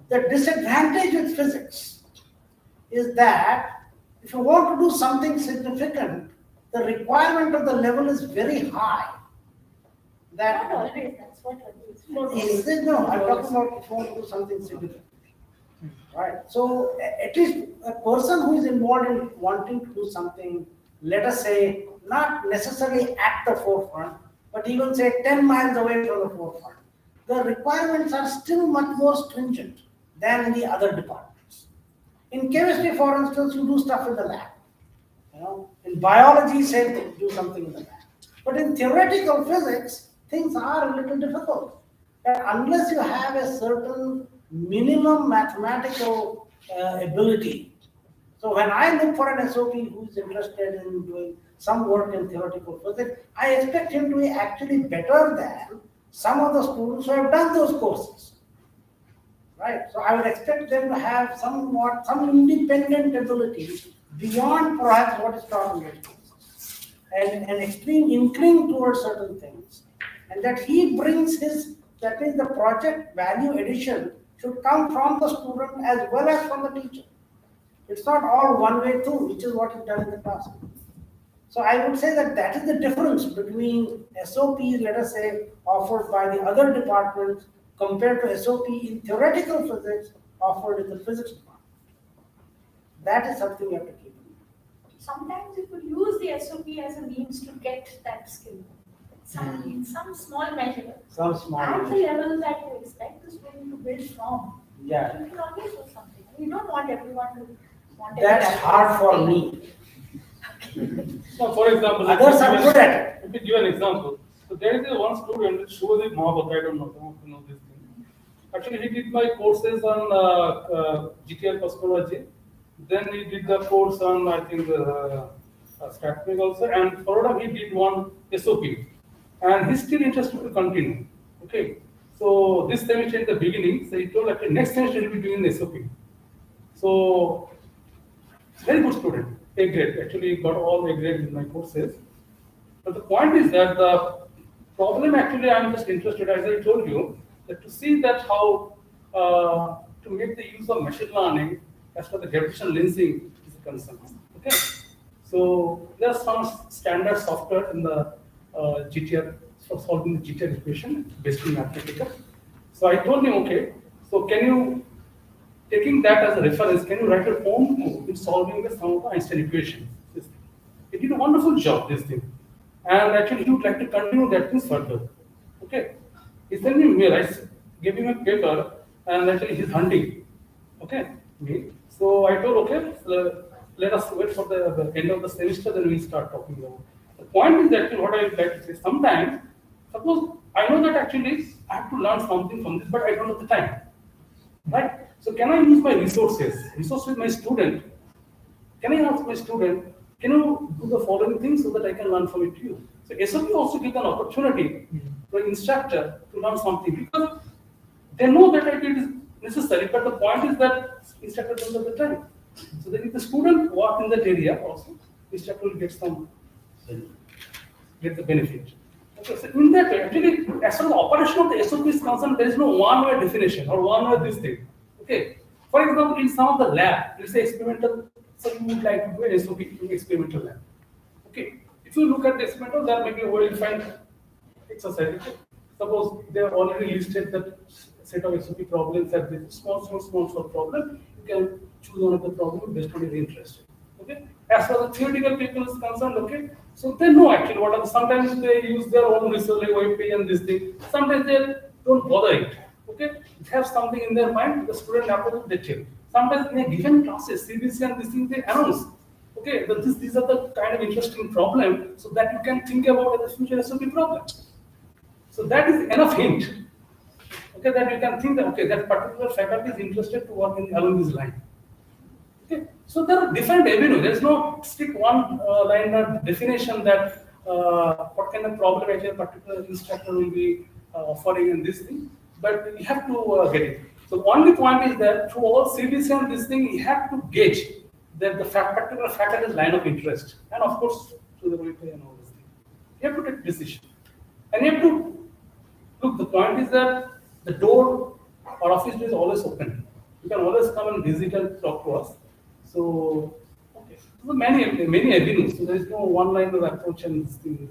The disadvantage with physics is that if you want to do something significant, the requirement of the level is very high.
Not always, that's what
Is it? No, I'm talking about if you want to do something significant. Right. So at least a person who is involved in wanting to do something, let us say, not necessarily at the forefront, but even say 10 miles away from the forefront, the requirements are still much more stringent than in the other departments. In chemistry, for instance, you do stuff in the lab. In biology, same thing, do something in the lab. But in theoretical physics, things are a little difficult. And unless you have a certain minimum mathematical ability. So when I look for an SOP who's interested in doing some work in theoretical physics, I expect him to be actually better than some of the students who have done those courses. Right? So I would expect them to have some independent ability beyond perhaps what is taught in those courses. And an extreme inkling towards certain things. And that he brings that is the project value addition should come from the student as well as from the teacher. It's not all one way too, which is what is done in the classroom. So I would say that is the difference between SOPs, let us say, offered by the other departments compared to SOP in theoretical physics offered in the physics department. That is something you have to keep in mind.
Sometimes you could use the SOP as a means to get that skill. In some small measure.
Some small
At the
measure.
level that you expect the student to build from.
Yeah.
You can always do something. You don't want everyone to want
That's
everyone
hard for me.
So, for example,
Others are good at it.
let me give an example. So there is one student that shows it more, but I don't know this thing. Actually, he did my courses on GTL cosmology. Then he did the course on, I think, statistics also, and followed up he did one SOP. And he's still interested to continue. Okay. So this semester in the beginning, so he told that next semester he'll be doing the SOP. So very good student, A grade. Actually got all A grades in my courses. But the point is that the problem actually I'm just interested, as I told you, that to see that how to make the use of machine learning as for the gravitational lensing is a concern. Okay. So there's some standard software in the GTR for solving the GTR equation based on Mathematica. So I told him, okay, so can you, taking that as a reference, can you write your own code in solving the sum of the Einstein equation? He did a wonderful job, this thing. And actually he would like to continue that thing further. Okay. He sent me a mail, I gave him a paper, and actually he's hunting. Okay. Me. So I told, okay, so let us wait for the end of the semester, then we'll start talking about. The point is actually what I would like to say. Sometimes, suppose I know that actually I have to learn something from this, but I don't have the time. Right? So can I use my resources with my student? Can I ask my student, can you do the following things so that I can learn from it too? So SOP also gives an opportunity to an instructor to learn something because they know that it is necessary, but the point is that instructor doesn't have the time. So then if the student work in that area also, instructor will get the benefit. Okay, so in that way, actually, as far as the operation of the SOP is concerned, there is no one-way definition or one-way this thing. Okay. For example, in some of the lab, let's say experimental, so you would like to do an SOP in experimental lab. Okay. If you look at the experimental lab, maybe a well-defined exercise. Okay? Suppose they have already listed that set of SOP problems that with small problem, you can choose one of the problems based on your interest. Okay. As far as the theoretical people is concerned, okay, so they know actually what are sometimes they use their own research like OIP and this thing. Sometimes they don't bother it. Okay, they have something in their mind, the student approach they check. Sometimes in a given classes, CBC and this thing they announce. Okay, that these are the kind of interesting problem, so that you can think about the future SOP problem. So that is enough hint. Okay, that you can think that okay, that particular faculty is interested to work along this line. Okay, so there are different avenues. There is no strict one line definition that what kind of problem actually a particular instructor will be offering in this thing. But you have to get it. So the only point is that through all CBC and this thing, you have to gauge that the particular faculty's line of interest, and of course through the weightage and all this thing. You have to take decision, and you have to look. The point is that the door or office door is always open. You can always come and visit and talk to us. So, okay, so many avenues. So there is no one line of approach and this thing.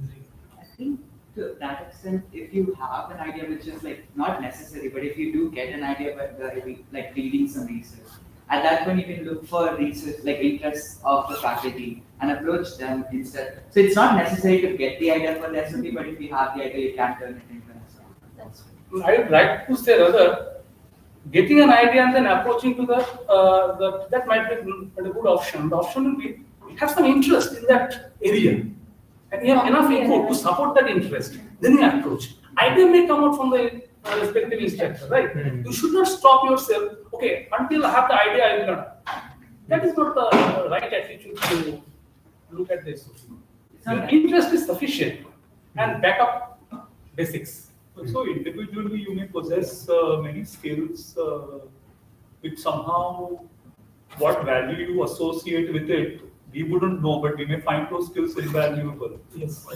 I think to that extent, if you have an idea which is like not necessary, but if you do get an idea by like reading some research, at that point you can look for research like interests of the faculty and approach them instead. So it's not necessary to get the idea for the SOP, but if you have the idea, you can turn it into an SOP. That's
I would like to say rather, getting an idea and then approaching to that might be a good option. The option will be have some interest in that area. And you have enough input to support that interest, then you approach. Idea may come out from the respective instructor, right? You should not stop yourself, okay, until I have the idea, I will not. That is not the right attitude to look at this. Your interest is sufficient and back up basics.
So individually, you may possess many skills which somehow what value you associate with it, we wouldn't know, but we may find those skills invaluable.
Yes.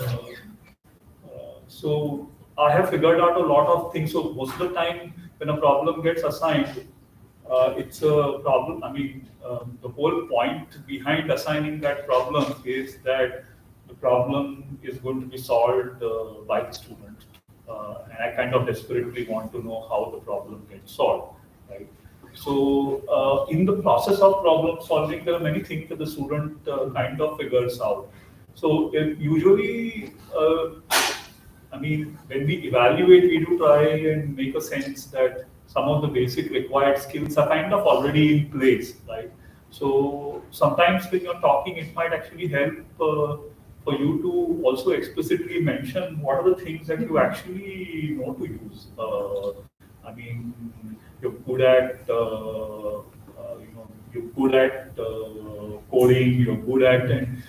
So I have figured out a lot of things. So most of the time, when a problem gets assigned, it's a problem. I mean, the whole point behind assigning that problem is that the problem is going to be solved by the student. And I kind of desperately want to know how the problem gets solved, right? So in the process of problem solving, there are many things that the student kind of figures out. So usually, I mean, when we evaluate, we do try and make a sense that some of the basic required skills are kind of already in place, right? So sometimes when you're talking, it might actually help for you to also explicitly mention what are the things that you actually know to use. I mean, you're good at, you're good at coding, you're good at, and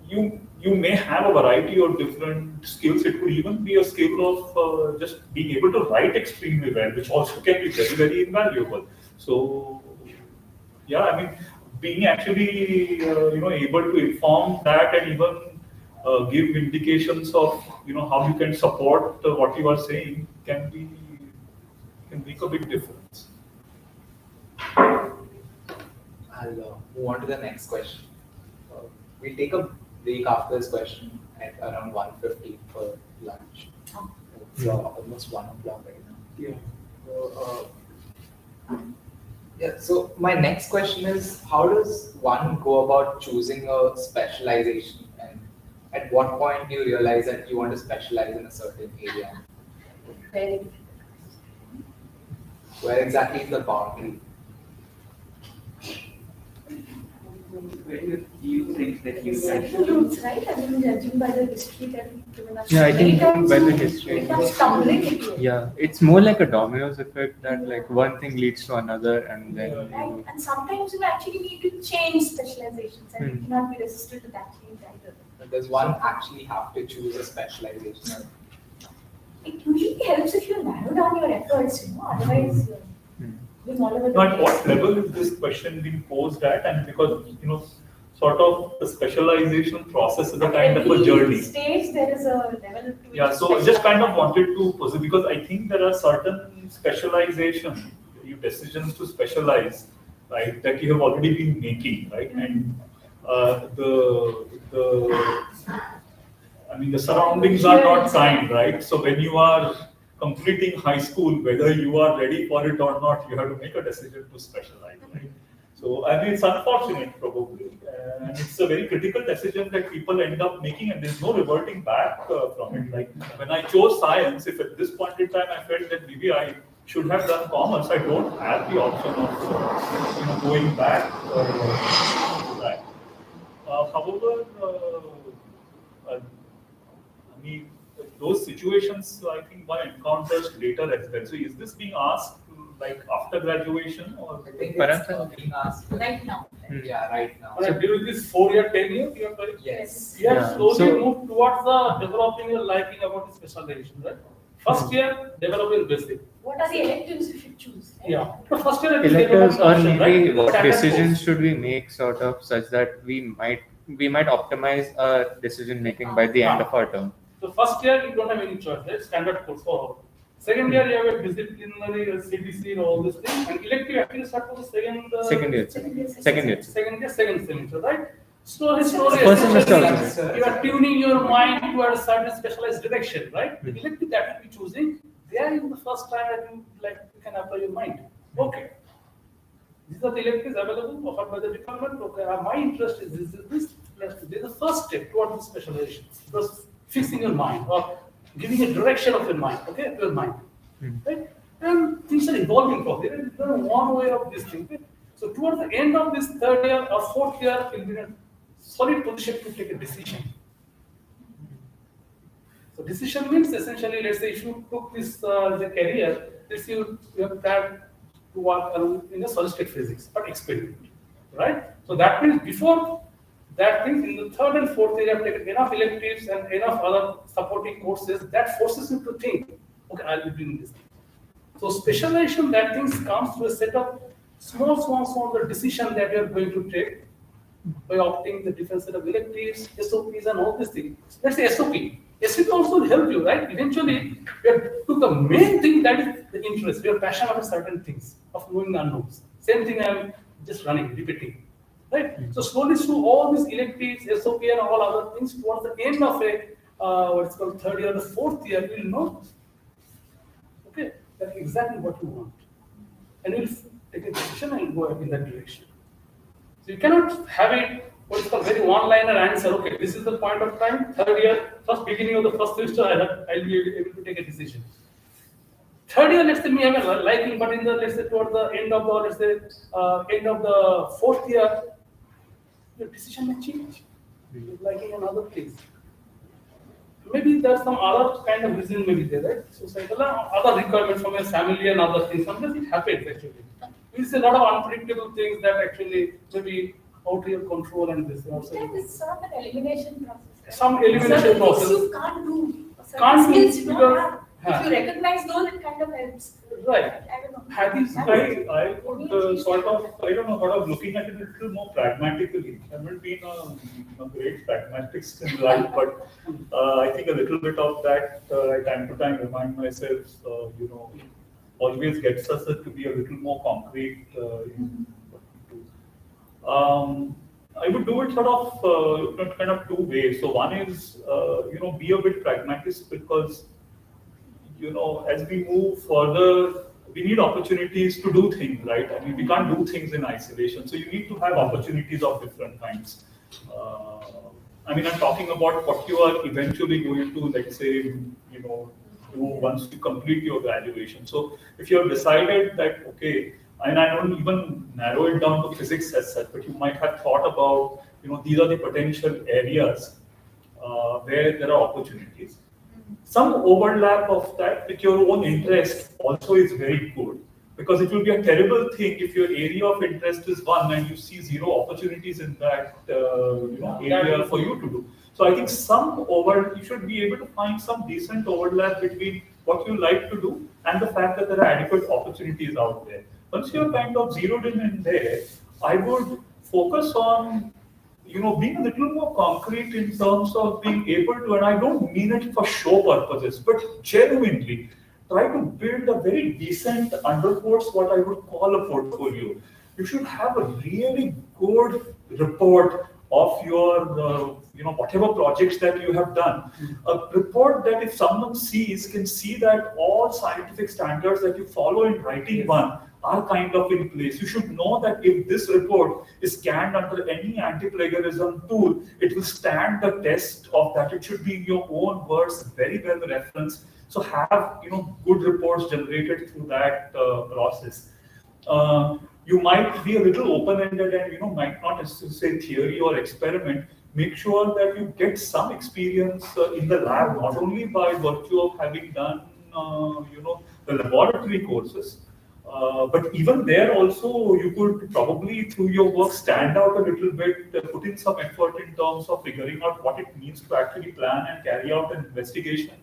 you may have a variety of different skills. It could even be a skill of just being able to write extremely well, which also can be very, very invaluable. So, yeah, I mean, being actually, able to inform that and even give indications of, how you can support what you are saying can make a big difference.
I'll move on to the next question. We'll take a break after this question at around 1:50 for lunch. It's almost 1 o'clock right now.
Yeah.
So my next question is, how does one go about choosing a specialization, and at what point do you realize that you want to specialize in a certain area?
Very
Where exactly is the boundary?
Where do you think that you
Several routes, right? I mean, judging by the history that we've given us.
Yeah, I
many
think
times
by the
we
history.
end up stumbling into it.
Yeah, it's more like a dominoes effect that like one thing leads to another, and then
Right? And sometimes you actually need to change specializations, and you
Hmm.
cannot be resistant to that change either.
Does one actually have to choose a specialization?
It usually helps if you narrow down your efforts, otherwise, with all over
Now, at
the
what level is this question being posed at? And because, sort of the specialization process is a kind of a journey.
Stage there is a level to
Yeah, so I just kind of wanted to pose it because I think there are certain specialization, decisions to specialize, right, that you have already been making, right? And the surroundings are not kind, right? So when you are completing high school, whether you are ready for it or not, you have to make a decision to specialize, right? So I mean, it's unfortunate probably, and it's a very critical decision that people end up making, and there's no reverting back from it. Like when I chose science, if at this point in time I felt that maybe I should have done commerce, I don't have the option of going back to that. However, I mean, those situations I think one encounters later as well. So is this being asked like after graduation or?
I think
Perhaps
it's being asked.
right now.
Yeah, right now.
During this 4-year tenure, you have
Yes.
you have
Yeah,
slowly
so-
moved towards the developing your liking about the specialization, right? First year, developing basic.
What are the electives you should choose? Right?
Yeah. The first year,
electives, or
option,
maybe
right?
what
Standard
decisions
course.
should we make sort of such that we might optimize our decision making by the end of our term.
So first year, you don't have any choice, right? Standard course for all. Second year, you have a disciplinary, CBC, and all these things. And elective actually start for the
Second year.
second semester, right? Slowly,
First semester
essentially,
also.
you are tuning your mind towards a certain specialized direction, right? The elective that you be choosing, there is the first time that you can apply your mind. Okay. These are the electives available offered by the department. Okay, my interest is this. This is the first step towards the specialization. First, fixing your mind or giving a direction of your mind, okay, to your mind. Right? And things are evolving from there. There is no one way of this thing. Okay? So towards the end of this third year or fourth year, you'll be in a solid position to take a decision. So decision means essentially, let's say if you took this as a career, let's say you have planned to work in a solid state physics or experiment. right? So that means before that means in the third and fourth year, you have taken enough electives and enough other supporting courses that forces you to think, okay, I'll be doing this. So specialization, that things comes to a set of small the decision that you are going to take by opting the different set of electives, SOPs and all these things. Let's say SOP. SOP also will help you, right? Eventually, you have to the main thing that is the interest. You are passionate about certain things, of knowing the unknowns. Same thing I am just repeating. Right? So slowly through all these electives, SOP and all other things, towards the end of what's called third year or the fourth year, you will know, okay, that's exactly what you want. And you'll take a decision and go in that direction. So you cannot have it, what's called very one-liner answer, okay, this is the point of time, third year, first beginning of the first semester, I'll be able to take a decision. Third year, let's say me have a liking, but in the, let's say towards the end of the, let's say, end of the fourth year, your decision may change. You're liking another place. Maybe there's some other kind of reason maybe there, right? Societal other requirements from your family and other things. Sometimes it happens actually. It's a lot of unpredictable things that actually maybe out of your control and this also.
It's sort of an elimination process. Right?
Some elimination
certain
process.
Things you can't do. Certain
Can't do
skills you don't
because-
have. If you recognize those, it kind of helps.
Right.
I don't know.
I would sort of looking at it a little more pragmatically. I haven't been a great pragmatist in life, but I think a little bit of that time to time remind myself, always gets us to be a little more concrete in what we do. I would do it sort of kind of two ways. So one is, be a bit pragmatist because, as we move further, we need opportunities to do things, right? I mean, we can't do things in isolation. So you need to have opportunities of different kinds. I'm talking about what you are eventually going to, let's say, do once you complete your graduation. So if you have decided that, okay, and I don't even narrow it down to physics as such, but you might have thought about, these are the potential areas where there are opportunities. Some overlap of that with your own interest also is very good, because it will be a terrible thing if your area of interest is one and you see zero opportunities in that area for you to do. So I think you should be able to find some decent overlap between what you like to do and the fact that there are adequate opportunities out there. Once you're kind of zeroed in there, I would focus on being a little more concrete in terms of being able to, and I don't mean it for show purposes, but genuinely try to build a very decent undercourse, what I would call a portfolio. You should have a really good report of your, whatever projects that you have done. A report that if someone sees, can see that all scientific standards that you follow in writing one are kind of in place. You should know that if this report is scanned under any anti-plagiarism tool, it will stand the test of that. It should be in your own words, very well referenced. So have good reports generated through that process. You might be a little open-ended and might not necessarily say theory or experiment. Make sure that you get some experience in the lab, not only by virtue of having done the laboratory courses, but even there also you could probably through your work stand out a little bit, put in some effort in terms of figuring out what it means to actually plan and carry out an investigation.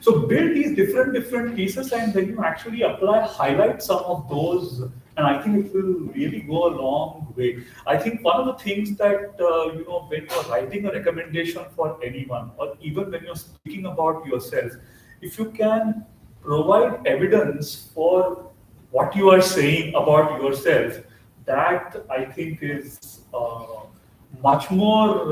So build these different pieces and then you actually highlight some of those, and I think it will really go a long way. I think one of the things that, when you're writing a recommendation for anyone, or even when you're speaking about yourself, if you can provide evidence for what you are saying about yourself, that I think is much more,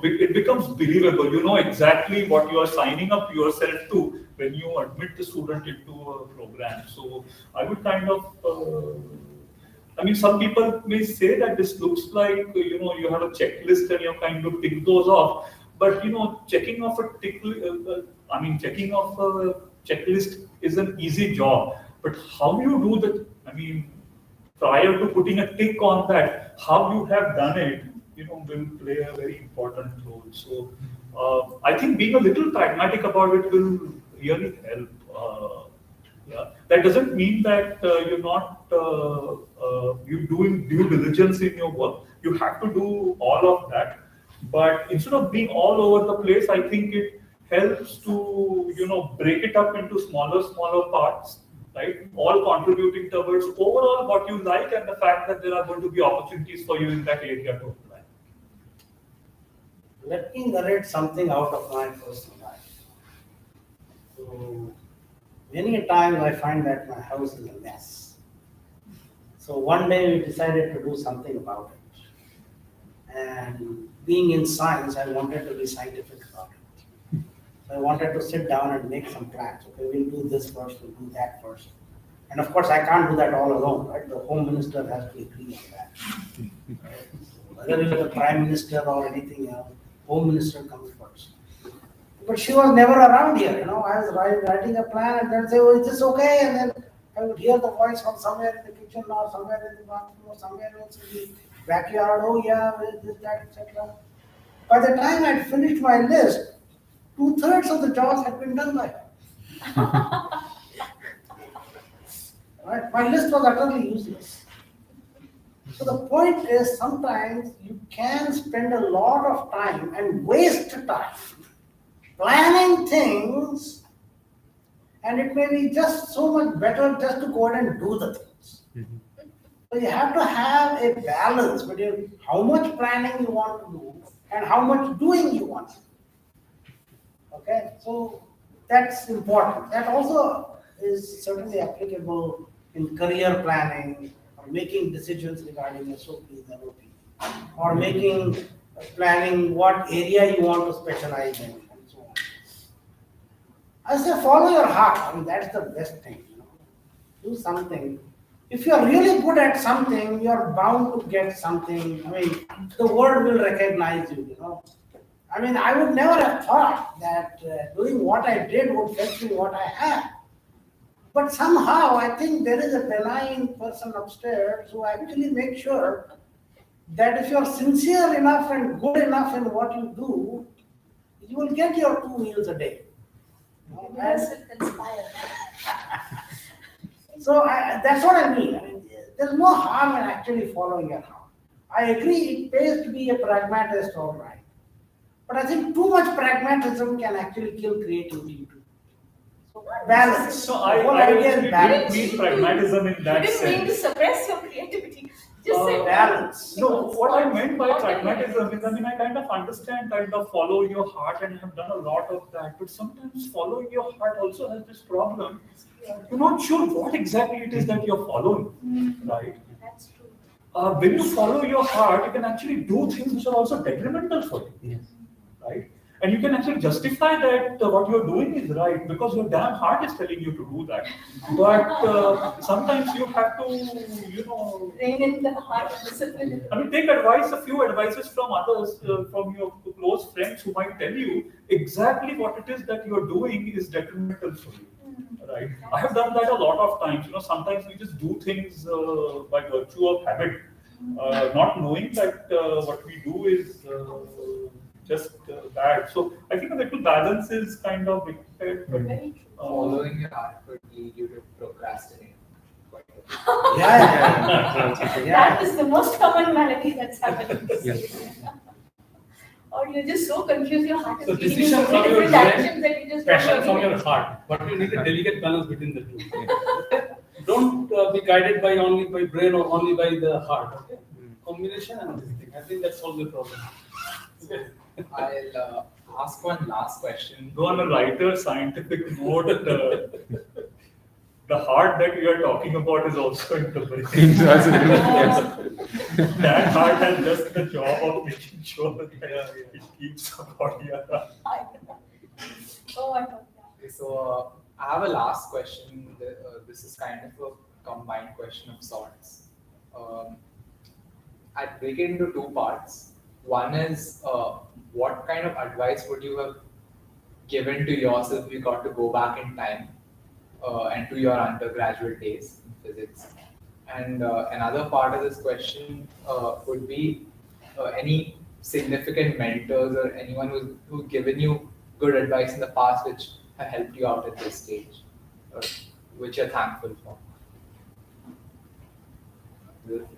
it becomes believable. You know exactly what you are signing up yourself to when you admit the student into a program. So I would kind of, some people may say that this looks like, you have a checklist and you kind of tick those off. But, checking off a checklist is an easy job. But how you do that, prior to putting a tick on that, how you have done it, will play a very important role. So I think being a little pragmatic about it will really help. That doesn't mean that you're not you doing due diligence in your work. You have to do all of that, but instead of being all over the place, I think it helps to break it up into smaller parts, right? All contributing towards overall what you like and the fact that there are going to be opportunities for you in that area to apply.
Let me narrate something out of my personal life. So, many times I find that my house is a mess. So one day we decided to do something about it. And being in science, I wanted to be scientific about it. So I wanted to sit down and make some plans. Okay, we'll do this first, we'll do that first. And of course, I can't do that all alone, right? The Home Minister has to agree on that. Right? So whether it's the Prime Minister or anything else, Home Minister comes first. But she was never around here, I was writing a plan and then say, oh, is this okay? And then I would hear the voice from somewhere in the kitchen or somewhere in the bathroom or somewhere else in the backyard, oh yeah, this, that, etc. By the time I'd finished my list, 2/3 of the jobs had been done by her. Right? My list was utterly useless. So the point is, sometimes you can spend a lot of time and waste time planning things, and it may be just so much better just to go ahead and do the things. So you have to have a balance between how much planning you want to do and how much doing you want to do. Okay, so that's important. That also is certainly applicable in career planning or making decisions regarding SOPs and OP, or making planning what area you want to specialize in. I say follow your heart. That's the best thing. Do something. If you are really good at something, you are bound to get something. The world will recognize you. I would never have thought that doing what I did would fetch me what I had. But somehow I think there is a benign person upstairs who actually makes sure that if you are sincere enough and good enough in what you do, you will get your 2 meals a day. So that's what I mean. There's no harm in actually following your heart. I agree it pays to be a pragmatist, all right. But I think too much pragmatism can actually kill creativity too. So balance.
So I didn't mean pragmatism in that sense.
You didn't mean to suppress your creativity. Just say
balance.
No, what I meant by pragmatism is, I kind of understand kind of follow your heart and have done a lot of that, but sometimes following your heart also has this problem. You're not sure what exactly it is that you're following, right?
That's true.
When you follow your heart, you can actually do things which are also detrimental for you, right? And you can actually justify that what you're doing is right because your damn heart is telling you to do that. But sometimes you have to,
rein in the heart of discipline.
take a few advices from others, from your close friends who might tell you exactly what it is that you're doing is detrimental for you. Right? I have done that a lot of times. Sometimes we just do things by virtue of habit, not knowing that what we do is just bad. So I think a little balance is kind of required.
Following your heart could lead you to procrastinate quite a bit.
That is the most common malady that's happening. Or you're just so confused, your heart is
So
beating in
decision
so
from
many
your
different
brain,
directions that you just don't
passion
know
from
what
your heart, but you need a delicate balance between the two. Don't be guided by only by brain or only by the heart. Okay? Combination and this thing. I think that solves the problem. Okay.
I'll ask one last question.
Go on a lighter scientific note. The heart that we are talking about is also in the brain. That heart has just the job of making sure that it keeps the body alive.
Oh, I love that.
Okay, so I have a last question. This is kind of a combined question of sorts. I'd break it into 2 parts. One is, what kind of advice would you have given to yourself if you got to go back in time and to your undergraduate days in physics? And another part of this question would be any significant mentors or anyone who's given you good advice in the past which have helped you out at this stage. which you're thankful for?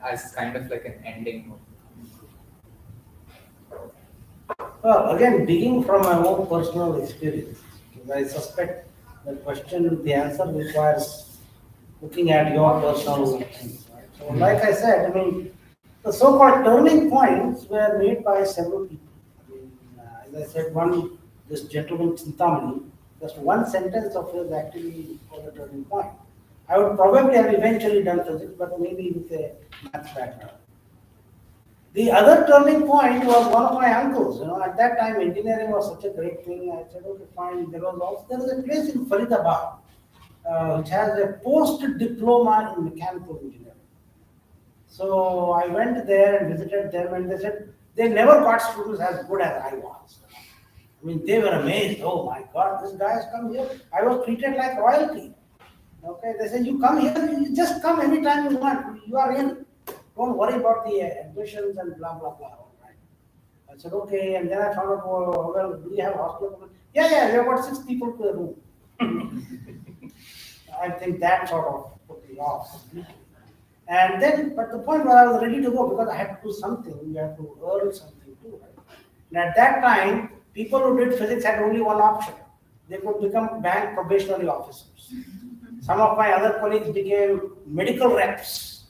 As kind of like an ending.
Well, again, digging from my own personal experience, because I suspect the answer requires looking at your personal things. Right? So, like I said, I mean, the so-called turning points were made by several people. I mean, as I said, this gentleman Chintamani, just one sentence of his actually was a turning point. I would probably have eventually done physics, but maybe with a maths background. The other turning point was one of my uncles. At that time, engineering was such a great thing. I said, okay, fine. There is a place in Faridabad which has a post-diploma in mechanical engineering. So I went there and visited them, and they said they never got students as good as I was. I mean, they were amazed. Oh my God, this guy has come here. I was treated like royalty. Okay, they said, you come here, you just come anytime you want. You are in. Don't worry about the admissions and blah, blah, blah. Right? I said, okay. And then I found out, well, do you have hospital? Yeah, we have got 6 people to a room. I think that sort of put me off completely. And then, but the point was I was ready to go because I had to do something. You have to earn something too, right? And at that time, people who did physics had only one option. They could become bank probationary officers. Some of my other colleagues became medical reps.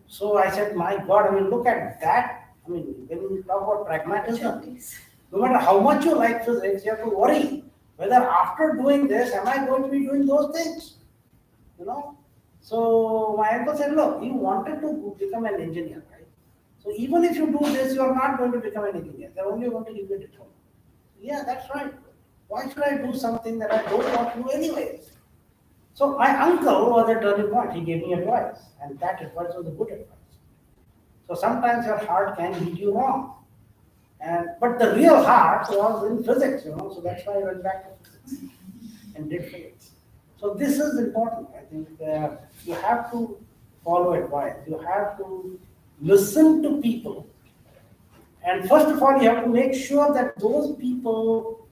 So I said, my God, I mean, look at that. I mean, when you talk about pragmatism, no matter how much you like physics, you have to worry whether after doing this, am I going to be doing those things? So my uncle said, look, you wanted to become an engineer, right? So even if you do this, you are not going to become an engineer. They're only going to give you a diploma. Yeah, that's right. Why should I do something that I don't want to do anyways? So my uncle was a turning point. He gave me advice, and that advice was a good advice. So sometimes your heart can lead you wrong. But the real heart was in physics, so that's why I went back to physics and did physics. So this is important. I think you have to follow advice. You have to listen to people. And first of all, you have to make sure that those people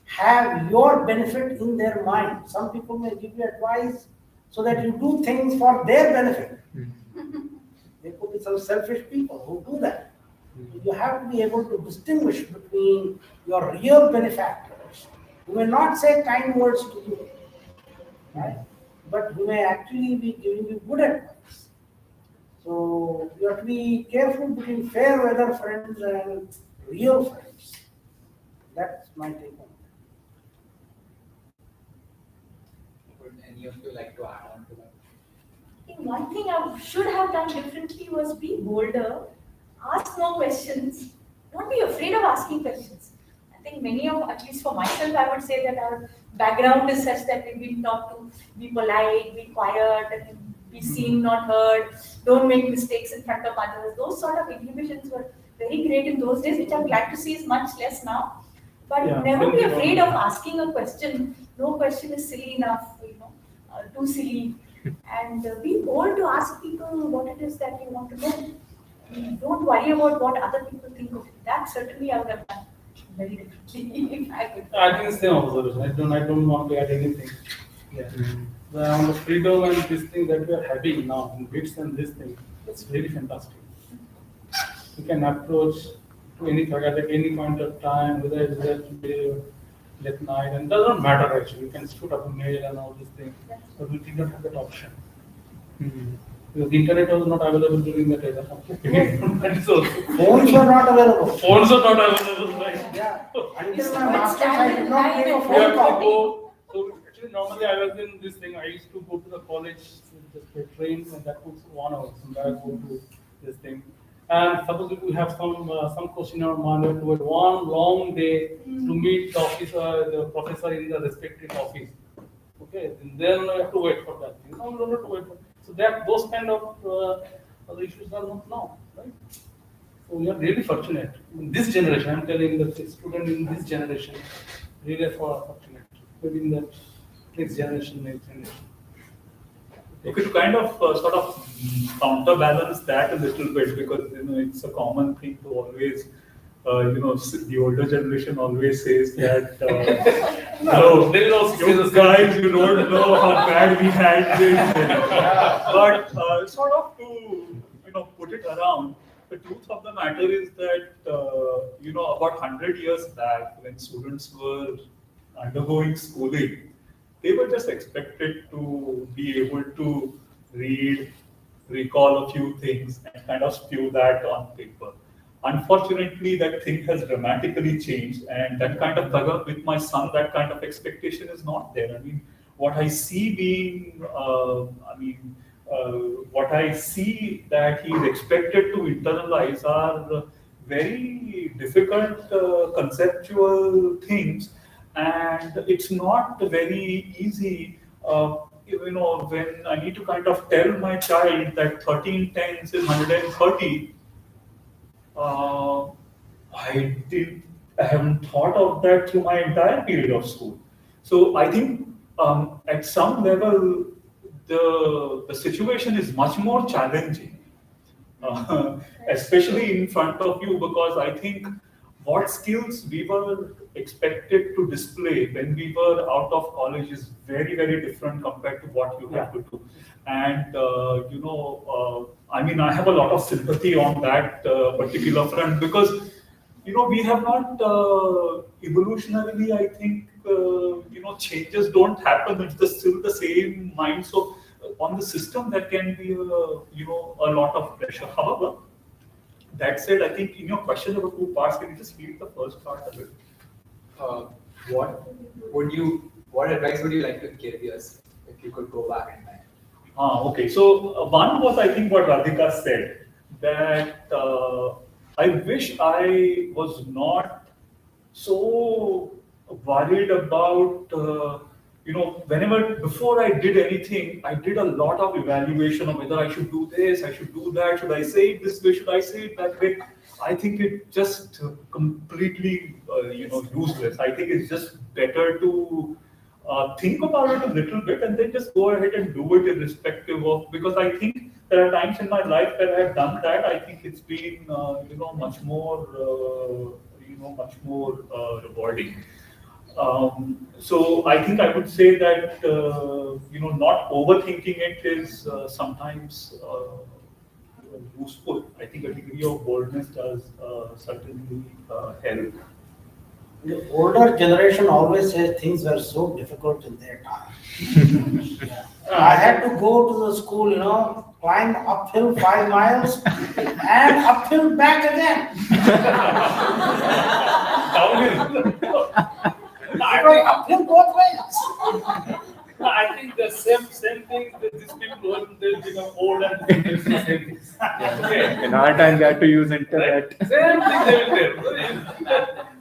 have your benefit in their mind. Some people may give you advice so that you do things for their benefit. There could be some selfish people who do that. You have to be able to distinguish between your real benefactors who may not say kind words to you, right? But who may actually be giving you good advice. So you have to be careful between fair weather friends and real friends. That's my take on it.
Would any of you like to add on to that?
I think one thing I should have done differently was be bolder, ask more questions, don't be afraid of asking questions. I think many of, at least for myself, I would say that our background is such that we've been taught to be polite, be quiet, and be seen, not heard, don't make mistakes in front of others. Those sort of inhibitions were very great in those days, which I'm glad to see is much less now. But never be afraid of asking a question. No question is silly enough, too silly. And be bold to ask people what it is that you want to know. Don't worry about what other people think of you. That certainly I would have done very differently if I could.
I think same observation. I don't want to add anything. Yeah. The freedom and this thing that we are having now in bits and this thing, it's really fantastic. You can approach to any target at any point of time, whether it's today or late night, and it does not matter actually. You can shoot up a mail and all these things, but we did not have that option. Because the internet was not available during that era.
Phones were not available.
Phones are not available, right?
Yeah. Until my master's, I did not make a phone
Yeah,
call.
so actually, normally I was in this thing. I used to go to the college, just by train, and that took 1 hour. So I go to this thing. And suppose if we have some question in our mind, we have to wait one long day to meet the officer, the professor in the respective office. Okay, and then we have to wait for that thing. No, we don't have to wait for. So that those kind of issues are not now, right? So we are really fortunate in this generation. I'm telling the student in this generation, really fortunate. Maybe in the next generation.
Okay, to kind of sort of counterbalance that a little bit, because it's a common thing to always, the older generation always says that
No, there is also
You guys, you don't know how bad we had it. But sort of to put it around, the truth of the matter is that about 100 years back, when students were undergoing schooling, they were just expected to be able to read, recall a few things, and kind of spew that on paper. Unfortunately, that thing has dramatically changed, and that kind of with my son, that kind of expectation is not there. I mean, what I see being, what I see that he's expected to internalize are very difficult conceptual things, and it's not very easy. When I need to kind of tell my child that 13 tens is 130, uh, I haven't thought of that through my entire period of school. So I think at some level the situation is much more challenging, especially in front of you, because I think what skills we were expected to display when we were out of college is very, very different compared to what you have to do. And I mean, I have a lot of sympathy on that particular front, because we have not evolutionarily, I think, changes don't happen. It's still the same mind. So on the system, there can be a lot of pressure. However, that said, I think in your question, there were two parts. Can you just read the first part of it?
What advice would you like to give us if you could go back in time?
Okay. So one was, I think, what Radhika said, that I wish I was not so worried about, whenever, before I did anything, I did a lot of evaluation of whether I should do this, I should do that, should I say it this way, should I say it that way. I think it just completely, useless. I think it's just better to think about it a little bit and then just go ahead and do it irrespective of, because I think there are times in my life where I have done that. I think it's been, much more, rewarding. So I think I would say that, not overthinking it is sometimes useful. I think a degree of boldness does certainly help.
The older generation always says things were so difficult in their time. I had to go to the school, climb uphill 5 miles and uphill back again. Uphill both ways.
I think the same thing that these people they'll become old and they will do the same things. Okay.
In our time, we had to use internet.
Same thing they will do.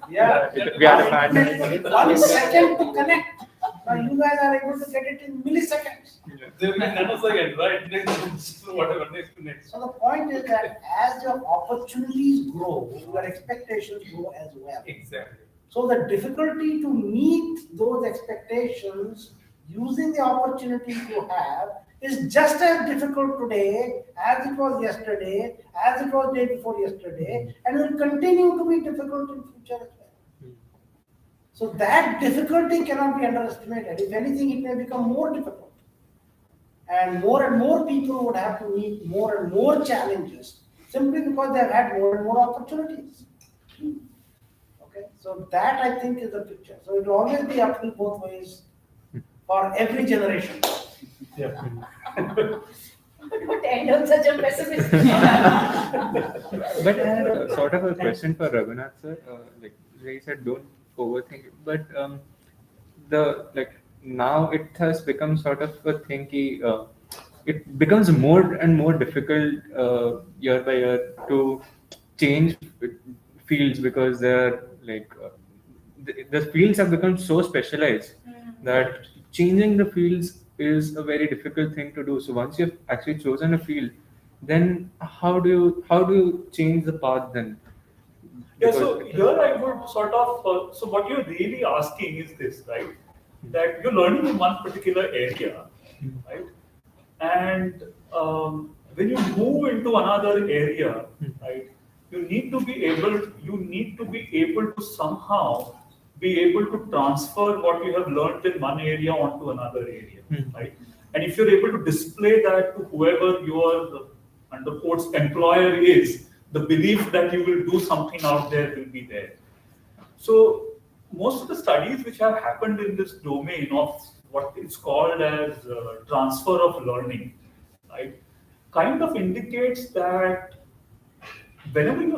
Yeah.
We had a pandemic.
1 second to connect. Now you guys are able to get it in milliseconds.
They will be nanosecond, right? Next, whatever, next.
So the point is that as your opportunities grow, your expectations grow as well.
Exactly.
So the difficulty to meet those expectations using the opportunities you have is just as difficult today as it was yesterday, as it was day before yesterday, and will continue to be difficult in future as well. So that difficulty cannot be underestimated. If anything, it may become more difficult. And more people would have to meet more and more challenges simply because they have had more and more opportunities. Okay, so that I think is the picture. So it will always be uphill both ways for every generation.
Yeah.
Don't end on such a pessimist.
But I had sort of a question for Raghunath sir. Like he said, don't overthink it. But now it has become sort of a thing. It becomes more and more difficult year by year to change fields, because they're the fields have become so specialized that changing the fields is a very difficult thing to do. So once you've actually chosen a field, then how do you change the path then?
Yeah, so here I would sort of, so what you're really asking is this, right? That you're learning in one particular area, right? And when you move into another area, right, you need to be able to somehow be able to transfer what you have learned in one area onto another area, right? And if you're able to display that to whoever your under quotes employer is, the belief that you will do something out there will be there. So most of the studies which have happened in this domain of what is called as transfer of learning, right, kind of indicates that whenever you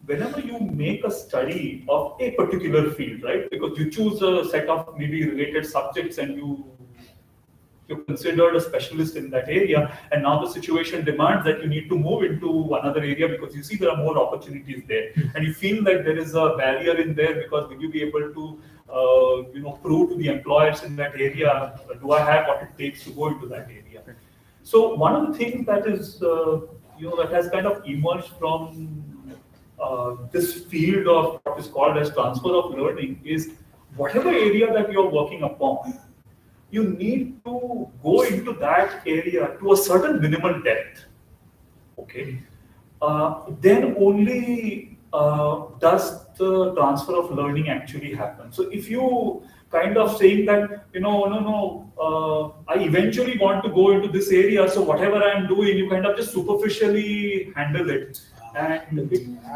whenever you make a study of a particular field, right, because you choose a set of maybe related subjects and you're considered a specialist in that area, and now the situation demands that you need to move into another area because you see there are more opportunities there, and you feel like there is a barrier in there because will you be able to prove to the employers in that area, do I have what it takes to go into that area? So one of the things that is that has kind of emerged from this field of what is called as transfer of learning is whatever area that you're working upon, you need to go into that area to a certain minimal depth. Okay, then only does the transfer of learning actually happen. So if you kind of saying that I eventually want to go into this area, so whatever I'm doing, you kind of just superficially handle it. And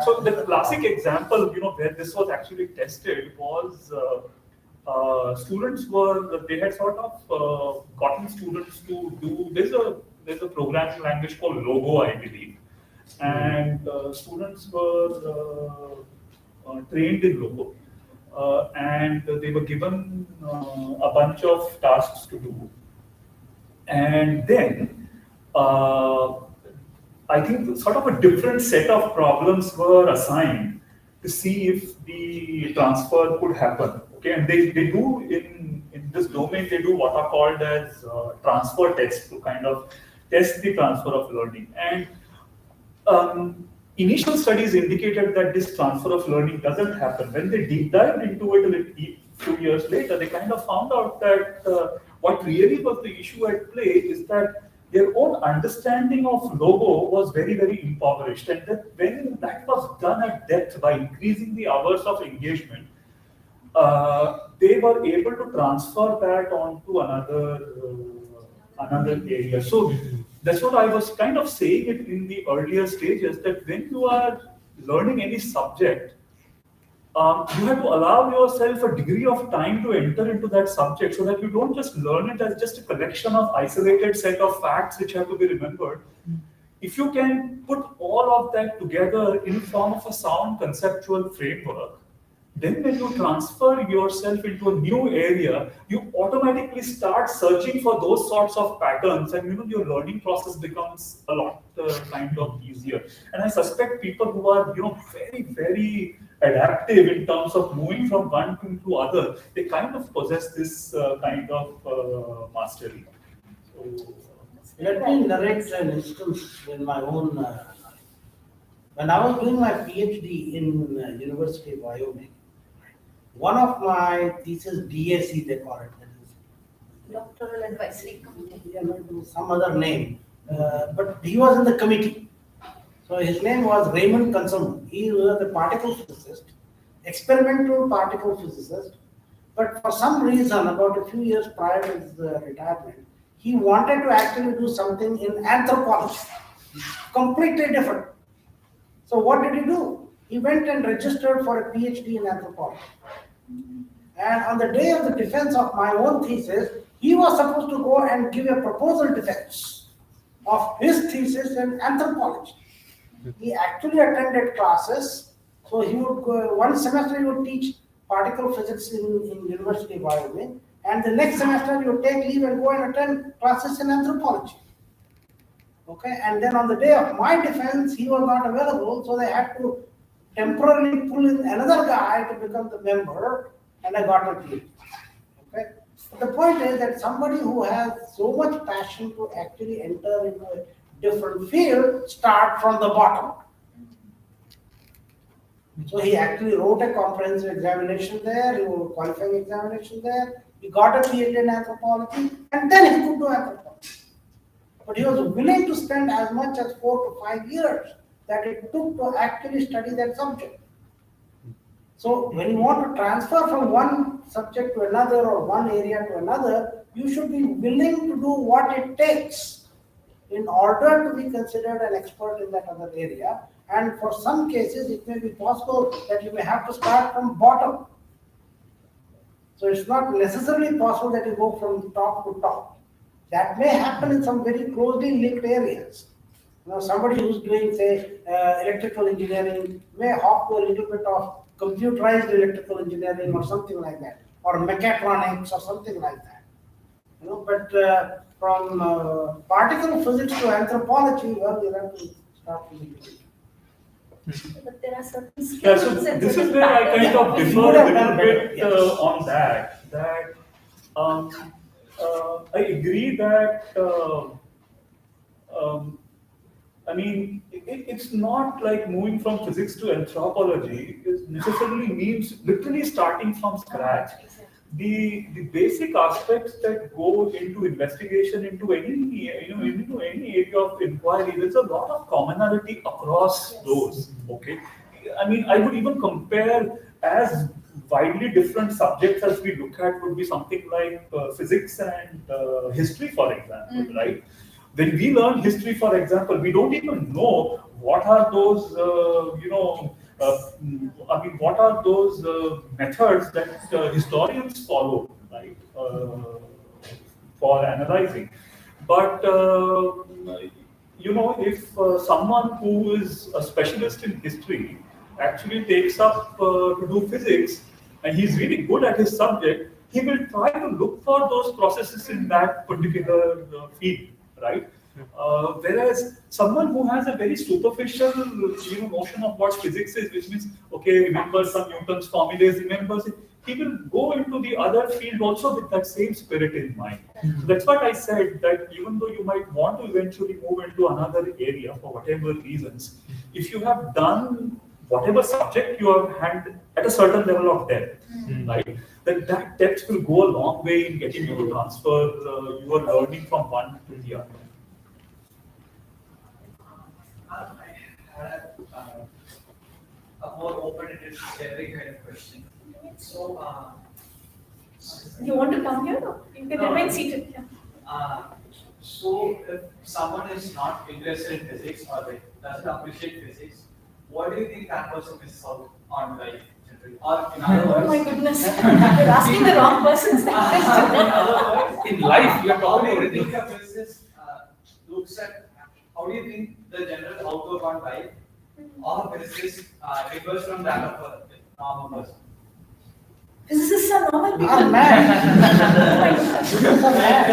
so the classic example, where this was actually tested was students they had sort of gotten students to do, there's a programming language called Logo, I believe. And students were trained in Logo. And they were given a bunch of tasks to do. And then I think sort of a different set of problems were assigned to see if the transfer could happen. Okay, and they do in this domain, they do what are called as transfer tests to kind of test the transfer of learning. And initial studies indicated that this transfer of learning doesn't happen. When they deep dived into it a few years later, they kind of found out that what really was the issue at play is that their own understanding of Logo was very, very impoverished. And that when that was done at depth by increasing the hours of engagement, they were able to transfer that onto another area. So that's what I was kind of saying it in the earlier stages, that when you are learning any subject, you have to allow yourself a degree of time to enter into that subject so that you don't just learn it as just a collection of isolated set of facts which have to be remembered. If you can put all of that together in form of a sound conceptual framework, then when you transfer yourself into a new area, you automatically start searching for those sorts of patterns, and your learning process becomes a lot kind of easier. And I suspect people who are very, very adaptive in terms of moving from one thing to other, they kind of possess this kind of mastery. So,
let me narrate an instance in my own. When I was doing my PhD in University of Wyoming, one of my thesis, DAC they call it, that is
Doctoral Advisory Committee.
Some other name, but he was in the committee. So his name was Raymond Consom. He was a particle physicist, experimental particle physicist, but for some reason, about a few years prior to his retirement, he wanted to actually do something in anthropology, completely different. So what did he do? He went and registered for a PhD in anthropology. And on the day of the defense of my own thesis, he was supposed to go and give a proposal defense of his thesis in anthropology. He actually attended classes. So he would go, one semester he would teach particle physics in University of Wyoming, and the next semester he would take leave and go and attend classes in anthropology. Okay, and then on the day of my defense, he was not available, so they had to temporarily pull in another guy to become the member, and I got a PhD. Okay, but the point is that somebody who has so much passion to actually enter into a different field start from the bottom. So he actually wrote a comprehensive examination there, he wrote a qualifying examination there, he got a PhD in anthropology, and then he could do anthropology. But he was willing to spend as much as 4 to 5 years that it took to actually study that subject. So when you want to transfer from one subject to another or one area to another, you should be willing to do what it takes in order to be considered an expert in that other area. And for some cases, it may be possible that you may have to start from bottom. So it's not necessarily possible that you go from top to top. That may happen in some very closely linked areas. Somebody who's doing, say, electrical engineering may hop to a little bit of computerized electrical engineering or something like that, or mechatronics or something like that. But from particle physics to anthropology, well, you have to start from the beginning.
But there are certain skills.
Yeah, so this is where I kind of differ a little bit on that. I agree that I mean, it's not like moving from physics to anthropology is necessarily means literally starting from scratch. The basic aspects that go into investigation into any into any area of inquiry, there's a lot of commonality across those. Okay, I mean, I would even compare as widely different subjects as we look at would be something like physics and history, for example, right? When we learn history, for example, we don't even know what are those, what are those methods that historians follow, right, for analyzing. But, if someone who is a specialist in history actually takes up to do physics, and he's really good at his subject, he will try to look for those processes in that particular field. Right? Whereas someone who has a very superficial notion of what physics is, which means, okay, remember some Newton's formulas, remembers it, he will go into the other field also with that same spirit in mind. So that's what I said, that even though you might want to eventually move into another area for whatever reasons, if you have done whatever subject you have had at a certain level of depth, right, then that depth will go a long way in getting you to transfer your learning from one to the other.
I had a more open-ended, generic kind of question. So,
You want to come here? Or you can remain seated. Yeah.
So, if someone is not interested in physics or like doesn't appreciate physics, what do you think that person misses out on life? Or in other words,
Oh my goodness, you're asking the wrong person that question.
in other words,
In life, you're
how do
talking
you
about
think a business looks at? How do you think the general outlook on life of a business differs from that of a normal person?
Physicists are normal people.
Ah, man.
Oh my goodness.
Physicists are mad.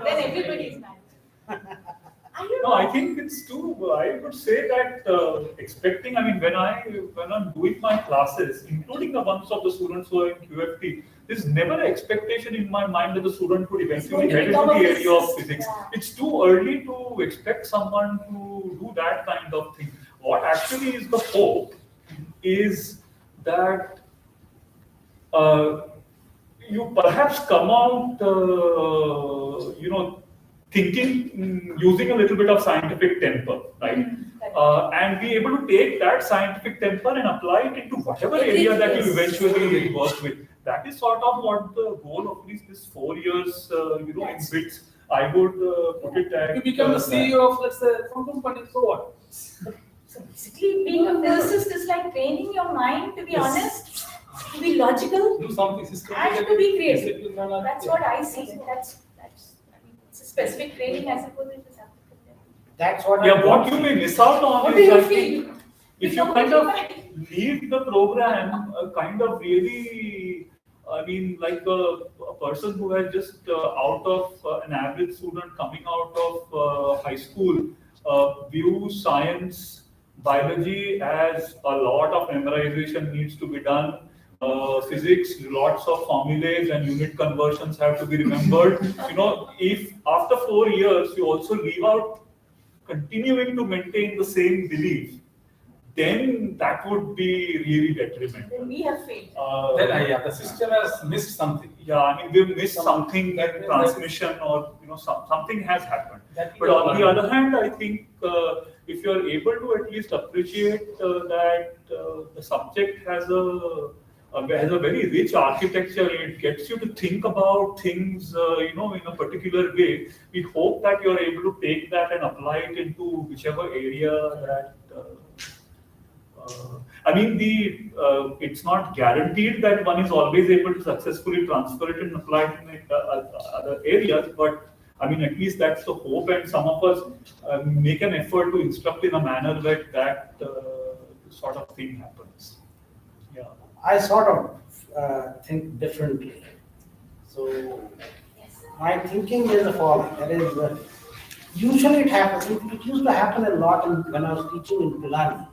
Then everybody is mad.
No, I think it's too. I would say that expecting. I mean, when I'm doing my classes, including the ones of the students who are in QFT, there's never an expectation in my mind that the student would eventually get into the area of physics.
Yeah.
It's too early to expect someone to do that kind of thing. What actually is the hope is that you perhaps come out, thinking, using a little bit of scientific temper, right? And be able to take that scientific temper and apply it into whatever area that you eventually work with. That is sort of what the goal of at least this 4 years, in bits, I would put it at.
You become the CEO of, let's say, some company, so what?
So basically, being a physicist is like training your mind to be honest, to be logical,
Do something
and
systematic.
to be creative. That's what I see. That's I mean, it's a specific training, I suppose it is applicable.
That's what
Yeah, what you may miss out on
What do
is,
you
I
feel?
think, if you kind of lead the program, kind of really, I mean, like a person who has just out of an average student coming out of high school, views science, biology as a lot of memorization needs to be done. Physics, lots of formulas and unit conversions have to be remembered. If after 4 years you also leave out continuing to maintain the same belief, then that would be really detrimental.
Then we have failed.
Then the system has missed something.
Yeah, I mean, we've missed something
That
in
is-
transmission, or something has happened.
That
But
we
on the
learned.
other hand, I think if you are able to at least appreciate that the subject has a very rich architecture, it gets you to think about things, in a particular way. We hope that you are able to take that and apply it into whichever area that. I mean, it's not guaranteed that one is always able to successfully transfer it and apply it in other areas, but I mean, at least that's the hope, and some of us make an effort to instruct in a manner that sort of thing happens. Yeah.
I sort of think differently. So my thinking is the following. That is, usually it happens. It used to happen a lot when I was teaching in Pilani.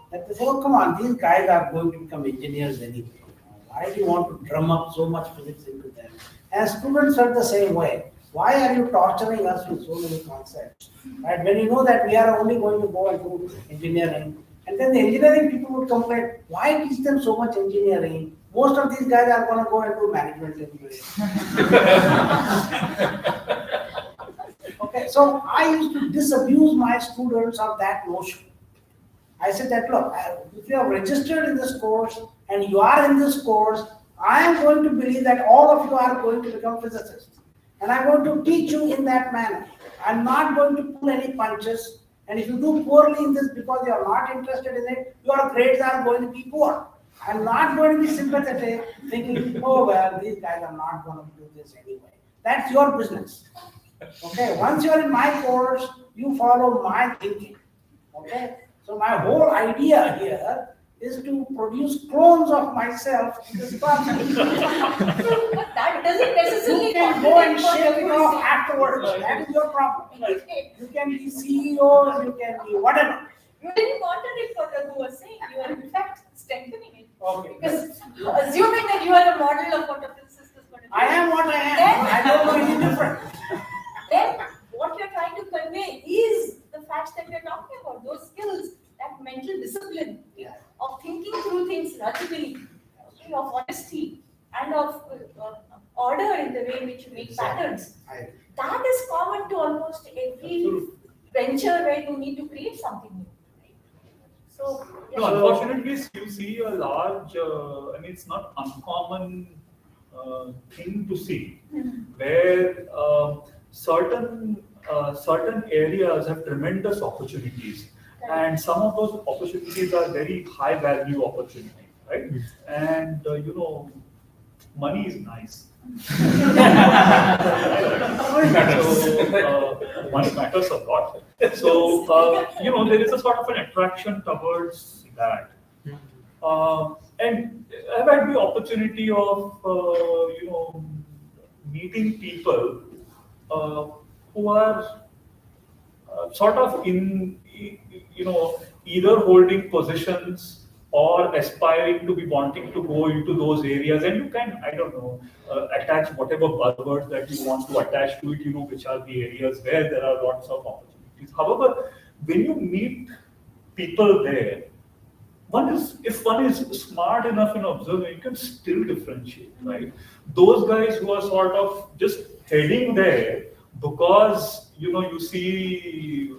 That they say, oh, come on, these guys are going to become engineers anyway. Why do you want to drum up so much physics into them? And students are the same way. Why are you torturing us with so many concepts? Right? When you know that we are only going to go and do engineering, and then the engineering people would complain, why teach them so much engineering? Most of these guys are going to go and do management anyway. Okay, so I used to disabuse my students of that notion. I said that, look, if you are registered in this course and you are in this course, I am going to believe that all of you are going to become physicists. And I'm going to teach you in that manner. I'm not going to pull any punches. And if you do poorly in this because you are not interested in it, your grades are going to be poor. I'm not going to be sympathetic, thinking, oh, well, these guys are not going to do this anyway. That's your business. Okay, once you're in my course, you follow my thinking. Okay, so my whole idea here is to produce clones of myself in this classroom.
But that doesn't necessarily
You can go and
contradict
shake it
what
off
you're
afterwards. That is your problem.
saying.
You can be CEO, you can be whatever.
You didn't contradict what Raghu was saying. You are in fact strengthening it.
Okay.
Because assuming that you are a model of what a physicist is going to do.
I am what I am. I don't know any different.
Then what you're trying to convey is the facts that we're talking about, those skills, that mental discipline of thinking through things logically, okay, of honesty, and of order in the way in which you make patterns. That is common to almost every venture where you need to create something new. Right? So,
No, unfortunately, you see a large, I mean, it's not uncommon thing to see, where certain areas have tremendous opportunities, and some of those opportunities are very high value opportunities, right? And money is nice. Money matters a lot. So there is a sort of an attraction towards that. And I've had the opportunity of meeting people who are sort of in either holding positions or aspiring to be wanting to go into those areas, and you can, I don't know, attach whatever buzzwords that you want to attach to it, which are the areas where there are lots of opportunities. However, when you meet people there, if one is smart enough in observing, you can still differentiate, right? Those guys who are sort of just heading there because you see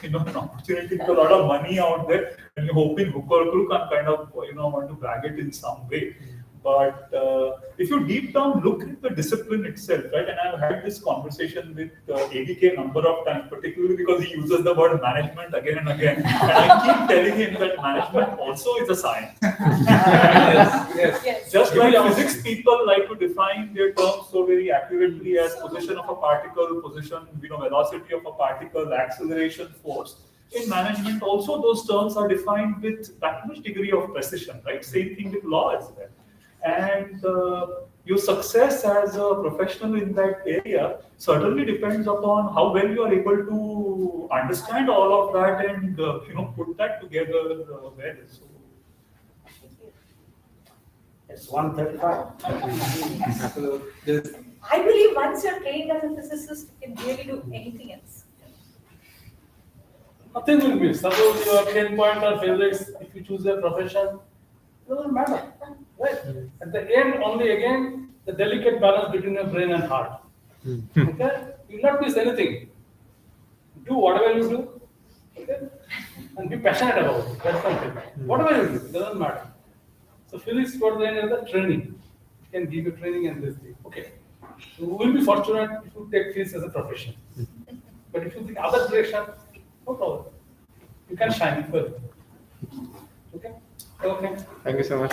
an opportunity with a lot of money out there, and you're hoping hook or crook and kind of want to bag it in some way. But if you deep down look at the discipline itself, right? And I've had this conversation with ABK a number of times, particularly because he uses the word management again and again. And I keep telling him that management also is a science.
Yes.
Just like physics people like to define their terms so very accurately as position of a particle, position, velocity of a particle, acceleration, force. In management also those terms are defined with that much degree of precision, right? Same thing with law as well. And your success as a professional in that area certainly depends upon how well you are able to understand all of that and put that together well. So,
It's 1:35.
I believe once you're trained as a physicist, you can really do anything else.
Nothing will miss. Suppose you are 10 point or physics, if you choose a profession, it doesn't matter. Right? At the end, only again, the delicate balance between your brain and heart. Okay? You will not miss anything. Do whatever you do, okay? And be passionate about it. That's something. Whatever you do, it doesn't matter. So physics for the end is the training. It can give you training and this thing. Okay. So we will be fortunate if you take physics as a profession. But if you think other direction, no problem. You can shine further. Okay? Okay.
Thank you so much.